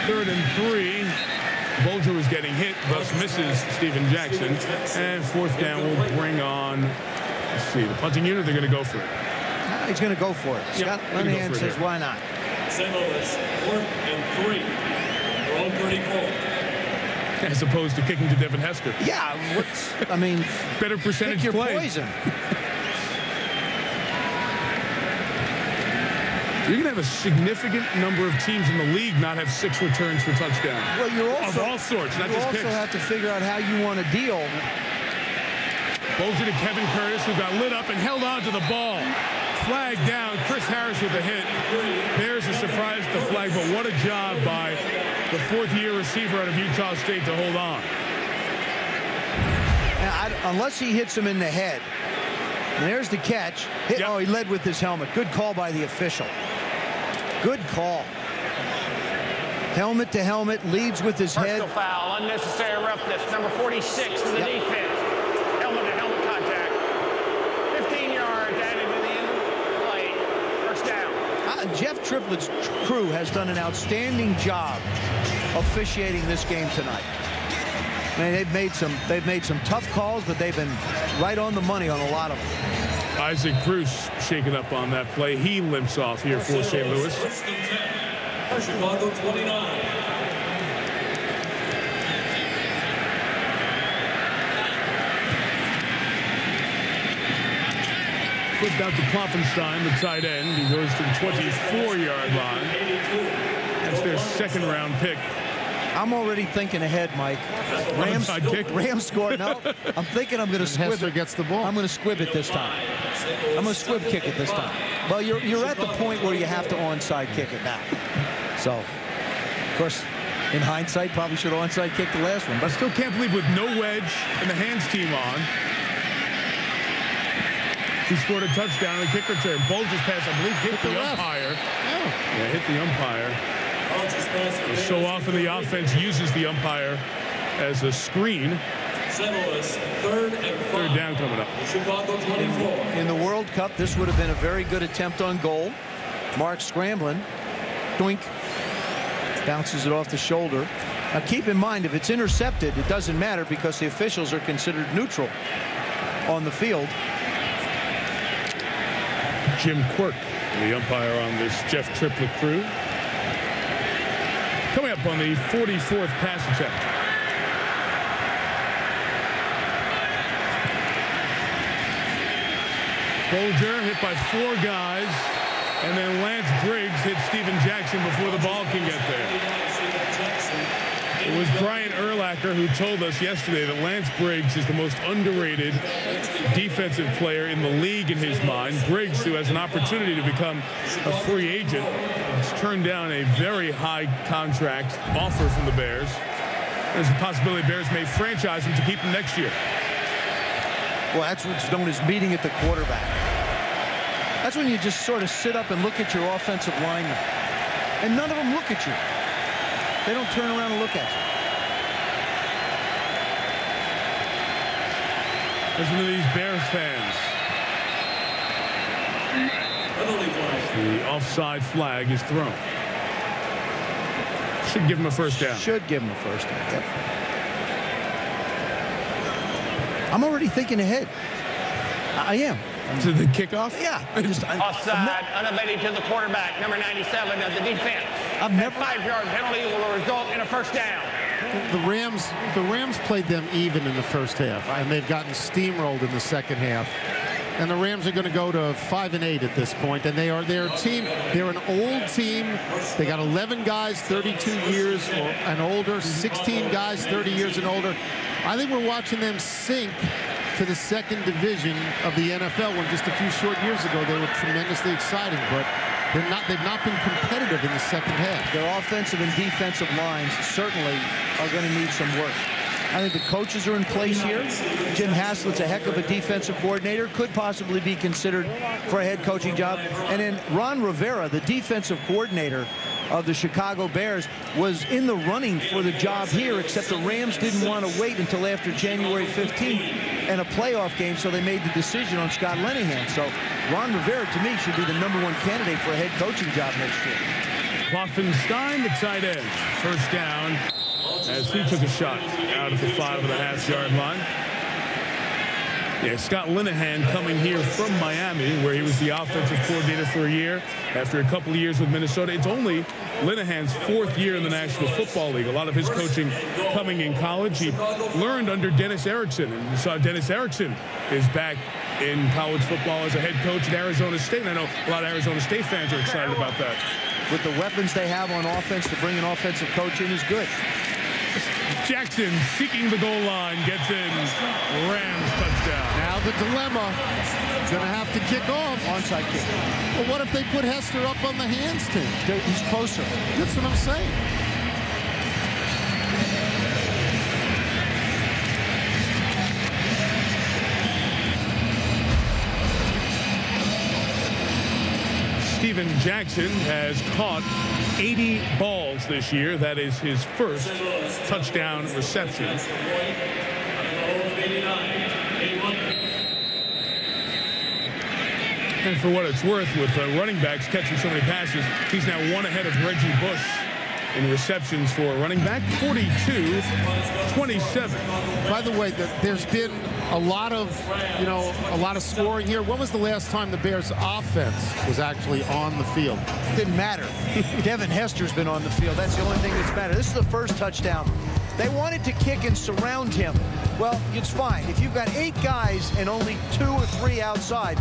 S1: 3rd and 3. Bulger was getting hit, thus misses Steven Jackson. And 4th down will bring on, let's see, the punting unit. They're going to go for it.
S6: He's going to go for it. Scott Linehan says, why not?
S14: St. Louis, 4th and 3. Their own 34.
S1: As opposed to kicking to Devin Hester.
S6: Yeah, I mean,
S1: better percentage
S6: pick your
S1: play.
S6: Poison.
S1: You're going to have a significant number of teams in the league not have 6 returns for touchdowns.
S6: Well, you're also,
S1: of all sorts, not just kicks.
S6: You also have to figure out how you want to deal.
S1: Bulger to Kevin Curtis, who got lit up and held on to the ball. Flag down. Chris Harris with a hit. Bears are surprised at the flag, but what a job by the 4th-year receiver out of Utah State to hold on.
S6: Unless he hits him in the head. And there's the catch. Oh, he led with his helmet. Good call by the official. Good call. Helmet to helmet, leads with his head.
S11: Personal foul, unnecessary roughness. Number 46 in the defense. Helmet to helmet contact. 15 yards added to the end of the play. First down.
S6: Jeff Triplett's crew has done an outstanding job officiating this game tonight. I mean, they've made some tough calls, but they've been right on the money on a lot of them.
S1: Isaac Bruce shaken up on that play. He limps off here for St. Louis.
S14: Chicago 29.
S1: Flipped out to Klopfenstein, the tight end. He goes to the 24-yard line. That's their 2nd-round pick.
S6: I'm already thinking ahead, Mike. Rams scored. No, I'm thinking I'm going to squib
S2: Hester
S6: it.
S2: Gets the ball.
S6: I'm going to squib it this time. I'm going to squib kick it this time. Well, you're at the point where you have to onside kick it now. So, of course, in hindsight, probably should have onside kicked the last one.
S1: But I still can't believe with no wedge and the hands team on, he scored a touchdown and a kick return. Bulger's pass, I believe, hit the umpire. Yeah, hit the umpire. So often the offense uses the umpire as a screen.
S14: St. Louis, 3rd and 5.
S1: 3rd down coming up.
S14: Chicago 24.
S6: In the World Cup, this would have been a very good attempt on goal. Mark scrambling. Doink. Bounces it off the shoulder. Now keep in mind, if it's intercepted, it doesn't matter because the officials are considered neutral on the field.
S1: Jim Quirk, the umpire on this Jeff Triplett crew. Coming up on the 44th pass attempt. Bulger hit by 4 guys, and then Lance Briggs hit Steven Jackson before the ball can get there. It was Brian Urlacher who told us yesterday that Lance Briggs is the most underrated defensive player in the league in his mind. Briggs, who has an opportunity to become a free agent, has turned down a very high contract offer from the Bears. There's a possibility Bears may franchise him to keep him next year.
S6: Well, that's what's known as meeting at the quarterback. That's when you just sort of sit up and look at your offensive linemen. And none of them look at you. They don't turn around and look at you.
S1: Listen to these Bears fans. The offside flag is thrown. Should give him a first down.
S6: Should give him a first down. Yep. I'm already thinking ahead. I am.
S1: To the kickoff?
S6: Yeah.
S11: Offside, unabated to the quarterback, number 97 of the defense.
S6: I've never.
S11: 5-yard penalty will result in a first down.
S2: The Rams played them even in the first half, and they've gotten steamrolled in the second half. And the Rams are going to go to 5-8 at this point, and they're a team. They're an old team. They got 11 guys 32 years and older, 16 guys 30 years and older. I think we're watching them sink to the second division of the NFL when just a few short years ago they were tremendously exciting, but they've not been competitive in the second half.
S6: Their offensive and defensive lines certainly are going to need some work. I think the coaches are in place here. Jim Haslett's a heck of a defensive coordinator, could possibly be considered for a head coaching job. And then Ron Rivera, the defensive coordinator of the Chicago Bears, was in the running for the job here, except the Rams didn't want to wait until after January 15th and a playoff game, so they made the decision on Scott Linehan. So Ron Rivera, to me, should be the #1 candidate for a head coaching job next year.
S1: Klopfenstein, the tight end. First down as he took a shot out of the 5.5-yard line. Yeah, Scott Linehan coming here from Miami, where he was the offensive coordinator for a year. After a couple of years with Minnesota, it's only Linehan's 4th year in the National Football League. A lot of his coaching coming in college. He learned under Dennis Erickson, and you saw Dennis Erickson is back in college football as a head coach at Arizona State. And I know a lot of Arizona State fans are excited about that.
S6: With the weapons they have on offense, to bring an offensive coach in is good.
S1: Jackson seeking the goal line, gets in. Rams touchdown.
S2: Now the dilemma. Going to have to kick off.
S6: Onside kick.
S2: Well, what if they put Hester up on the hands team?
S6: He's closer.
S2: That's what I'm saying.
S1: Steven Jackson has caught 80 balls this year. That is his first touchdown reception. And for what it's worth, with running backs catching so many passes, he's now one ahead of Reggie Bush in receptions for running back, 42-27.
S2: By the way, there's been a lot of scoring here. When was the last time the Bears offense was actually on the field?
S6: Didn't matter. Devin Hester's been on the field. That's the only thing that's mattered. This is the first touchdown. They wanted to kick and surround him. Well, it's fine. If you've got 8 guys and only 2 or 3 outside,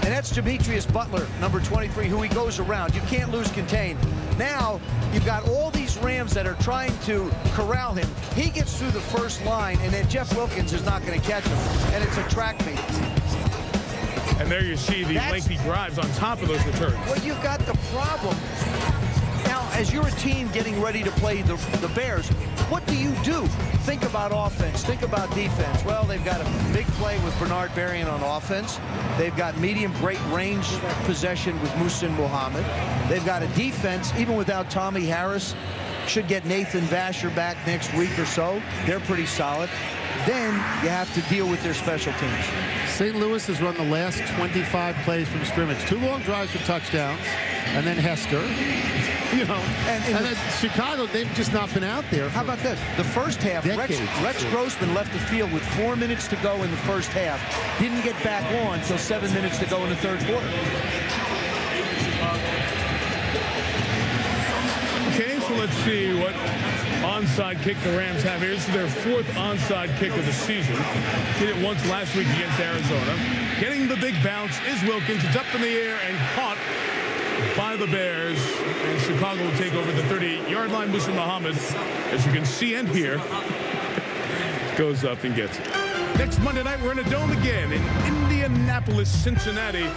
S6: and that's Demetrius Butler, number 23, who he goes around. You can't lose contain. Now, you've got all these Rams that are trying to corral him. He gets through the first line, and then Jeff Wilkins is not going to catch him. And it's a track meet.
S1: And there you see the lengthy drives on top of those returns.
S6: Well, you've got the problem. Now, as you're a team getting ready to play the Bears, what do you do? Think about offense. Think about defense. Well, they've got a big play with Bernard Berrian on offense. They've got medium great range possession with Muhsin Muhammad. They've got a defense, even without Tommy Harris, should get Nathan Vasher back next week or so. They're pretty solid. Then you have to deal with their special teams.
S2: St. Louis has run the last 25 plays from scrimmage. 2 long drives for touchdowns, and then Hester. And then Chicago, they've just not been out there.
S6: How about this? The first half, Rex Grossman left the field with 4 minutes to go in the first half. Didn't get back on until 7 minutes to go in the third quarter.
S1: Okay, so let's see what onside kick the Rams have here. This is their 4th onside kick of the season. Did it once last week against Arizona. Getting the big bounce is Wilkins. It's up in the air and caught by the Bears. And Chicago will take over the 38-yard line. Muhsin Muhammad, as you can see and hear, goes up and gets it. Next Monday night, we're in a dome again in Indianapolis, Cincinnati,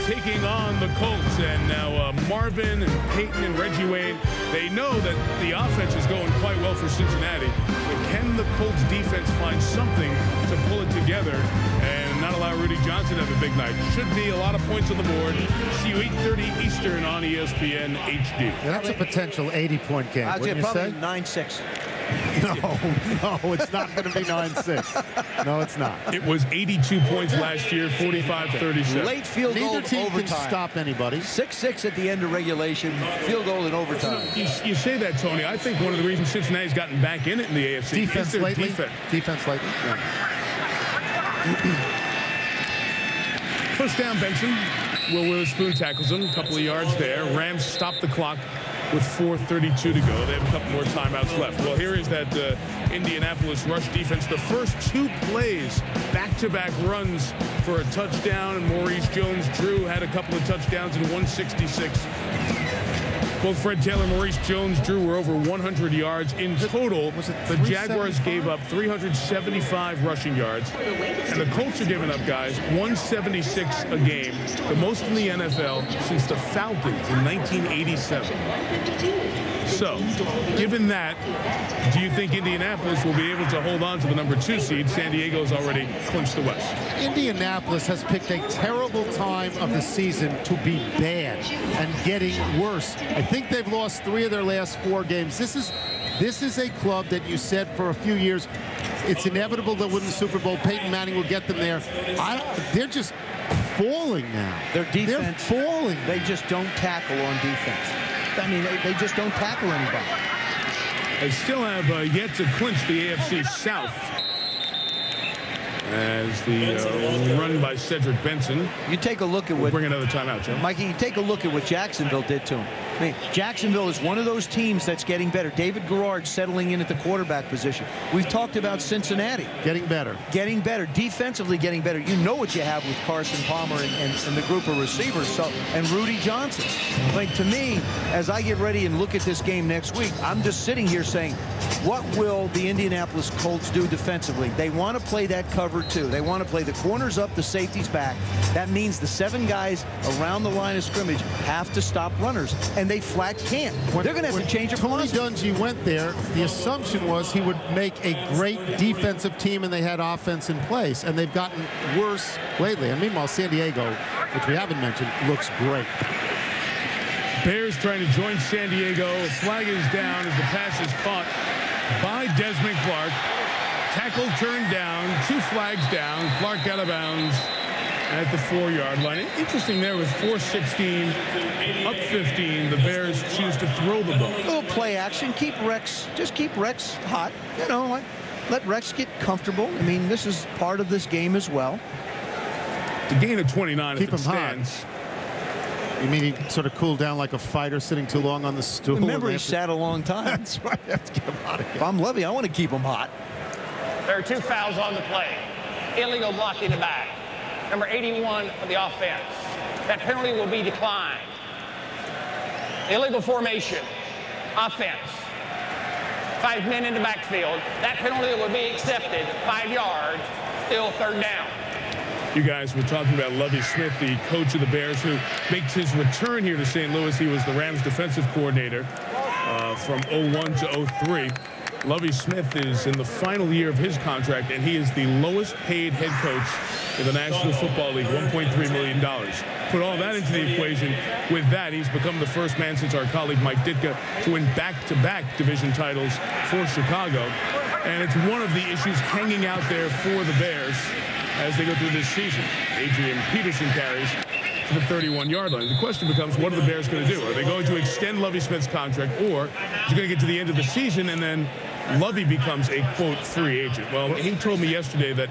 S1: taking on the Colts. And now Marvin and Peyton and Reggie Wayne, they know that the offense is going quite well for Cincinnati. But can the Colts defense find something to pull it together and not allow Rudy Johnson to have a big night? Should be a lot of points on the board. See you 8:30 Eastern on ESPN HD.
S2: Yeah, that's a potential 80-point game.
S6: I'd say probably 9-6.
S2: No, it's not going to be 9-6. No, it's not.
S1: It was 82 points last year, 45-37.
S6: Late field goal
S2: Neither team
S6: overtime.
S2: can stop anybody.
S6: 6-6 at the end of regulation, field goal in overtime.
S1: You say that, Tony. I think one of the reasons Cincinnati's gotten back in it in the AFC
S2: Defense
S1: is their
S2: lately.
S1: defense lately. Yeah. First down, Benson. Will Witherspoon tackles him. A couple of yards there. Rams stop the clock with 4:32 to go. They have a couple more timeouts left. Well, here is that Indianapolis rush defense. The first 2 plays, back-to-back runs for a touchdown, and Maurice Jones-Drew had a couple of touchdowns in 166. Both Fred Taylor and Maurice Jones-Drew were over 100 yards in total. The Jaguars gave up 375 rushing yards, and the Colts are giving up, guys, 176 a game, the most in the NFL since the Falcons in 1987. So, given that, do you think Indianapolis will be able to hold on to the number 2 seed? San Diego's already clinched the West.
S2: Indianapolis has picked a terrible time of the season to be bad and getting worse. I think they've lost 3 of their last 4 games. This is a club that you said for a few years it's inevitable they'll win the Super Bowl. Peyton Manning will get them there. They're just falling now.
S6: Their defense,
S2: they're falling.
S6: They just don't tackle on defense. I mean, they just don't tackle anybody.
S1: They still have yet to clinch the AFC South. As the run by Cedric Benson.
S6: You take a look at what...
S1: Bring another timeout, Joe.
S6: Mikey, you take a look at what Jacksonville did to him. I mean, Jacksonville is one of those teams that's getting better. David Garrard settling in at the quarterback position. We've talked about Cincinnati.
S2: Getting better.
S6: Getting better. Defensively getting better. You know what you have with Carson Palmer and the group of receivers. So, and Rudy Johnson. Like, to me, as I get ready and look at this game next week, I'm just sitting here saying, what will the Indianapolis Colts do defensively? They want to play that cover 2. They want to play the corners up, the safeties back. That means the 7 guys around the line of scrimmage have to stop runners, and they flat can't. They're going to have to change their philosophy.
S2: Tony Dungy went there, the assumption was he would make a great defensive team, and they had offense in place, and they've gotten worse lately. And meanwhile, San Diego, which we haven't mentioned, looks great.
S1: Bears trying to join San Diego. Flag is down as the pass is caught by Desmond Clark. Tackle turned down, 2 flags down. Clark out of bounds at the 4-yard line. Interesting there with 4:16, up 15. The Bears choose to throw the ball.
S6: A little play action. Just keep Rex hot. You know, let Rex get comfortable. I mean, this is part of this game as well.
S1: The gain of 29
S2: keep
S1: if it stands.
S2: Hot. You mean he sort of cooled down like a fighter sitting too long on the stool?
S6: Remember, he sat a long time.
S2: That's right. I have to get him out of here.
S6: If I'm Levy, I want to keep him hot.
S11: There are 2 fouls on the play. Illegal blocking the back. Number 81 of the offense. That penalty will be declined. Illegal formation. Offense. 5 men in the backfield. That penalty will be accepted. 5 yards. Still 3rd down.
S1: You guys were talking about Lovie Smith, the coach of the Bears, who makes his return here to St. Louis. He was the Rams defensive coordinator from 01 to 03. Lovie Smith is in the final year of his contract, and he is the lowest paid head coach in the National Football League, $1.3 million. Put all that into the equation. With that, he's become the first man since our colleague Mike Ditka to win back-to-back division titles for Chicago. And it's one of the issues hanging out there for the Bears as they go through this season. Adrian Peterson carries to the 31-yard line. The question becomes, what are the Bears going to do? Are they going to extend Lovie Smith's contract, or is he going to get to the end of the season and then Lovie becomes a, quote, free agent? Well, he told me yesterday that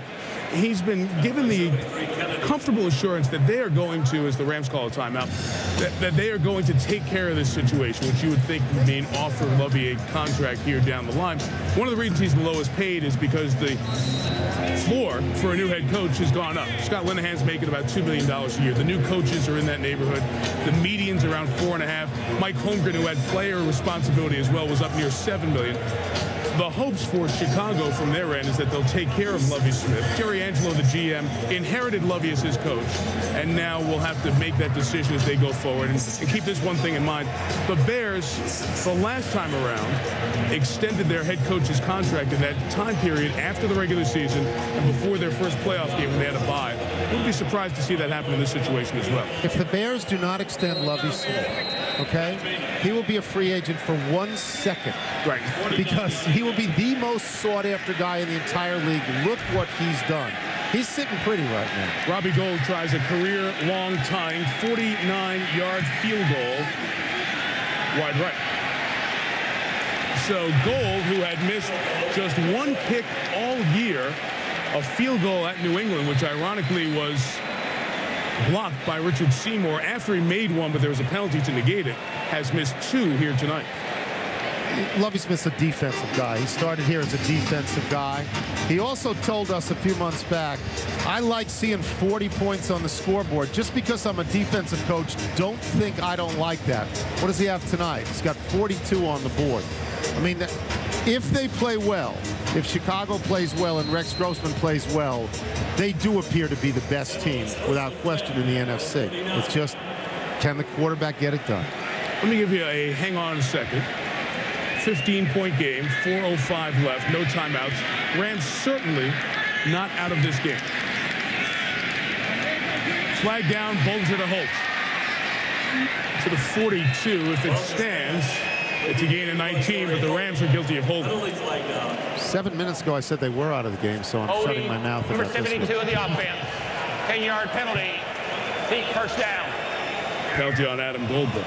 S1: he's been given the comfortable assurance that they are going to, as the Rams call a timeout, that they are going to take care of this situation, which you would think would mean offer Lovie a contract here down the line. One of the reasons he's the lowest paid is because the floor for a new head coach has gone up. Scott Linehan's making about $2 million a year. The new coaches are in that neighborhood. The median's around 4.5. Mike Holmgren, who had player responsibility as well, was up near $7 million. The hopes for Chicago from their end is that they'll take care of Lovie Smith. Jerry Angelo, the GM, inherited Lovie as his coach, and now will have to make that decision as they go forward. And keep this one thing in mind. The Bears, the last time around, extended their head coach's contract in that time period after the regular season and before their first playoff game when they had a bye. Wouldn't be surprised to see that happen in this situation as well.
S2: If the Bears do not extend Lovie Smith, okay, he will be a free agent for 1 second.
S1: Right.
S2: Because he will be the most sought-after guy in the entire league. Look what he's done. He's sitting pretty right now.
S1: Robbie Gould tries a career-long tying 49-yard field goal wide right. So Gould, who had missed just 1 kick all year, a field goal at New England, which ironically was blocked by Richard Seymour after he made one, but there was a penalty to negate it, has missed 2 here tonight.
S2: Lovie Smith's a defensive guy. He started here as a defensive guy. He also told us a few months back, I like seeing 40 points on the scoreboard. Just because I'm a defensive coach, don't think I don't like that. What does he have tonight? He's got 42 on the board. I mean, if they play well, if Chicago plays well and Rex Grossman plays well, they do appear to be the best team without question in the NFC. It's just, can the quarterback get it done?
S1: Let me give you a hang on a second. 15-point game, 4:05 left, no timeouts. Rams certainly not out of this game. Flag down, Bulger to Holt. To the 42, if it stands, it's a gain of 19, but the Rams are guilty of holding.
S2: 7 minutes ago, I said they were out of the game, so I'm shutting my mouth
S11: Number
S2: about this.
S11: 72 of the offense. 10-yard penalty. Deep first down.
S1: Penalty on Adam Goldberg.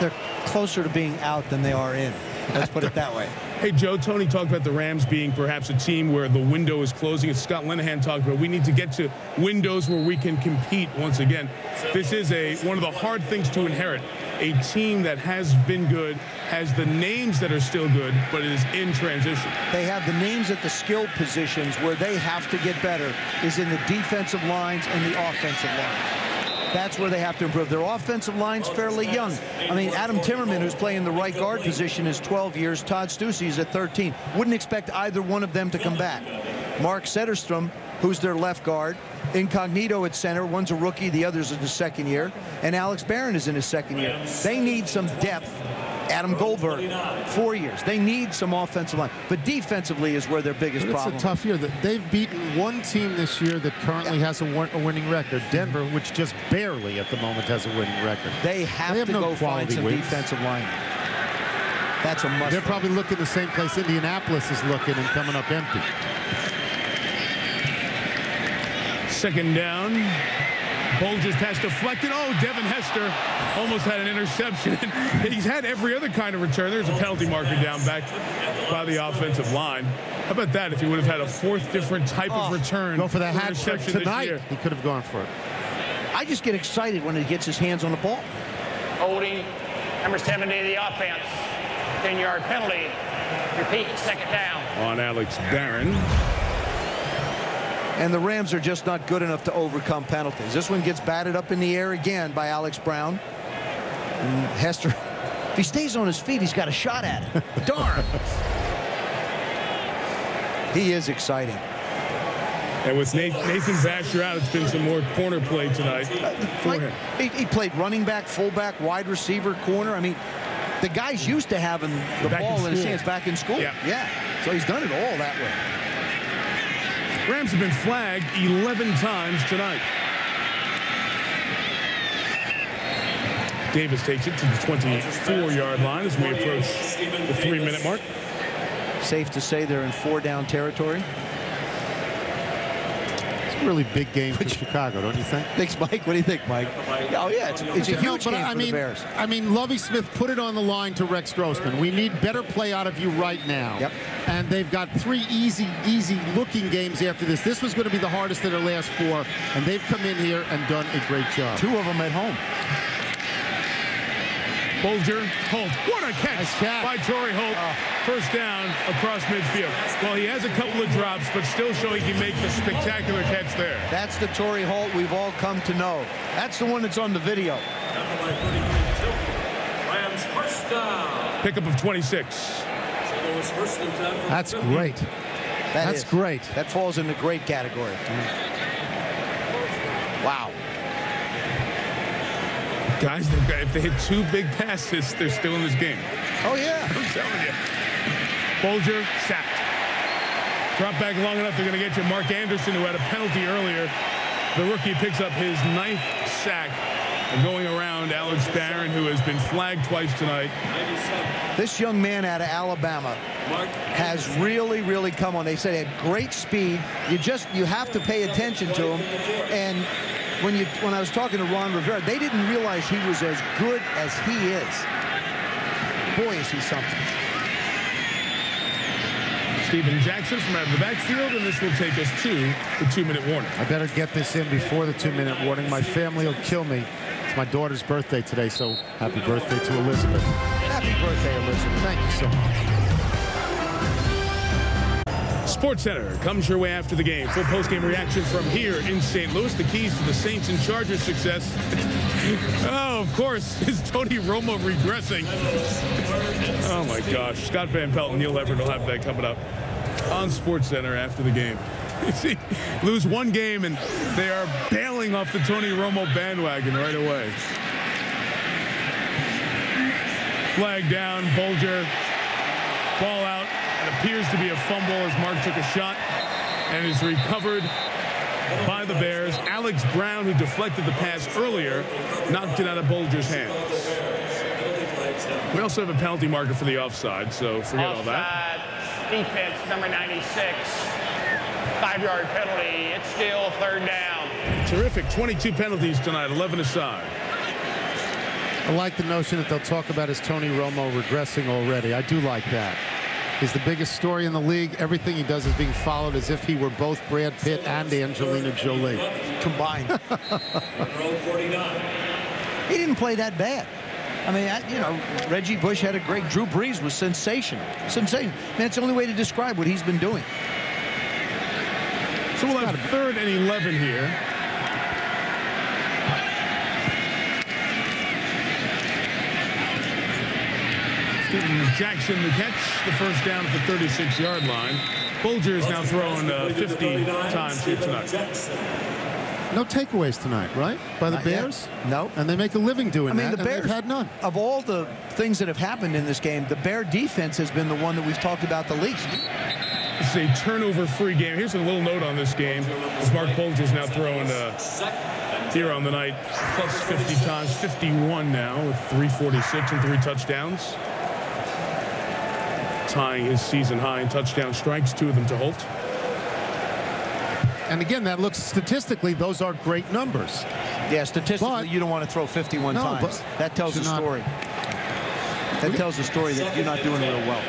S6: They're closer to being out than they are in. Let's put it that way.
S1: Hey, Joe, Tony talked about the Rams being perhaps a team where the window is closing. As Scott Linehan talked about, we need to get to windows where we can compete once again. This is one of the hard things to inherit. A team that has been good, has the names that are still good, but is in transition.
S6: They have the names at the skill positions. Where they have to get better is in the defensive lines and the offensive line. That's where they have to improve. Their offensive line's fairly young. I mean, Adam Timmerman, who's playing the right guard position, is 12 years. Todd Stussey's at 13. Wouldn't expect either one of them to come back. Mark Setterstrom, who's their left guard. Incognito at center. One's a rookie, the other's in his second year. And Alex Barron is in his second year. They need some depth. Adam Goldberg, 4 years. They need some offensive line. But defensively is where their biggest problem is.
S2: It's a tough year. They've beaten one team this year that currently has a winning record, Denver, which just barely at the moment has a winning record.
S6: They have to go find some defensive line. That's a must.
S2: They're probably looking the same place Indianapolis is looking and coming up empty.
S1: Second down. Bulger's pass deflected. Oh, Devin Hester almost had an interception. He's had every other kind of return. There's a penalty marker down back by the offensive line. How about that if he would have had a fourth different type of return?
S2: Go for the hat trick tonight. He could have gone for it.
S6: I just get excited when he gets his hands on the ball.
S11: Holding. Number 70 of the offense. 10-yard penalty. Repeat, second down.
S1: On Alex Barron.
S6: And the Rams are just not good enough to overcome penalties. This one gets batted up in the air again by Alex Brown. And Hester, if he stays on his feet, he's got a shot at it. Darn. He is exciting.
S1: And with Nathan Vasher out, it's been some more corner play tonight for him.
S6: He played running back, fullback, wide receiver, corner. I mean, the guy's used to having the ball in his hands back in school. Yeah. So he's done it all that way.
S1: Rams have been flagged 11 times tonight. Davis takes it to the 24-yard line as we approach the 3-minute mark.
S6: Safe to say they're in 4-down territory.
S2: It's a really big game for Chicago, don't you think?
S6: Thanks, Mike. What do you think, Mike? Oh, yeah, it's a huge game for the Bears.
S2: I mean, Lovie Smith put it on the line to Rex Grossman. We need better play out of you right now.
S6: Yep.
S2: And they've got 3 easy-looking games after this. This was going to be the hardest of their last 4, and they've come in here and done a great job.
S6: 2 of them at home.
S1: Bulger, Holt. What a catch by Torrey Holt. First down across midfield. Well, he has a couple of drops, but still showing he can make the spectacular catch there.
S6: That's the Torrey Holt we've all come to know. That's the one that's on the video.
S14: Rams first down.
S1: Pickup of 26.
S2: That's great. That's great.
S6: That falls in the great category. Wow.
S1: Guys, if they hit 2 big passes, they're still in this game.
S6: Oh, yeah.
S1: I'm telling you. Bulger sacked. Drop back long enough, they're going to get you Mark Anderson, who had a penalty earlier. The rookie picks up his 9th sack. And going around Alex Barron, who has been flagged twice tonight.
S6: This young man out of Alabama has really, really come on. They said he had great speed. You have to pay attention to him. And when I was talking to Ron Rivera, they didn't realize he was as good as he is. Boy, is he something.
S1: Steven Jackson from out of the backfield, and this will take us to the 2-minute warning.
S2: I better get this in before the 2-minute warning. My family will kill me. It's my daughter's birthday today, so happy birthday to Elizabeth.
S6: Happy birthday, Elizabeth.
S2: Thank you so much.
S1: SportsCenter comes your way after the game. Full post-game reaction from here in St. Louis. The keys to the Saints and Chargers' success. Oh, of course, is Tony Romo regressing. Oh, my gosh. Scott Van Pelt and Neil Everett will have that coming up on SportsCenter after the game. You see, lose one game, and they are bailing off the Tony Romo bandwagon right away. Flag down, Bulger, ball out. It appears to be a fumble as Mark took a shot and is recovered by the Bears. Alex Brown, who deflected the pass earlier, knocked it out of Bulger's hands. We also have a penalty marker for the offside, so forget all that.
S11: Defense, number 96. 5-yard penalty. It's still third down.
S1: Terrific. 22 penalties tonight, 11 aside.
S2: I like the notion that they'll talk about his Tony Romo regressing already. I do like that. He's the biggest story in the league. Everything he does is being followed as if he were both Brad Pitt and Angelina Jolie
S6: combined. He didn't play that bad. I mean, you know, Reggie Bush had a great. Drew Brees was sensational. Sensational. Man, it's the only way to describe what he's been doing.
S1: So we'll have 3rd and 11 here. Steven Jackson the catch, the first down at the 36-yard line. Bulger is now thrown 50 times here tonight.
S2: No takeaways tonight, right? By the Bears?
S6: No.
S2: And they make a living doing that,
S6: the Bears
S2: they've had none.
S6: Of all the things that have happened in this game, the Bear defense has been the one that we've talked about the least.
S1: This is a turnover-free game. Here's a little note on this game. As Mark Bulger is now throwing here on the night plus 50 times, 51 now with 346 and 3 touchdowns. Tying his season high in touchdown strikes, 2 of them to Holt.
S2: And again, that looks statistically, those are great numbers.
S6: Yeah, statistically, you don't want to throw 51 times. But that tells a story. That tells a story that you're not doing real well.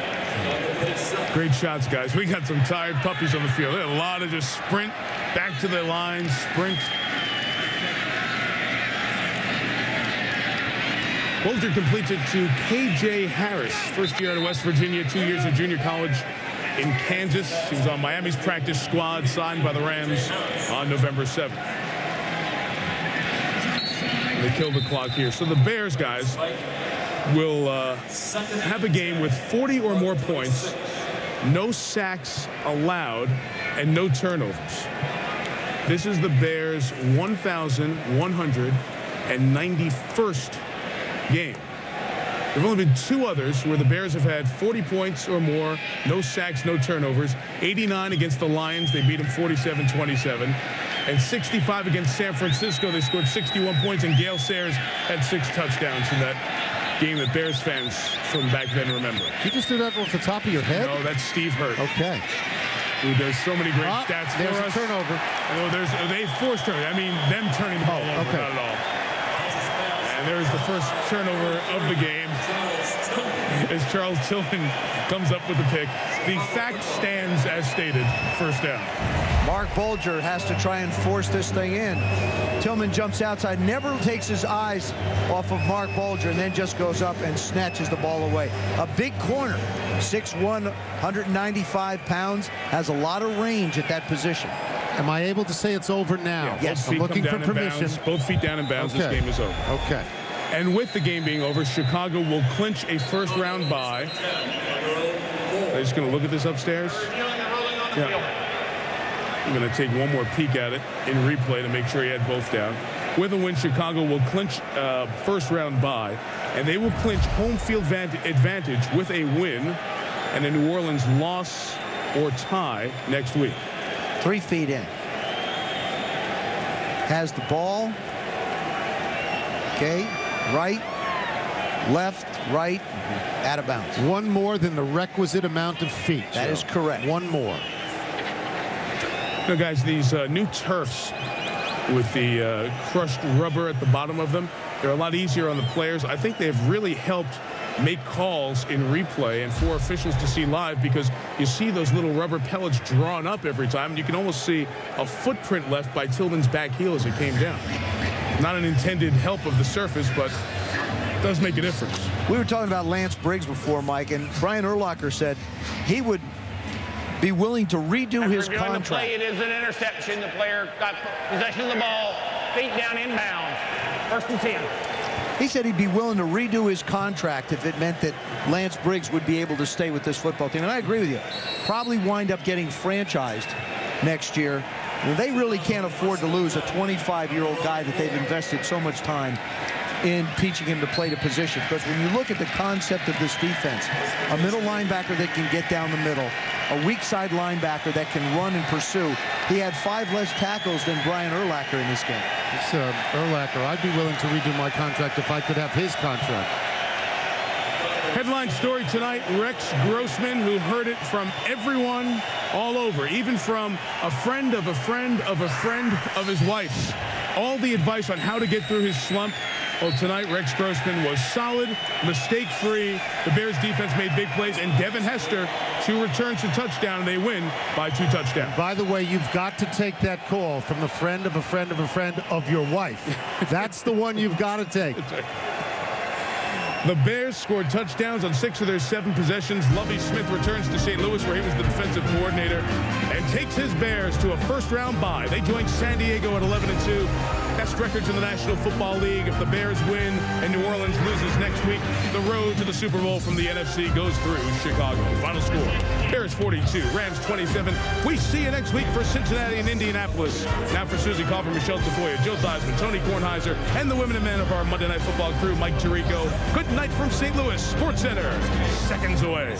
S1: Great shots, guys. We got some tired puppies on the field. They had a lot of just sprint, back to the line, sprint. Bulger completes it to K.J. Harris, first year out of West Virginia, 2 years of junior college in Kansas. He was on Miami's practice squad, signed by the Rams on November 7th. They killed the clock here. So the Bears, guys, will have a game with 40 or more points, no sacks allowed, and no turnovers. This is the Bears' 1,191st game. There have only been 2 others where the Bears have had 40 points or more, no sacks, no turnovers. 89 against the Lions. They beat them 47-27. And 65 against San Francisco. They scored 61 points, and Gale Sayers had 6 touchdowns in that game that Bears fans from back then remember.
S2: You just do that off the top of your head?
S1: No, that's Steve Hurt.
S2: Okay.
S1: Who does so many great stats for us.
S2: There's a turnover.
S1: Oh, they forced turnover. I mean, them turning the ball over, not at all. And there's the first turnover of the game as Charles Tillman comes up with the pick. The fact stands as stated, first down.
S6: Mark Bulger has to try and force this thing in. Tillman jumps outside, never takes his eyes off of Mark Bulger, and then just goes up and snatches the ball away. A big corner, 6'1", 195 pounds, has a lot of range at that position.
S2: Am I able to say it's over now?
S1: Yeah,
S2: yes, I'm looking for permission.
S1: Both feet down in bounds. Okay. This game is over.
S2: Okay.
S1: And with the game being over, Chicago will clinch a first-round bye. I'm just going to look at this upstairs. Yeah. I'm going to take one more peek at it in replay to make sure he had both down. With a win, Chicago will clinch first-round bye, and they will clinch home field advantage with a win and a New Orleans loss or tie next week.
S6: 3 feet in. Has the ball. Okay. Right, left, right, out of bounds.
S2: One more than the requisite amount of feet.
S6: That is correct.
S2: One more.
S1: You know, guys, these new turfs with the crushed rubber at the bottom of them, they're a lot easier on the players. I think they've really helped make calls in replay and for officials to see live, because you see those little rubber pellets drawn up every time, and you can almost see a footprint left by Tillman's back heel as it came down. Not an intended help of the surface, but it does make a difference.
S6: We were talking about Lance Briggs before, Mike, and Brian Urlacher said he would be willing to redo his contract.
S11: The play, it is an interception. The player got possession of the ball, feet down inbounds. 1st and 10.
S6: He said he'd be willing to redo his contract if it meant that Lance Briggs would be able to stay with this football team. And I agree with you. Probably wind up getting franchised next year. They really can't afford to lose a 25-year-old guy that they've invested so much time in teaching him to play the position. Because when you look at the concept of this defense, a middle linebacker that can get down the middle, a weak side linebacker that can run and pursue. He had 5 less tackles than Brian Urlacher in this game.
S2: It's Urlacher. I'd be willing to redo my contract if I could have his contract.
S1: Headline story tonight, Rex Grossman, who heard it from everyone all over, even from a friend of a friend of a friend of his wife's. All the advice on how to get through his slump. Well, tonight, Rex Grossman was solid, mistake-free. The Bears defense made big plays, and Devin Hester, 2 returns to touchdown, and they win by 2 touchdowns.
S2: By the way, you've got to take that call from the friend of a friend of a friend of your wife. That's the one you've got to take.
S1: The Bears scored touchdowns on 6 of their 7 possessions. Lovie Smith returns to St. Louis, where he was the defensive coordinator, and takes his Bears to a first-round bye. They joined San Diego at 11-2. Best records in the National Football League. If the Bears win and New Orleans loses next week, the road to the Super Bowl from the NFC goes through Chicago. Final score, Bears 42, Rams 27. We see you next week for Cincinnati and Indianapolis. Now for Susie Coffer, Michelle Tafoya, Joe Theismann, Tony Kornheiser, and the women and men of our Monday Night Football crew, Mike Tirico. Good night from St. Louis Sports Center. Seconds away.